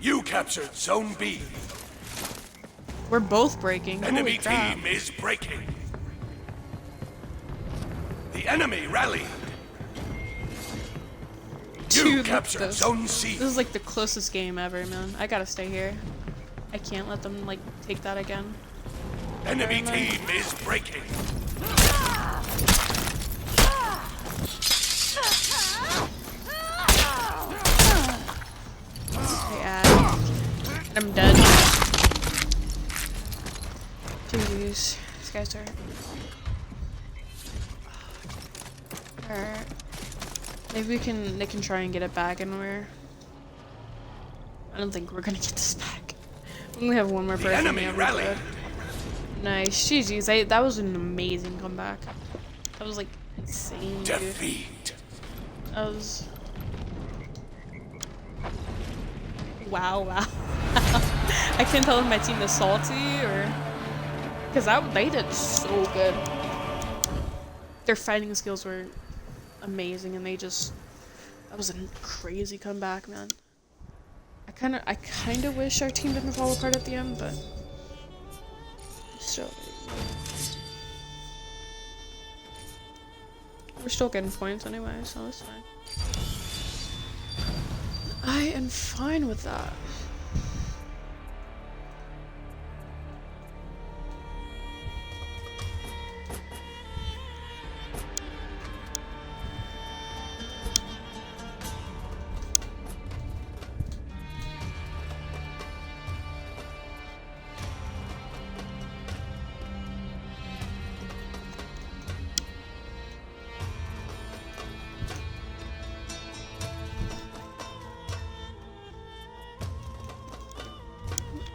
S4: You captured Zone B.
S1: We're both breaking.
S4: Enemy
S1: Holy crap.
S4: team is breaking. The enemy rallied. You
S1: Dude, look at
S4: captured
S1: this.
S4: Zone C.
S1: This is like the closest game ever, man. I gotta stay here. I can't let them, like, take that again.
S4: Enemy
S1: Where am I?
S4: team is breaking.
S1: Okay, and I'm dead. Jeez. These guys are... Alright. Maybe they can try and get it back, and I don't think we're gonna get this back. We only have one more
S4: The
S1: person.
S4: enemy
S1: Yeah, we're
S4: rallied.
S1: good. Nice. GG's. That was an amazing comeback. That was like insane, dude.
S4: Defeat.
S1: That was... Wow. I can't tell if my team is salty or... Because they did so good. Their fighting skills were amazing, and they just... That was a crazy comeback, man. I kind of wish our team didn't fall apart at the end, but... Still... We're still getting points anyway, so it's fine. I am fine with that.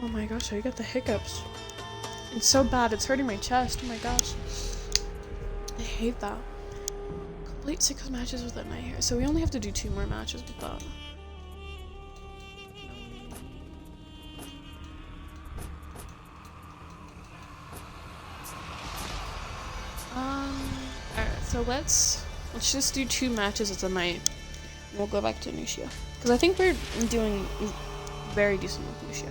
S1: Oh my gosh, I got the hiccups. It's so bad, it's hurting my chest. Oh my gosh. I hate that. Complete 6 matches with a night here. So we only have to do 2 more matches with that. Alright, so let's just do 2 matches at the night. And we'll go back to Nuxia. Because I think we're doing very decent with Nuxia.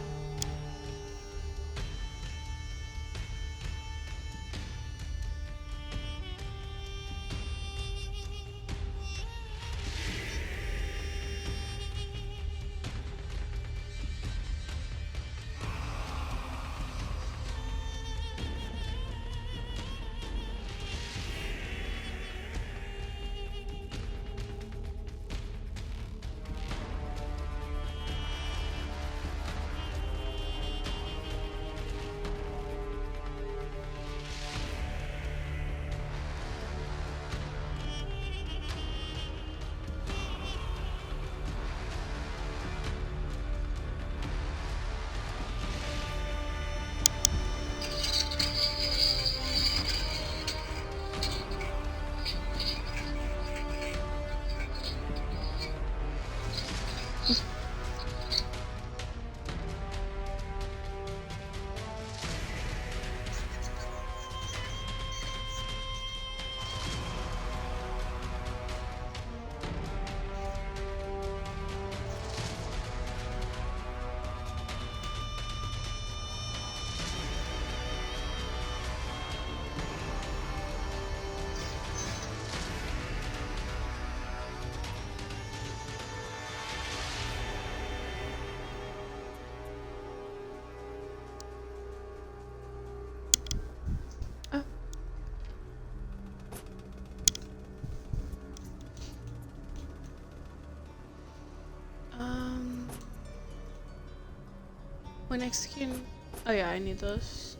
S1: When executing. Oh yeah, I need this.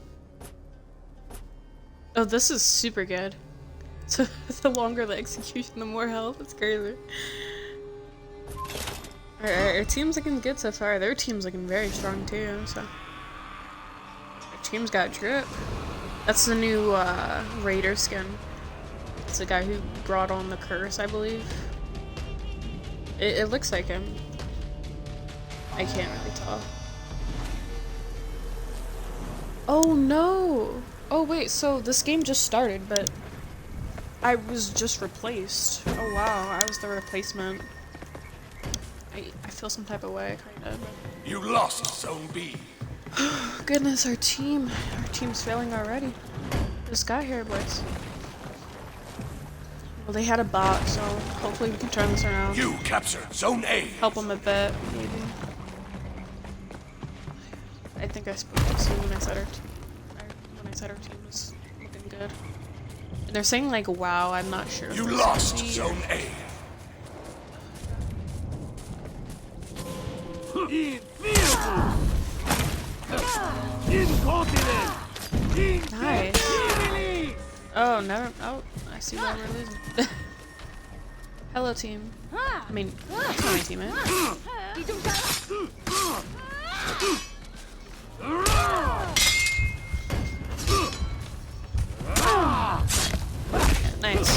S1: Oh, this is super good. So the longer the execution, the more health. It's crazy. Our team's looking good so far. Their team's looking very strong too. So our team's got drip. That's the new Raider skin. It's the guy who brought on the curse, I believe. It looks like him. I can't really tell. Oh no! Oh wait, so this game just started, but I was just replaced. Oh wow, I was the replacement. I feel some type of way, kind of.
S4: You lost Zone B.
S1: Goodness, our team's failing already. Just got here, boys. Well, they had a bot, so hopefully we can turn this around.
S4: You captured Zone A.
S1: Help them a bit, maybe. I think I spoke too soon when I said our team was looking good. And they're saying like, "Wow," I'm not sure.
S4: You lost Zone A.
S1: Nice. Oh, never. Oh, I see why we're losing. Hello, team. I mean, that's not my teammate. Nice.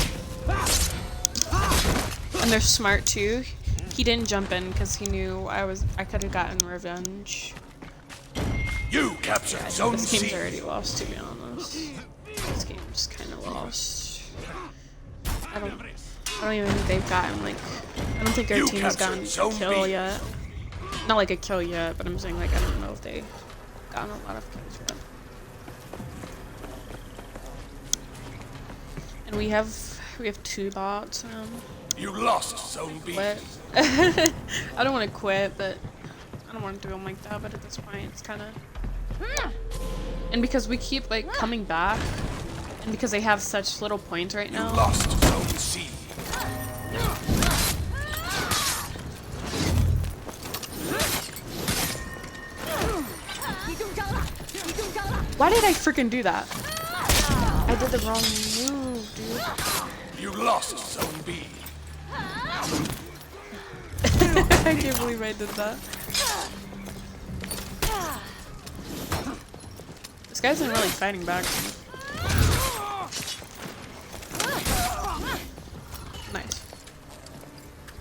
S1: And they're smart too. He didn't jump in because he knew I could have gotten revenge.
S4: You captured Zone
S1: This game's
S4: C.
S1: already lost, to be honest. This game's kind of lost. I don't even think they've gotten like. I don't think our
S4: You
S1: team has
S4: captured
S1: gotten a
S4: Zone
S1: kill
S4: B.
S1: yet. Not like a kill yet, but I'm saying like I don't know if they've gotten a lot of kills yet. And we have 2 bots.
S4: You lost Zone B.
S1: Quit. I don't want to quit, but I don't want to do them like that. But at this point, it's kind of. And because we keep like coming back, and because they have such little points right
S4: You
S1: now.
S4: lost Zone C.
S1: Why did I freaking do that? I did the wrong move, dude.
S4: You lost Zone B.
S1: I can't believe I did that. This guy isn't really fighting back. Nice.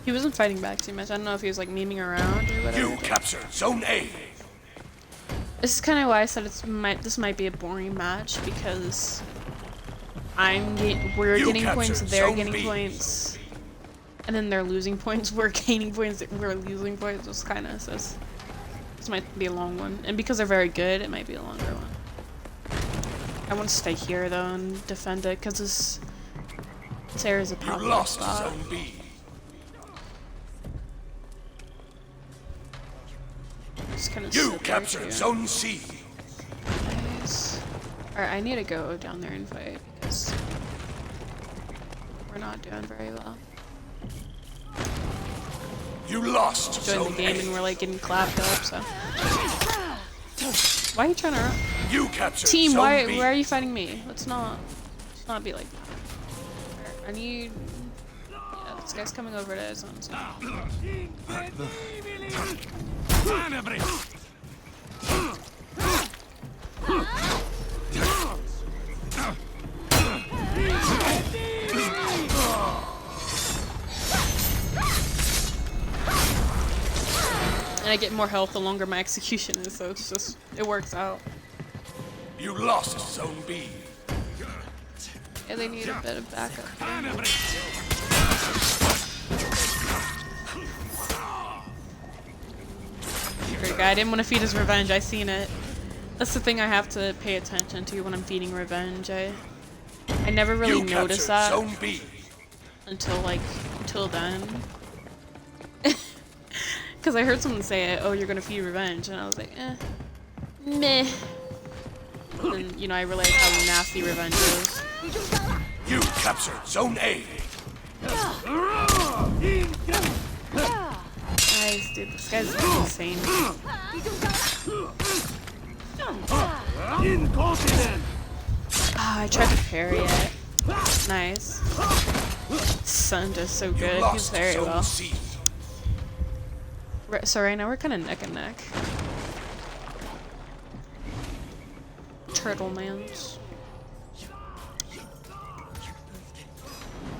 S1: He wasn't fighting back too much. I don't know if he was like memeing around or whatever.
S4: You captured Zone A.
S1: This is kind of why I said this might be a boring match, because we're
S4: You
S1: getting
S4: captured
S1: points, they're
S4: Zone
S1: getting
S4: B.
S1: points, and then they're losing points, we're gaining points, we're losing points. It's kind of this might be a long one, and because they're very good, it might be a longer one. I want to stay here though and defend it, because this area's a
S4: You
S1: popular
S4: lost
S1: spot.
S4: Zone B.
S1: Just kind of
S4: You captured Zone C.
S1: Nice. Alright, I need to go down there and fight because we're not doing very well.
S4: You lost
S1: Join
S4: Zone
S1: the game
S4: A.
S1: and we're like getting clapped up, so. Why are you trying to run?
S4: You captured
S1: Team,
S4: Zone
S1: why
S4: B.
S1: are you fighting me? Let's not be like that. I need. Yeah, this guy's coming over to his own side. And I get more health the longer my execution is, so it's just, it works out.
S4: You lost Zone B.
S1: Yeah, they need a bit of backup. Great guy, I didn't want to feed his revenge, I seen it. That's the thing I have to pay attention to when I'm feeding revenge. I never really
S4: You
S1: noticed
S4: captured
S1: that
S4: Zone B.
S1: until then. Because I heard someone say it, oh, you're gonna feed revenge, and I was like, meh. And then, you know, I realized how nasty revenge is.
S4: You captured Zone A.
S1: Nice, dude, this guy's insane. Ah, I tried to parry it. Nice. Sun does so
S4: You
S1: good. He's
S4: lost
S1: very
S4: Zone
S1: well.
S4: C.
S1: So right now we're kind of neck and neck. Turtle mans.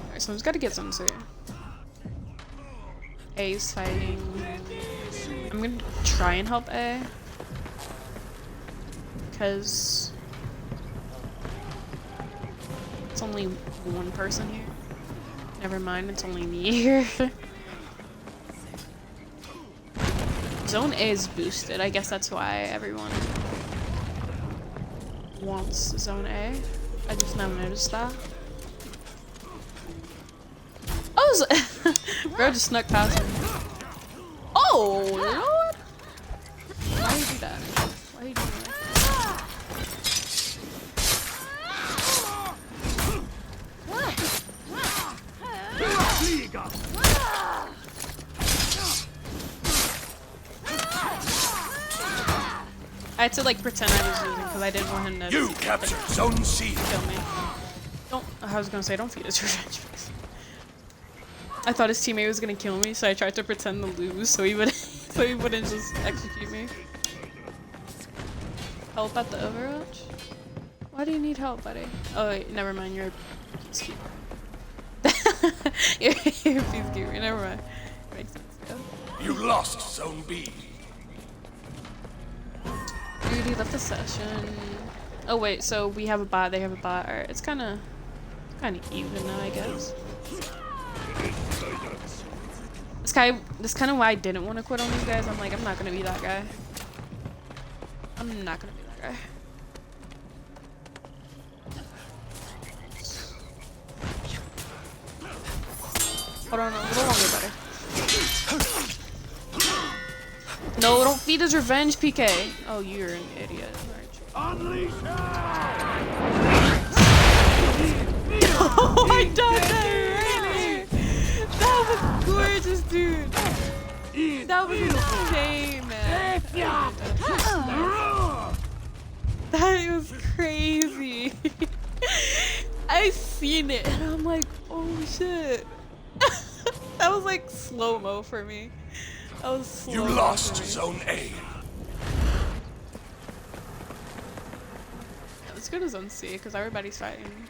S1: Alright, someone's got to get some too. A's fighting. I'm gonna try and help A. Because it's only one person here. Never mind, it's only me here. Zone A is boosted. I guess that's why everyone wants Zone A. I just now noticed that. Oh, bro just snuck past me. Oh, Lord! Why do you do that? Why are you doing that? I had to like pretend I was losing because I didn't want him to
S4: You captured Zone C.
S1: kill me. Don't. I was gonna say don't feed his revenge. I thought his teammate was gonna kill me, so I tried to pretend to lose, so he would, so he wouldn't just execute me. Help at the Overwatch? Why do you need help, buddy? Oh wait, never mind. You're a peacekeeper. You're a peacekeeper. Never mind. Makes sense. Yeah.
S4: You lost Zone B.
S1: Dude, he left the session. Oh wait, so we have a bot, they have a bot. Alright, it's kind of even now, I guess. This kind of why I didn't want to quit on these guys. I'm like, I'm not gonna be that guy. I'm not gonna be that guy. Hold on a little longer, buddy. No, don't feed his revenge, PK. Oh, you're an idiot.
S3: Unleash her!
S1: Oh, I died that right. That was gorgeous, dude. That was insane, man. That was crazy. I seen it and I'm like, oh shit. That was like slow-mo for me. That was slow-mo.
S4: You lost
S1: for me.
S4: Zone A.
S1: Yeah, let's go to Zone C because everybody's fighting.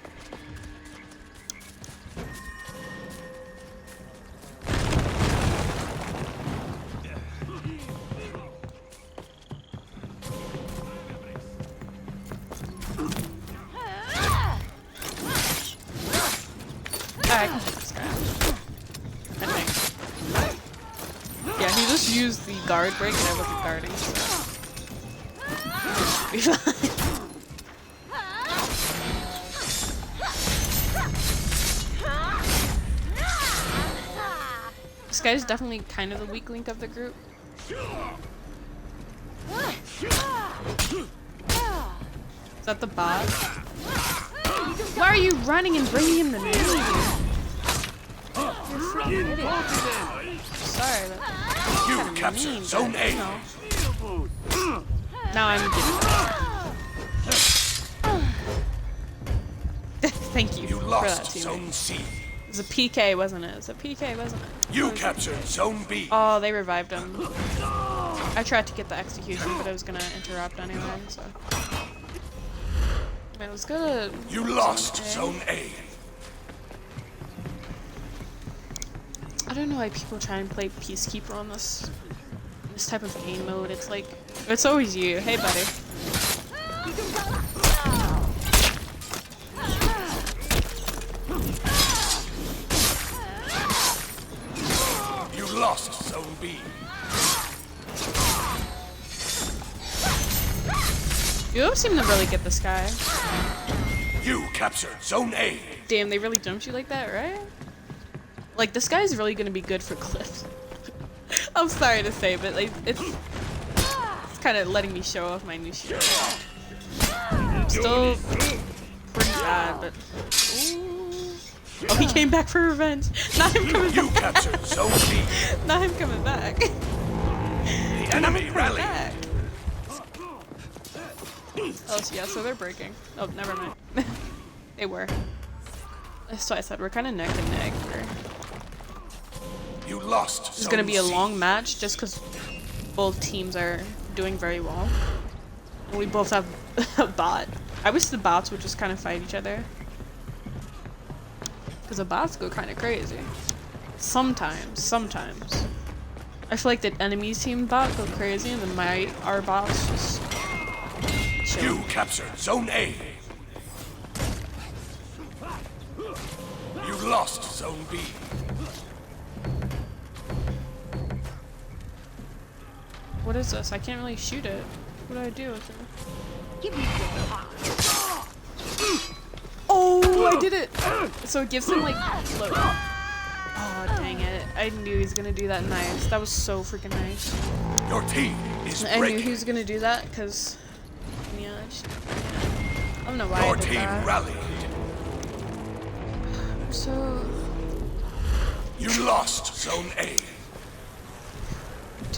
S1: I can take this guy. I think. Yeah, he just used the guard break and I wasn't guarding, so. Be fine. This guy's definitely kind of the weak link of the group. Is that the bot? Why are you running and bringing him to me? You're freaking idiot. Sorry, but
S4: You
S1: kinda
S4: captured
S1: mean,
S4: Zone
S1: but,
S4: A.
S1: you know. Now I'm getting Thank you
S4: You
S1: for that,
S4: lost
S1: teammate.
S4: Zone C.
S1: It was a PK, wasn't it? It was a PK, wasn't it?
S4: You captured Zone B.
S1: Oh, they revived him. I tried to get the execution, but it was gonna interrupt anyway, so. Man, it was good.
S4: You lost
S1: Zone
S4: Zone A.
S1: I don't know why people try and play Peacekeeper on this type of game mode. It's like, it's always you. Hey, buddy.
S4: You lost Zone B.
S1: You don't seem to really get this guy.
S4: You captured Zone A.
S1: Damn, they really jumped you like that, right? Like, this guy's really gonna be good for clips. I'm sorry to say, but like, it's kind of letting me show off my new shield. Still pretty bad, but ooh. Oh, he came back for revenge. Not him coming
S4: You
S1: back.
S4: captured Zone B.
S1: Not him coming back.
S4: The enemy rallied.
S1: Back. Oh, yeah, so they're breaking. Oh, never mind. They were. That's why I said we're kind of neck and neck.
S4: You lost.
S1: This is going to be a long match just because both teams are doing very well. And we both have a bot. I wish the bots would just kind of fight each other. Because the bots go kind of crazy. Sometimes. I feel like the enemy's team bot go crazy and then our bots just chill.
S4: You captured Zone A. You lost Zone B.
S1: What is this? I can't really shoot it. What do I do with it?
S5: Give me your heart.
S1: Oh, I did it! So it gives him like float. Oh, dang it. I knew he was gonna do that nice. That was so freaking nice.
S4: Your team is
S1: I
S4: breaking.
S1: knew he was gonna do that because, yeah, I don't know why
S4: Your
S1: I did
S4: team
S1: that.
S4: rallied.
S1: So,
S4: You lost Zone A.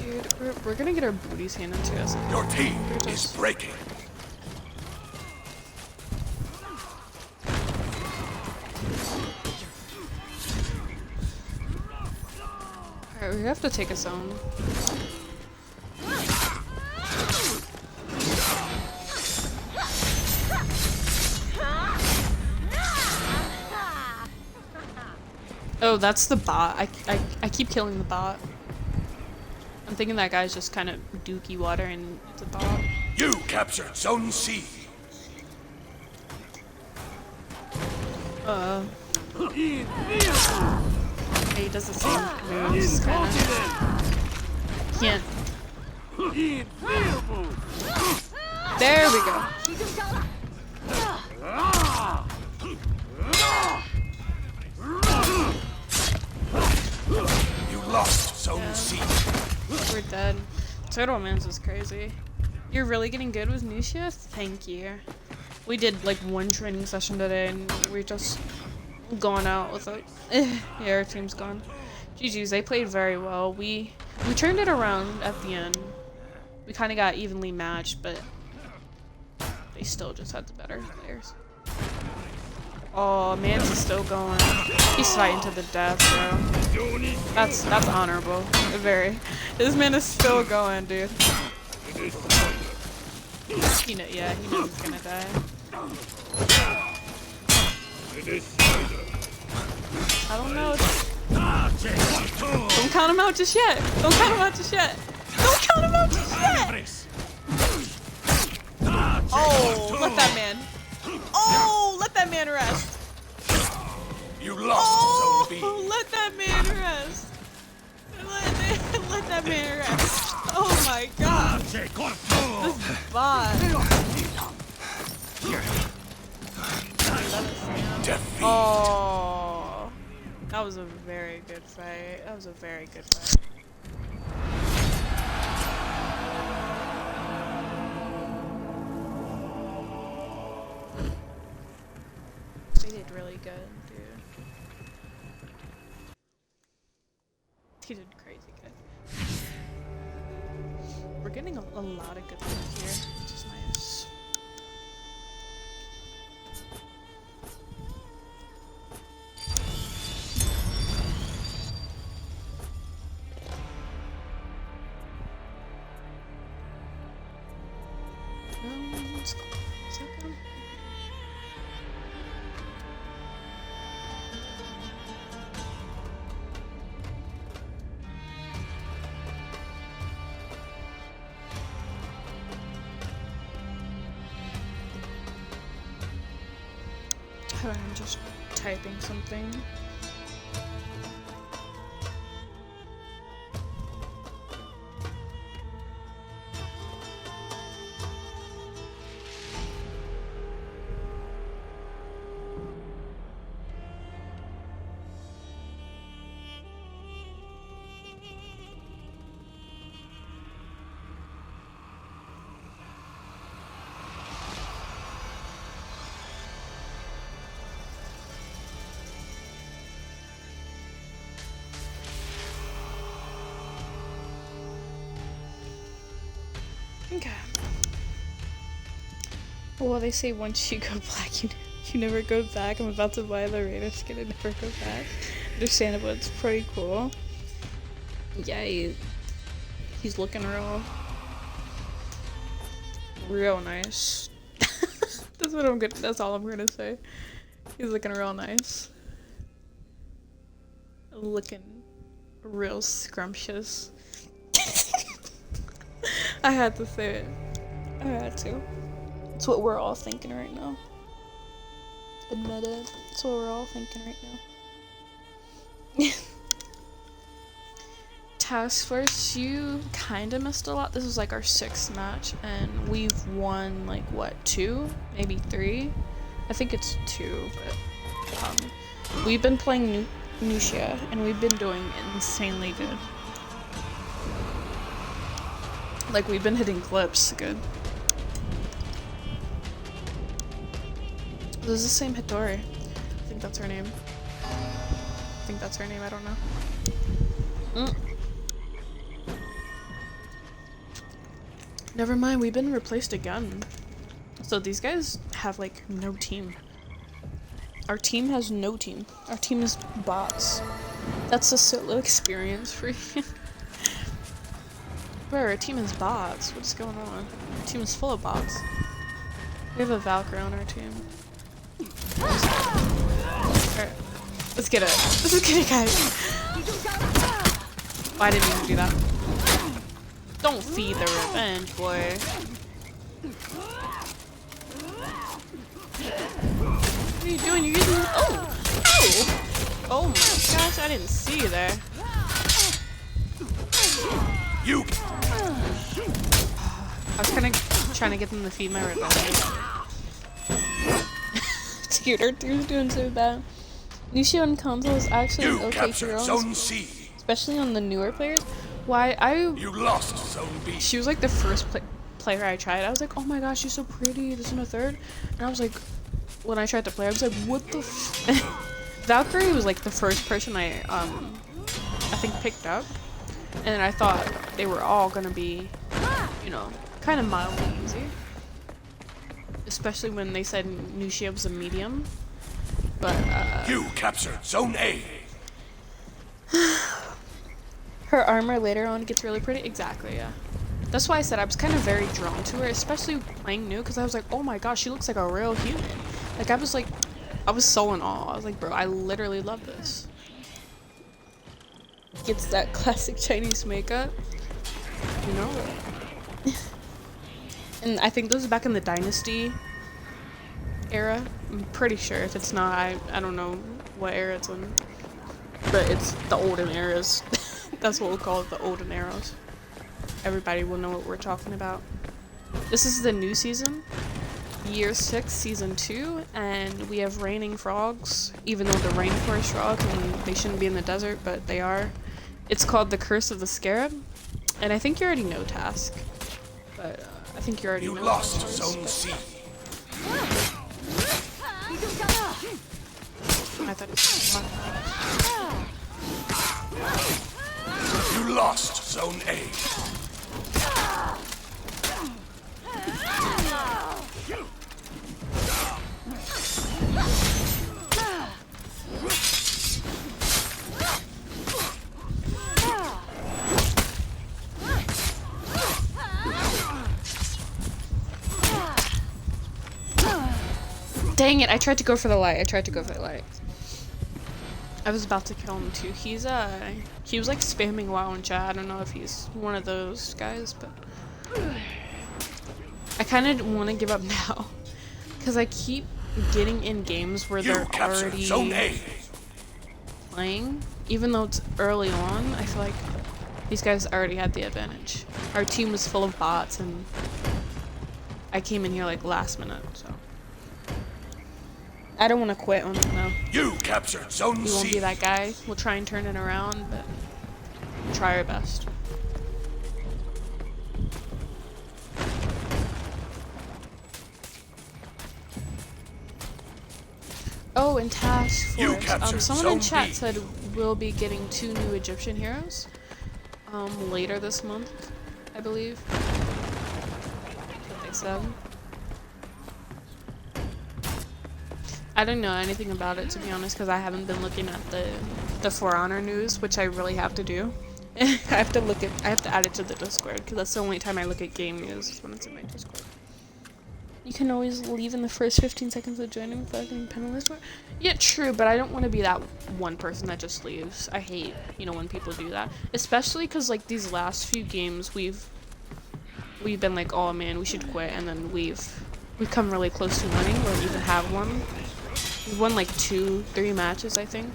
S1: dude, we're gonna get our booties handed to us.
S4: Your team is breaking.
S1: Alright, we have to take a zone. Oh, that's the bot. I keep killing the bot. I'm thinking that guy's just kind of dookie water and it's a bot.
S4: You captured Zone C.
S1: He does the same moves, kind of. Can't. There we go.
S4: You lost Zone C.
S1: We're dead. Turtle Man's is crazy. You're really getting good with Nuxia? Thank you. We did like one training session today and we're just going out with it. Yeah, our team's gone. GG's, they played very well. We turned it around at the end. We kind of got evenly matched, but they still just had the better players. Oh, Mans is still going. He's fighting to the death, bro. That's honorable. Very. This man is still going, dude. He knows he's gonna die. I don't know. Don't count him out just yet. Don't count him out just yet. Don't count him out just yet. Oh, let that man. Oh, let that man rest.
S4: You lost Zone B.
S1: Oh, let that man rest. Let that man rest. Oh my god. This bot.
S4: Defeat.
S1: Oh. That was a very good fight. That was a very good fight. They did really good, dude. He did crazy good. We're getting a lot of good ones here, which is nice. Let's go. Second. I'm just typing something. Okay. Well, they say once you go black, you never go back. I'm about to buy the Raider skin and never go back. Understandable, it's pretty cool. Yeah, he's looking real nice. That's what I'm good. That's all I'm gonna say. He's looking real nice. Looking real scrumptious. I had to say it. I had to. It's what we're all thinking right now. Admit it. It's what we're all thinking right now. Task Force, you kinda missed a lot. This was like our 6th match, and we've won like what, 2? Maybe 3? I think it's 2, but we've been playing Nuxia, and we've been doing insanely good. Like, we've been hitting clips good. This is the same Hitori. I think that's her name. I don't know. Never mind, we've been replaced again. So these guys have like no team. Our team has no team. Our team is bots. That's a solo experience for you. Bro, our team is bots. What's going on? Our team is full of bots. We have a Valkyrie on our team. Alright, let's get it. Let's get it, guys. Why didn't you do that? Don't feed the revenge, boy. What are you doing? You're using. Oh! Oh! Oh my gosh, I didn't see you there.
S4: You.
S1: I was kinda trying to get them to feed my revenge. Dude, our team's doing so bad. Nuxia on console is actually an okay hero,
S4: Zone C.
S1: especially on the newer players.
S4: You lost Zone B.
S1: She was like the first player I tried. I was like, oh my gosh, she's so pretty. This is my 3rd. And I was like, when I tried to play, I was like, what the Valkyrie was like the first person I think picked up. And I thought they were all gonna be, you know, kind of mildly easy. Especially when they said Nuxia was a medium. But,
S4: You captured Zone A.
S1: her armor later on gets really pretty. Exactly, yeah. That's why I said I was kind of very drawn to her, especially playing new, because I was like, oh my gosh, she looks like a real human. Like, I was so in awe. I was like, bro, I literally love this. Gets that classic Chinese makeup. You know? And I think this is back in the Dynasty era. I'm pretty sure. If it's not, I don't know what era it's in. But it's the olden eras. That's what we'll call it, the olden eras. Everybody will know what we're talking about. This is the new season. Year 6, Season 2. And we have raining frogs. Even though they're rainforest frogs and they shouldn't be in the desert, but they are. It's called the Curse of the Scarab. And I think you already know Task. But I think you already know.
S4: You lost Zone C.
S1: I thought it was
S4: You lost Zone A.
S1: Dang it, I tried to go for the light. I was about to kill him too. He was like spamming WoW in chat. I don't know if he's one of those guys, but I kind of want to give up now because I keep getting in games where they're already playing, even though it's early on. I feel like these guys already had the advantage. Our team was full of bots, and I came in here like last minute, so. I don't want to quit on it though.
S4: You captured Zone C.
S1: We won't be that guy. We'll try and turn it around, but we'll try our best. Oh, and Task Force. Someone in chat said we'll be getting 2 new Egyptian heroes later this month, I believe. That's what they said. I didn't know anything about it, to be honest, because I haven't been looking at the For Honor news, which I really have to do. I have to add it to the Discord, because that's the only time I look at game news is when it's in my Discord. You can always leave in the first 15 seconds of joining without getting penalized for it. Yeah, true, but I don't want to be that one person that just leaves. I hate, you know, when people do that. Especially because, like, these last few games, we've been like, oh man, we should quit, and then we've come really close to winning, or even have won. We've won like 2-3 matches, I think.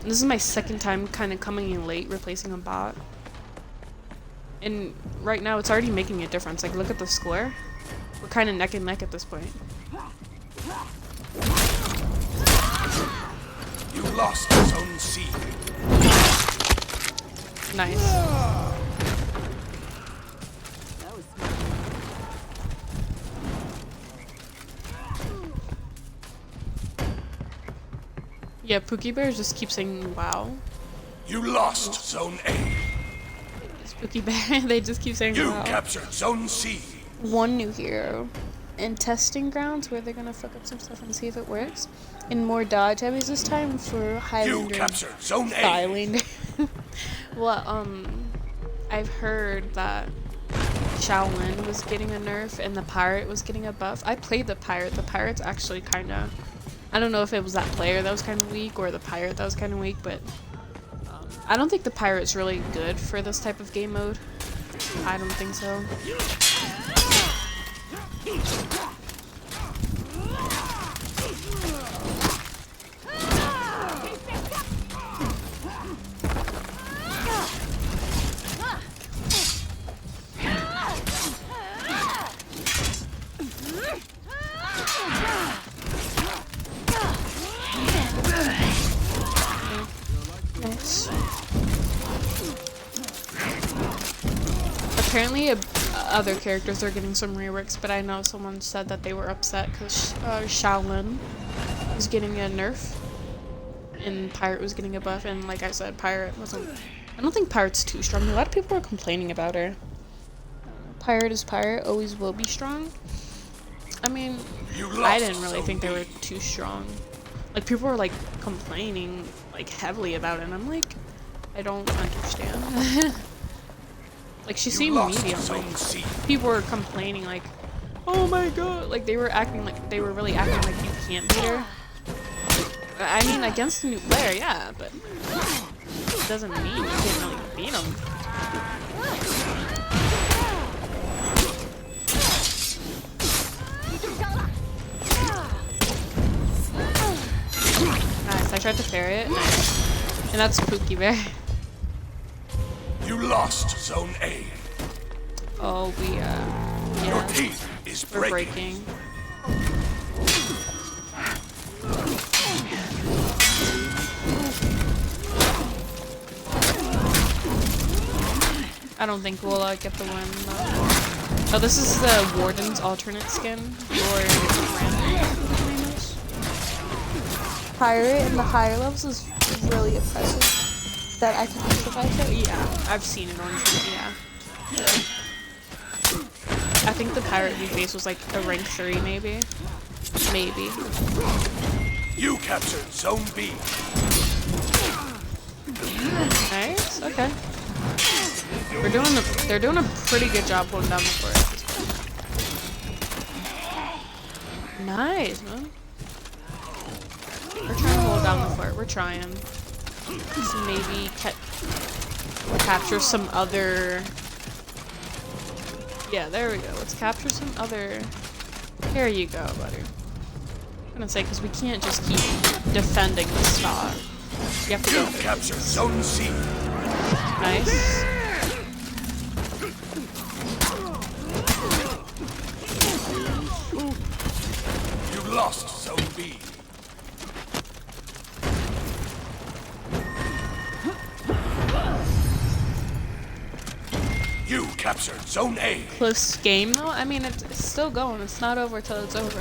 S1: And this is my second time kind of coming in late, replacing a bot. And right now, it's already making a difference. Like, look at the score. We're kind of neck and neck at this point.
S4: You lost Zone C.
S1: Nice. Yeah, Pookie Bears just keep saying wow.
S4: You lost Zone A.
S1: Pookie Bear, they just keep saying
S4: You
S1: wow.
S4: captured Zone C.
S1: One new hero. And testing grounds where they're gonna fuck up some stuff and see if it works. And more dodge heavies this time for Highlander.
S4: You captured Zone A.
S1: Highlander. Well, I've heard that Shaolin was getting a nerf and the pirate was getting a buff. I played the pirate. The pirate's actually kinda, I don't know if it was that player that was kinda weak or the pirate that was kinda weak, but I don't think the pirate's really good for this type of game mode. I don't think so. Nice. Apparently, other characters are getting some reworks, but I know someone said that they were upset because Shaolin was getting a nerf and Pirate was getting a buff, and like I said, Pirate wasn't. I don't think Pirate's too strong. A lot of people are complaining about her. Pirate is Pirate, always will be strong. I mean, I didn't really think they were too strong. Like, people were like complaining like heavily about it, and I'm like, I don't understand. Like, she seemed medium. Like, people were complaining like, oh my god, like they were really acting like you can't beat her. I mean, against a new player, yeah, but it doesn't mean you can really beat them. Nice, I tried to parry it. Nice. And that's Pookie Bear.
S4: You lost Zone A.
S1: Oh, yeah.
S4: Your team is
S1: We're
S4: breaking.
S1: I don't think we'll get the win though. Oh, this is the Warden's alternate skin. Or Pirate in the higher levels is really impressive. That I can justify to. Yeah, I've seen it on TV, yeah. I think the pirate we faced was like a rank 3 maybe. Maybe.
S4: You captured Zone B.
S1: Nice, okay. They're doing a pretty good job holding down the fort. Nice, man. We're trying to hold down the fort. We're trying. So maybe capture some other. Yeah, there we go. Let's capture some other. Here you go, buddy. I'm gonna say because we can't just keep defending the spot. You have to go.
S4: You captured Zone C.
S1: Nice.
S4: You lost Zone B. You captured Zone A.
S1: Close game though. I mean, it's still going. It's not over till it's over.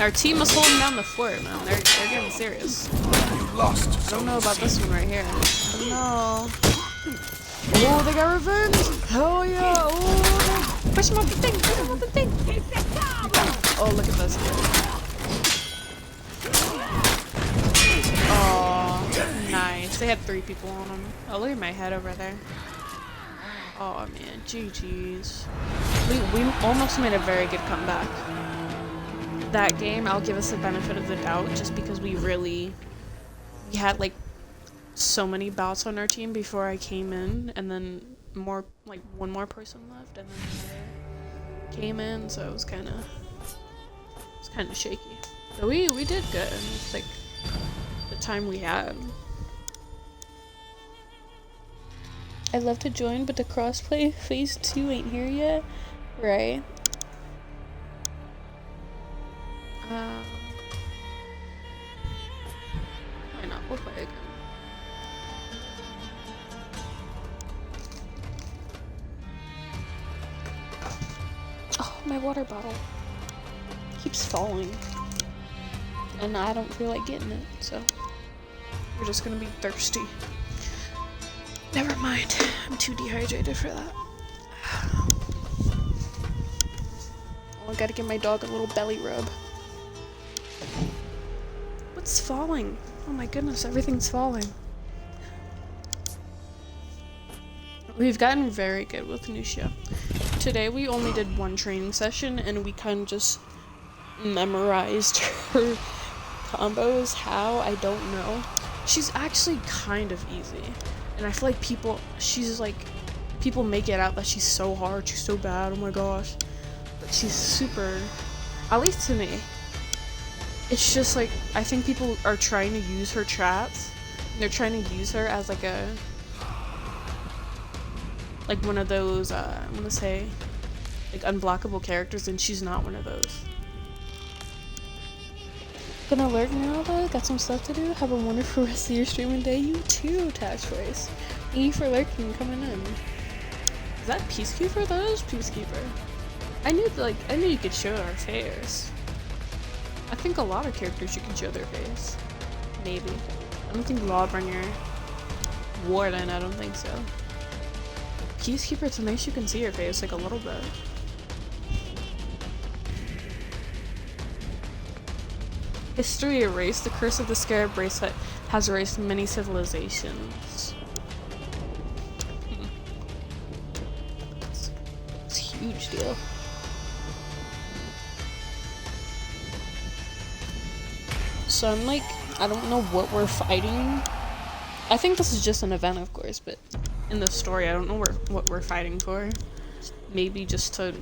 S1: Our team was holding down the fort, man. They're getting serious.
S4: You lost.
S1: I don't know about this one right here. No. Oh, they got revenge. Oh yeah. Oh, push him up the thing. Push him up the thing. Oh, look at this. Oh, nice. They had 3 people on them. Oh, look at my head over there. Oh man, GG's. We almost made a very good comeback. That game, I'll give us the benefit of the doubt just because we had like so many bots on our team before I came in, and then one more person left, and then another came in, so it was kind of shaky. But we did good. It's like the time we had. I'd love to join, but the crossplay phase 2 ain't here yet. Right. Why not? We'll play again. Oh, my water bottle keeps falling. And I don't feel like getting it, so we're just gonna be thirsty. Never mind. I'm too dehydrated for that. Oh, I gotta give my dog a little belly rub. What's falling? Oh my goodness, everything's falling. We've gotten very good with Nuxia. Today we only did 1 training session and we kind of just memorized her combos. How? I don't know. She's actually kind of easy. And I feel like people make it out that she's so hard, she's so bad, oh my gosh. But she's super, at least to me. It's just like, I think people are trying to use her traps. They're trying to use her as like one of those, I want to say, like unblockable characters, and she's not one of those. Gonna lurk now though, got some stuff to do. Have a wonderful rest of your streaming day. You too, Tax Race. Thank you for lurking and coming in. Is that Peacekeeper? That is Peacekeeper. I knew you could show our face. I think a lot of characters you can show their face. Maybe. I don't think Lawbringer, Warden, I don't think so. Peacekeeper, it's nice you can see your face, like a little bit. History erased. The curse of the scarab bracelet has erased many civilizations. It's a huge deal. So I'm like, I don't know what we're fighting. I think this is just an event, of course, but in the story, I don't know what we're fighting for. Maybe just to,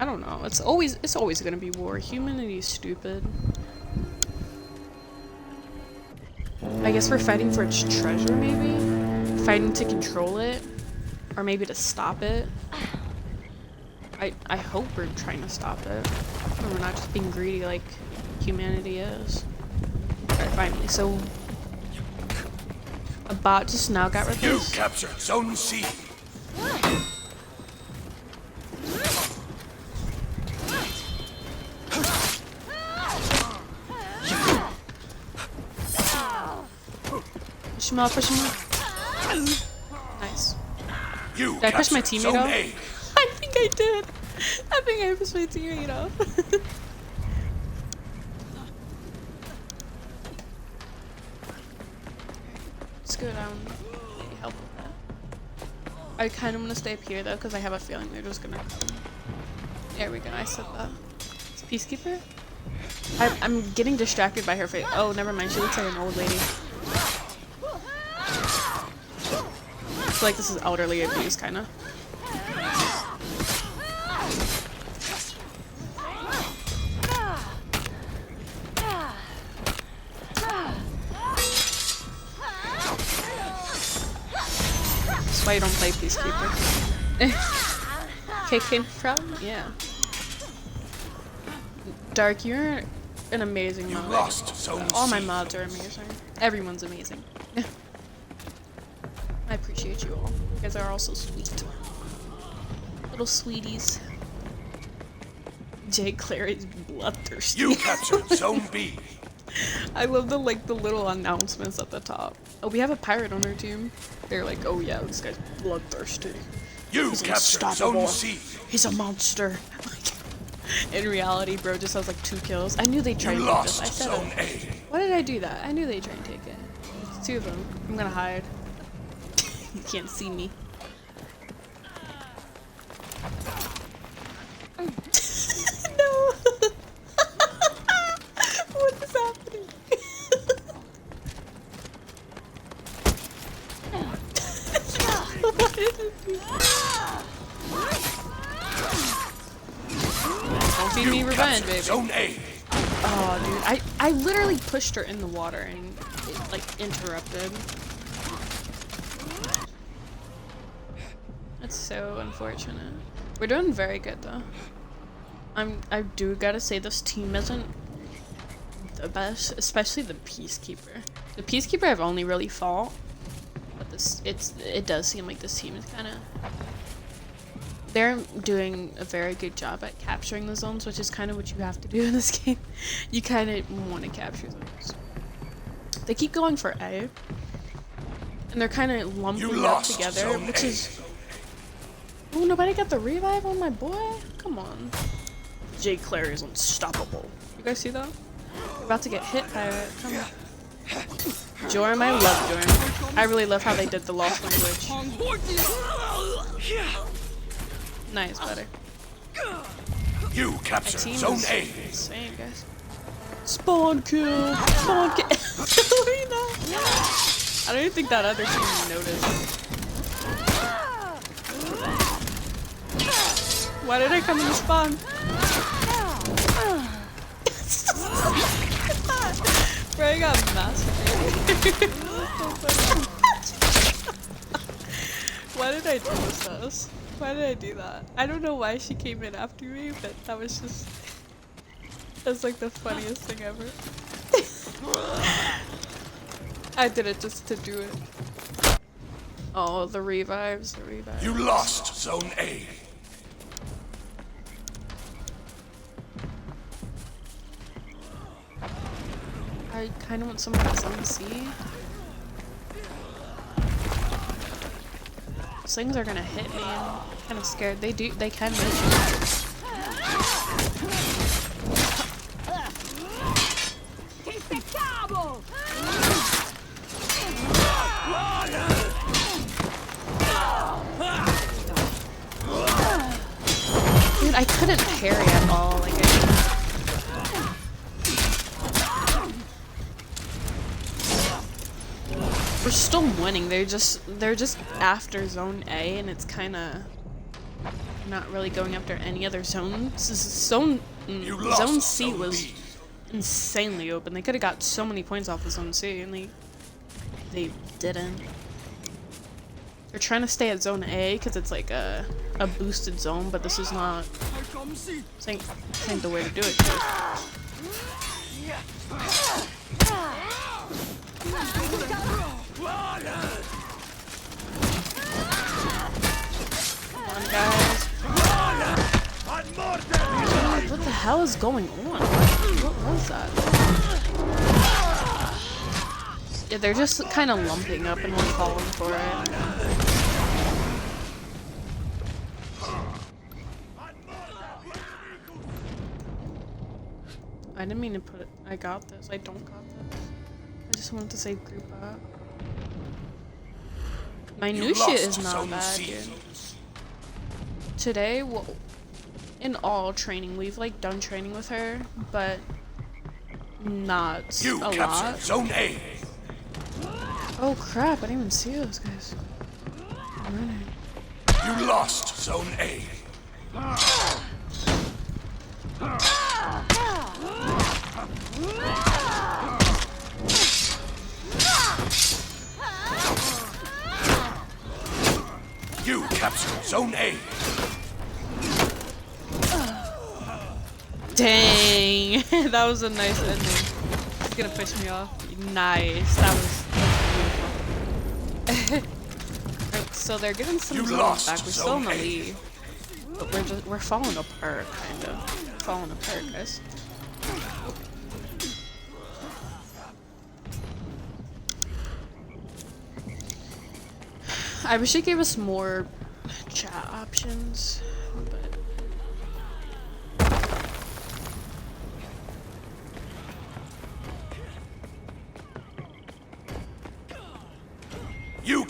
S1: I don't know. It's always gonna be war. Humanity is stupid. I guess we're fighting for its treasure, maybe? Fighting to control it? Or maybe to stop it? I hope we're trying to stop it. And we're not just being greedy like humanity is. Alright, finally. So a bot just now got rid of this.
S4: You captured Zone C.
S1: Push him off, push him off. Nice.
S4: You
S1: Did I push my
S4: captured
S1: teammate
S4: Zone
S1: off?
S4: A.
S1: I think I did. I think I pushed my teammate off. Let's go down. Maybe help with that. I kind of want to stay up here though, because I have a feeling they're just gonna come. There we go. I said that. It's Peacekeeper. I'm getting distracted by her face. Oh, never mind. She looks like an old lady. I feel like this is elderly abuse, kind of. That's why you don't play Peacekeeper. KK from? Yeah. Dark, you're an amazing mod.
S4: Lost Zone
S1: All my
S4: C.
S1: mods are amazing. Everyone's amazing. I appreciate you all. You guys are also sweet. Little sweeties. J. Claire is bloodthirsty.
S4: You captured Zone B.
S1: I love the little announcements at the top. Oh, we have a pirate on our team. They're like, oh yeah, this guy's bloodthirsty.
S4: You
S1: He's
S4: captured
S1: unstoppable.
S4: Zone C.
S1: He's a monster. In reality, bro just has like 2 kills. I knew they'd try
S4: You
S1: and take this.
S4: lost
S1: I said
S4: Zone
S1: it.
S4: A.
S1: Why did I do that? I knew they'd try and take it. It's 2 of them. I'm gonna hide. You can't see me. No! What is happening? What did I do? Don't feed me
S4: You
S1: revenge,
S4: captured
S1: baby.
S4: Zone A.
S1: Oh, dude, I literally pushed her in the water and it, like, interrupted. That's so unfortunate. We're doing very good, though. I do gotta say this team isn't the best, especially the Peacekeeper. The Peacekeeper I've only really fought, but it does seem like this team is kind of... They're doing a very good job at capturing the zones, which is kind of what you have to do in this game. You kind of want to capture zones. They keep going for A, and they're kind of lumping up together, which is... Ooh, nobody got the revive on my boy? Come on. J. Claire is unstoppable. You guys see that? We're about to get hit by it. Come on. Jorm, I love Jorm. I really love how they did the lost language. Nice, buddy.
S4: You
S1: My
S4: captured
S1: team
S4: Zone
S1: is
S4: A.
S1: insane, guys. Spawn kill! Spawn kill! I don't even think that other team noticed. Why did I come in the spawn? Bro, I got massacred. Why did I do this? Why did I do that? I don't know why she came in after me, but that was just... That's like the funniest thing ever. I did it just to do it. Oh, the revives,
S4: You lost Zone A.
S1: I kind of want someone to zone C. Those things are gonna hit me. I'm kind of scared. They can hit you. Dude, I couldn't parry at all. Like we're still winning. They're just after Zone A, and it's kind of not really going after any other zones. Zone C was insanely open. They could have got so many points off of Zone C, and they didn't. They're trying to stay at Zone A because it's like a boosted zone, but this is not. This ain't the way to do it. Dude. Come on, guys. What the hell is going on? What was that? Yeah, they're just kind of lumping up and we're falling for it. I didn't mean to put it. I got this. I don't got this. I just wanted to say group up. My Nuxia is not bad, dude. Today, well, in all training, we've like done training with her, but not a lot.
S4: Zone A.
S1: Oh crap! I didn't even see those guys. I'm running.
S4: You lost Zone A. You captured Zone A.
S1: Dang! That was a nice ending. It's gonna push me off. Nice. That was beautiful. Right, so they're getting some zones back. We're still in the lead. But we're falling apart, kinda. We're falling apart, guys. I wish it gave us more chat options, but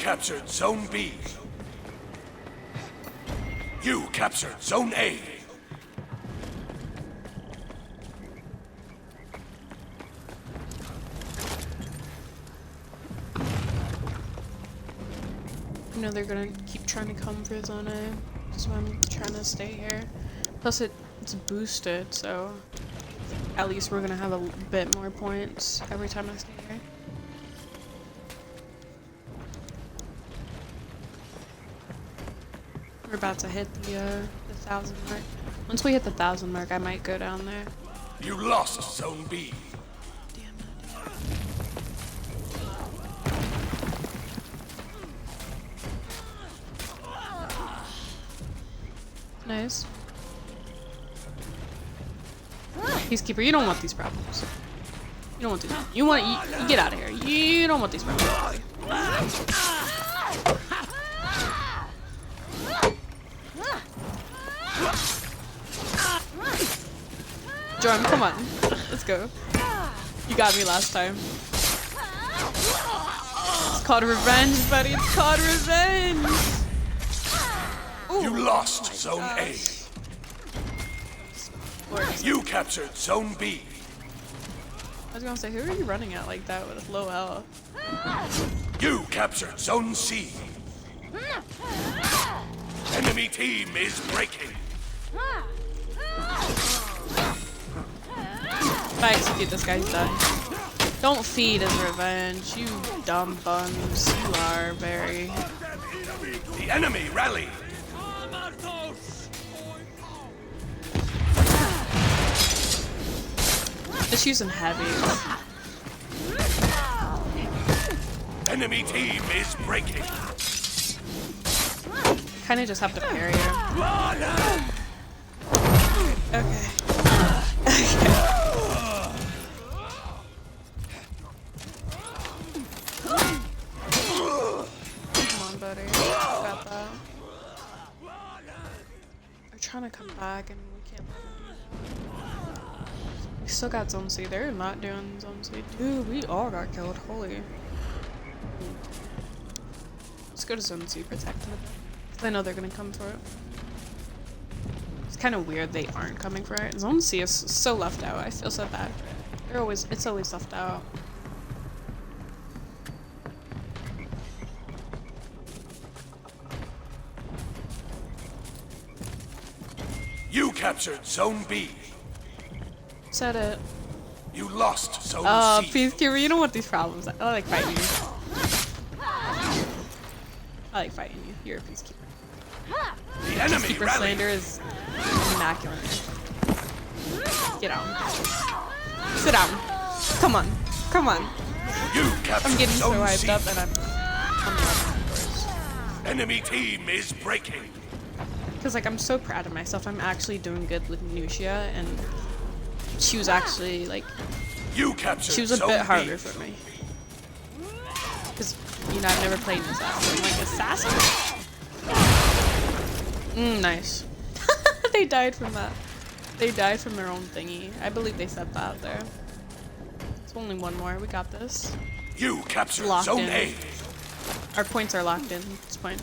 S4: captured Zone B. You captured Zone A.
S1: You know they're gonna keep trying to come for Zone A. That's why I'm trying to stay here. Plus it's boosted, so at least we're gonna have a bit more points every time I stay here. We're about to hit the 1,000 mark. Once we hit the 1,000 mark, I might go down there.
S4: You lost Zone B.
S1: Damn it. Nice. Peacekeeper, you don't want these problems. You don't want these. You get out of here. You don't want these problems. Jordan, come on. Let's go. You got me last time. It's called revenge, buddy. It's called revenge. Ooh.
S4: You lost Zone A. You captured Zone B.
S1: I was gonna say, who are you running at like that with low health?
S4: You captured Zone C. Enemy team is breaking.
S1: If I execute this guy, he's done. Don't feed his revenge, you dumb buns. You are very...
S4: The enemy rally.
S1: Just using heavy.
S4: Enemy team is breaking.
S1: Kinda just have to parry him. Okay. Come on, buddy. Got that. They're trying to come back and we can't let them do that. We still got Zone C. They're not doing Zone C. Dude, we all got killed. Holy. Let's go to Zone C, protect them. I know they're gonna come for it. It's kind of weird they aren't coming for it. Zone C is so left out. I feel so bad for it. It's always left out.
S4: You captured Zone B.
S1: Said it.
S4: You lost Zone C.
S1: Peacekeeper, you don't want these problems. I like fighting you. I like fighting you. You're a peacekeeper.
S4: The enemy
S1: Peacekeeper
S4: rally.
S1: slander is immaculate. Get out. Sit down. Come on. Come on.
S4: You captured
S1: I'm getting so
S4: Zone
S1: hyped
S4: C.
S1: up and I'm course.
S4: Enemy team is breaking.
S1: Because like I'm so proud of myself. I'm actually doing good with Nuxia, and she was actually like
S4: You captured
S1: she was a
S4: Zone
S1: bit
S4: B.
S1: harder for me. Because you know I've never played an assassin. Like assassin. Nice. They died from that. They died from their own thingy. I believe they said that there. It's only one more. We got this.
S4: You captured
S1: Locked
S4: Zone
S1: in.
S4: A.
S1: Our points are locked in at this point.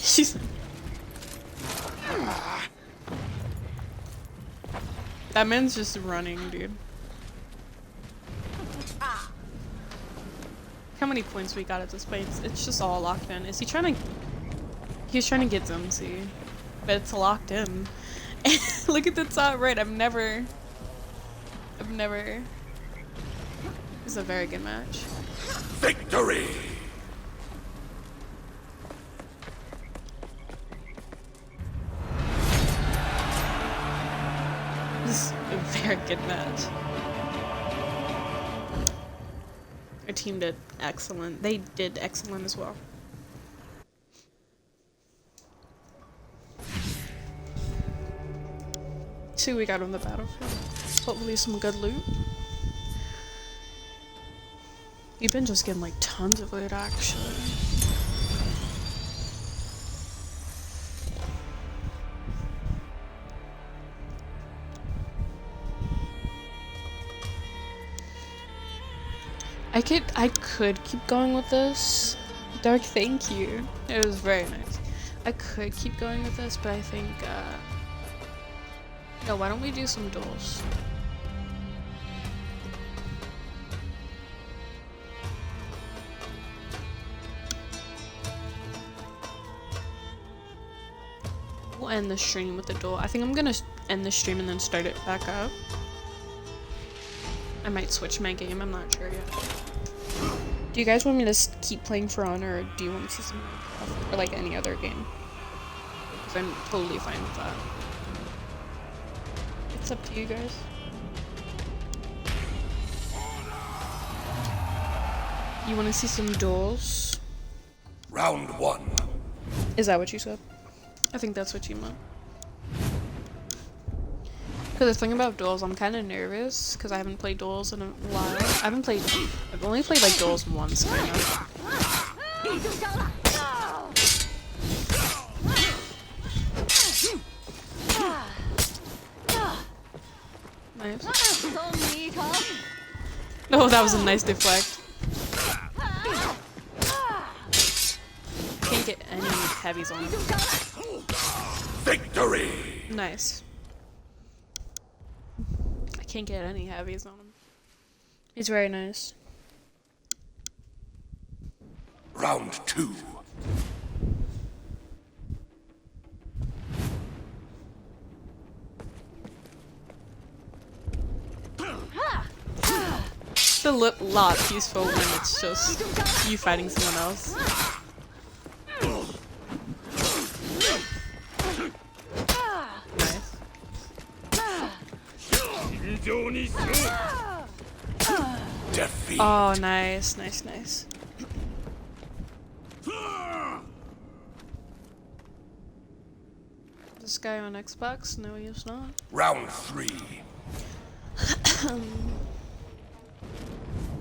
S1: She's... That man's just running, dude. How many points we got at this point? It's just all locked in. Is he trying to... He's trying to get them, see? But it's locked in. Look at the top right. I've never... This is a very good match.
S4: Victory.
S1: This is a very good match. Our team did excellent. They did excellent as well. See what we got on the battlefield. Hopefully some good loot. We've been just getting like tons of loot actually. I could keep going with this. Dark, thank you. It was very nice. I could keep going with this, but I think, no, why don't we do some duels? We'll end the stream with the duel. I think I'm gonna end the stream and then start it back up. I might switch my game, I'm not sure yet. Do you guys want me to keep playing For Honor, or do you want to see some Minecraft? Or like any other game? Because I'm totally fine with that. It's up to you guys. You want to see some duels?
S4: Round 1.
S1: Is that what you said? I think that's what you meant. Because the thing about duels, I'm kind of nervous because I haven't played duels in a while. I've only played like duels once, kind of. Nice. Oh, that was a nice deflect. Can't get any heavies on him.
S4: Victory!
S1: Nice. I can't get any heavies on him. He's very nice.
S4: Round 2.
S1: It's a lot peaceful when it's just you fighting someone else. Nice.
S4: Defeat.
S1: Oh, nice, nice, nice. This guy on Xbox? No, he's not.
S4: Round 3.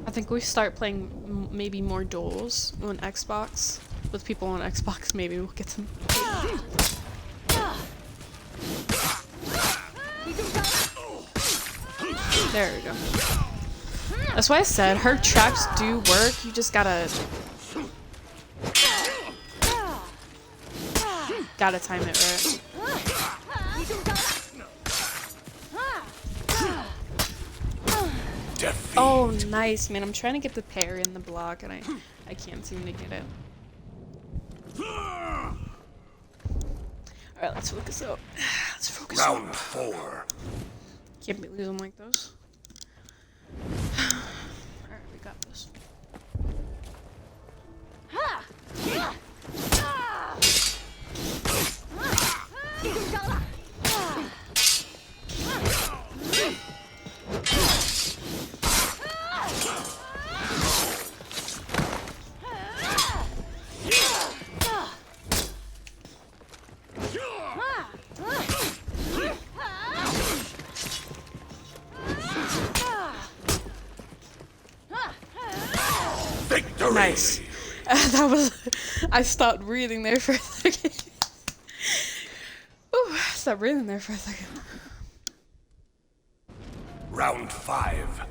S1: I think we start playing maybe more duels on Xbox. With people on Xbox, maybe we'll get some. There we go. That's why I said her traps do work. You just gotta time it right.
S4: Defeat.
S1: Oh, nice, man. I'm trying to get the parry in the block, and I can't seem to get it. Alright, let's focus up. Let's focus up.
S4: Round 4.
S1: Can't be losing like those. Alright, we got this.
S4: Victory.
S1: Nice. That was. I stopped breathing there for a second. Ooh, I stopped breathing there for a second.
S4: Round 5.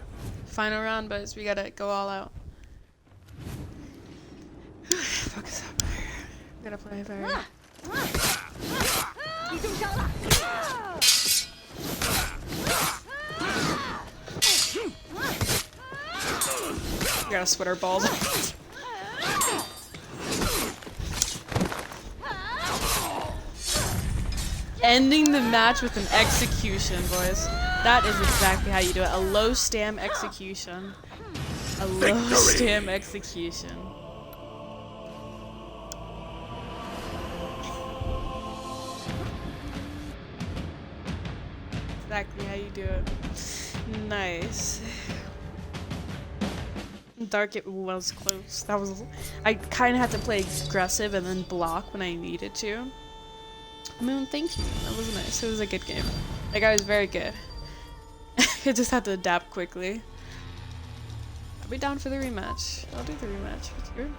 S1: Final round, boys. We gotta go all out. Focus up. We gotta play very. We gotta sweat our balls off. Ending the match with an execution, boys. That is exactly how you do it. A low stam execution. A low stam execution. Exactly how you do it. Nice. Dark, it was close. That was. I kind of had to play aggressive and then block when I needed to. Moon, thank you. That was nice. It was a good game. That guy was very good. I just had to adapt quickly. I'll be down for the rematch. I'll do the rematch with you.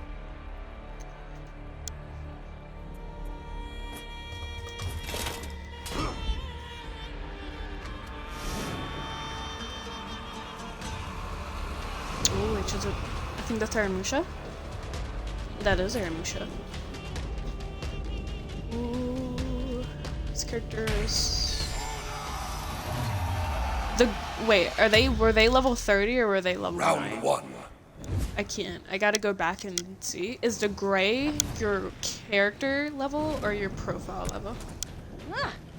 S1: Oh, it should have. think that's Aramusha. That is Aramusha. Ooh, this character is wait, were they level 30 or were they level 9?
S4: Round 1.
S1: I can't. I gotta go back and see. Is the gray your character level or your profile level?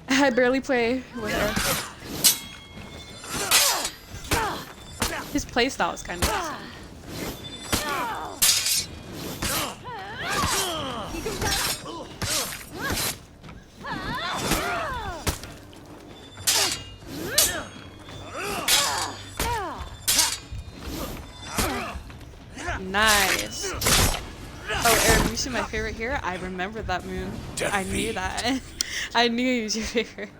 S1: I barely play with her. His playstyle is kind of awesome. Nice. Oh, Aaron, you see my favorite here? I remember that moon. I knew that. I knew he was your favorite.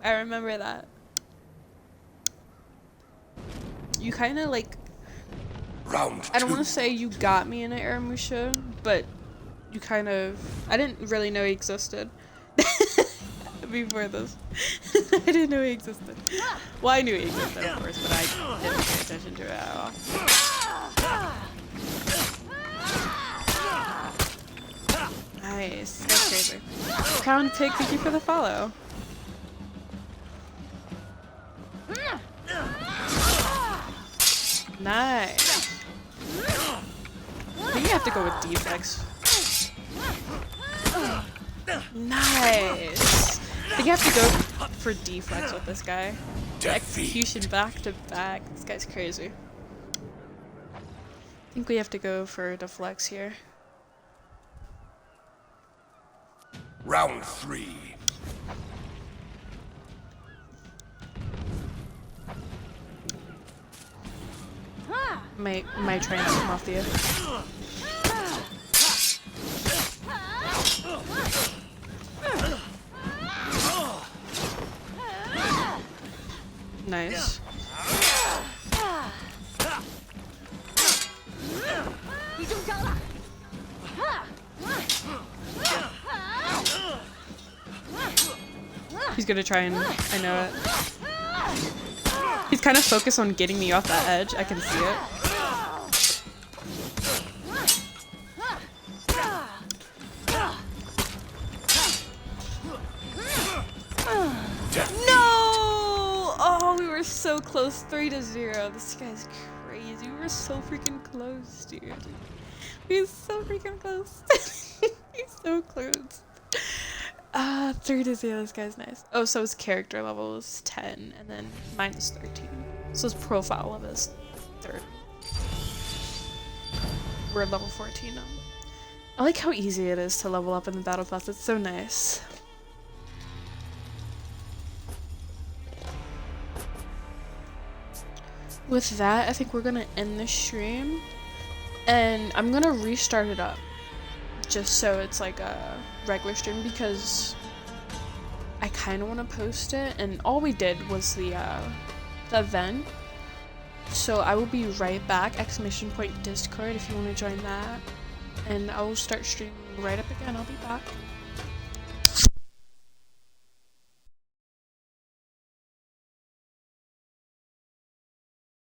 S1: I remember that. You kind of like...
S4: Round 2.
S1: I don't want to say you got me in an Aramusha, but you kind of... I didn't really know he existed. Before this. I didn't know he existed. Well, I knew he existed, of course, but I didn't pay attention to it at all. Nice. That's crazy. Crown Pig, thank you for the follow. Nice. I think you have to go with defects. Nice. I think you have to go for deflex with this guy. Execution back to back. This guy's crazy. I think we have to go for deflex here.
S4: Round 3.
S1: My train has come off the edge. Nice. He's gonna try and... I know it. He's kind of focused on getting me off that edge. I can see it. So close, 3-0. This guy's crazy. We were so freaking close, dude. We were so freaking close. He's so close. 3-0. This guy's nice. Oh, so his character level is 10, and then mine is 13. So his profile level is 30. We're level 14 now. I like how easy it is to level up in the battle pass. It's so nice. With that, I think we're gonna end the stream, and I'm gonna restart it up just so it's like a regular stream because I kind of want to post it, and all we did was the event. So I will be right back. !Discord if you want to join that, and I will start streaming right up again. I'll be back.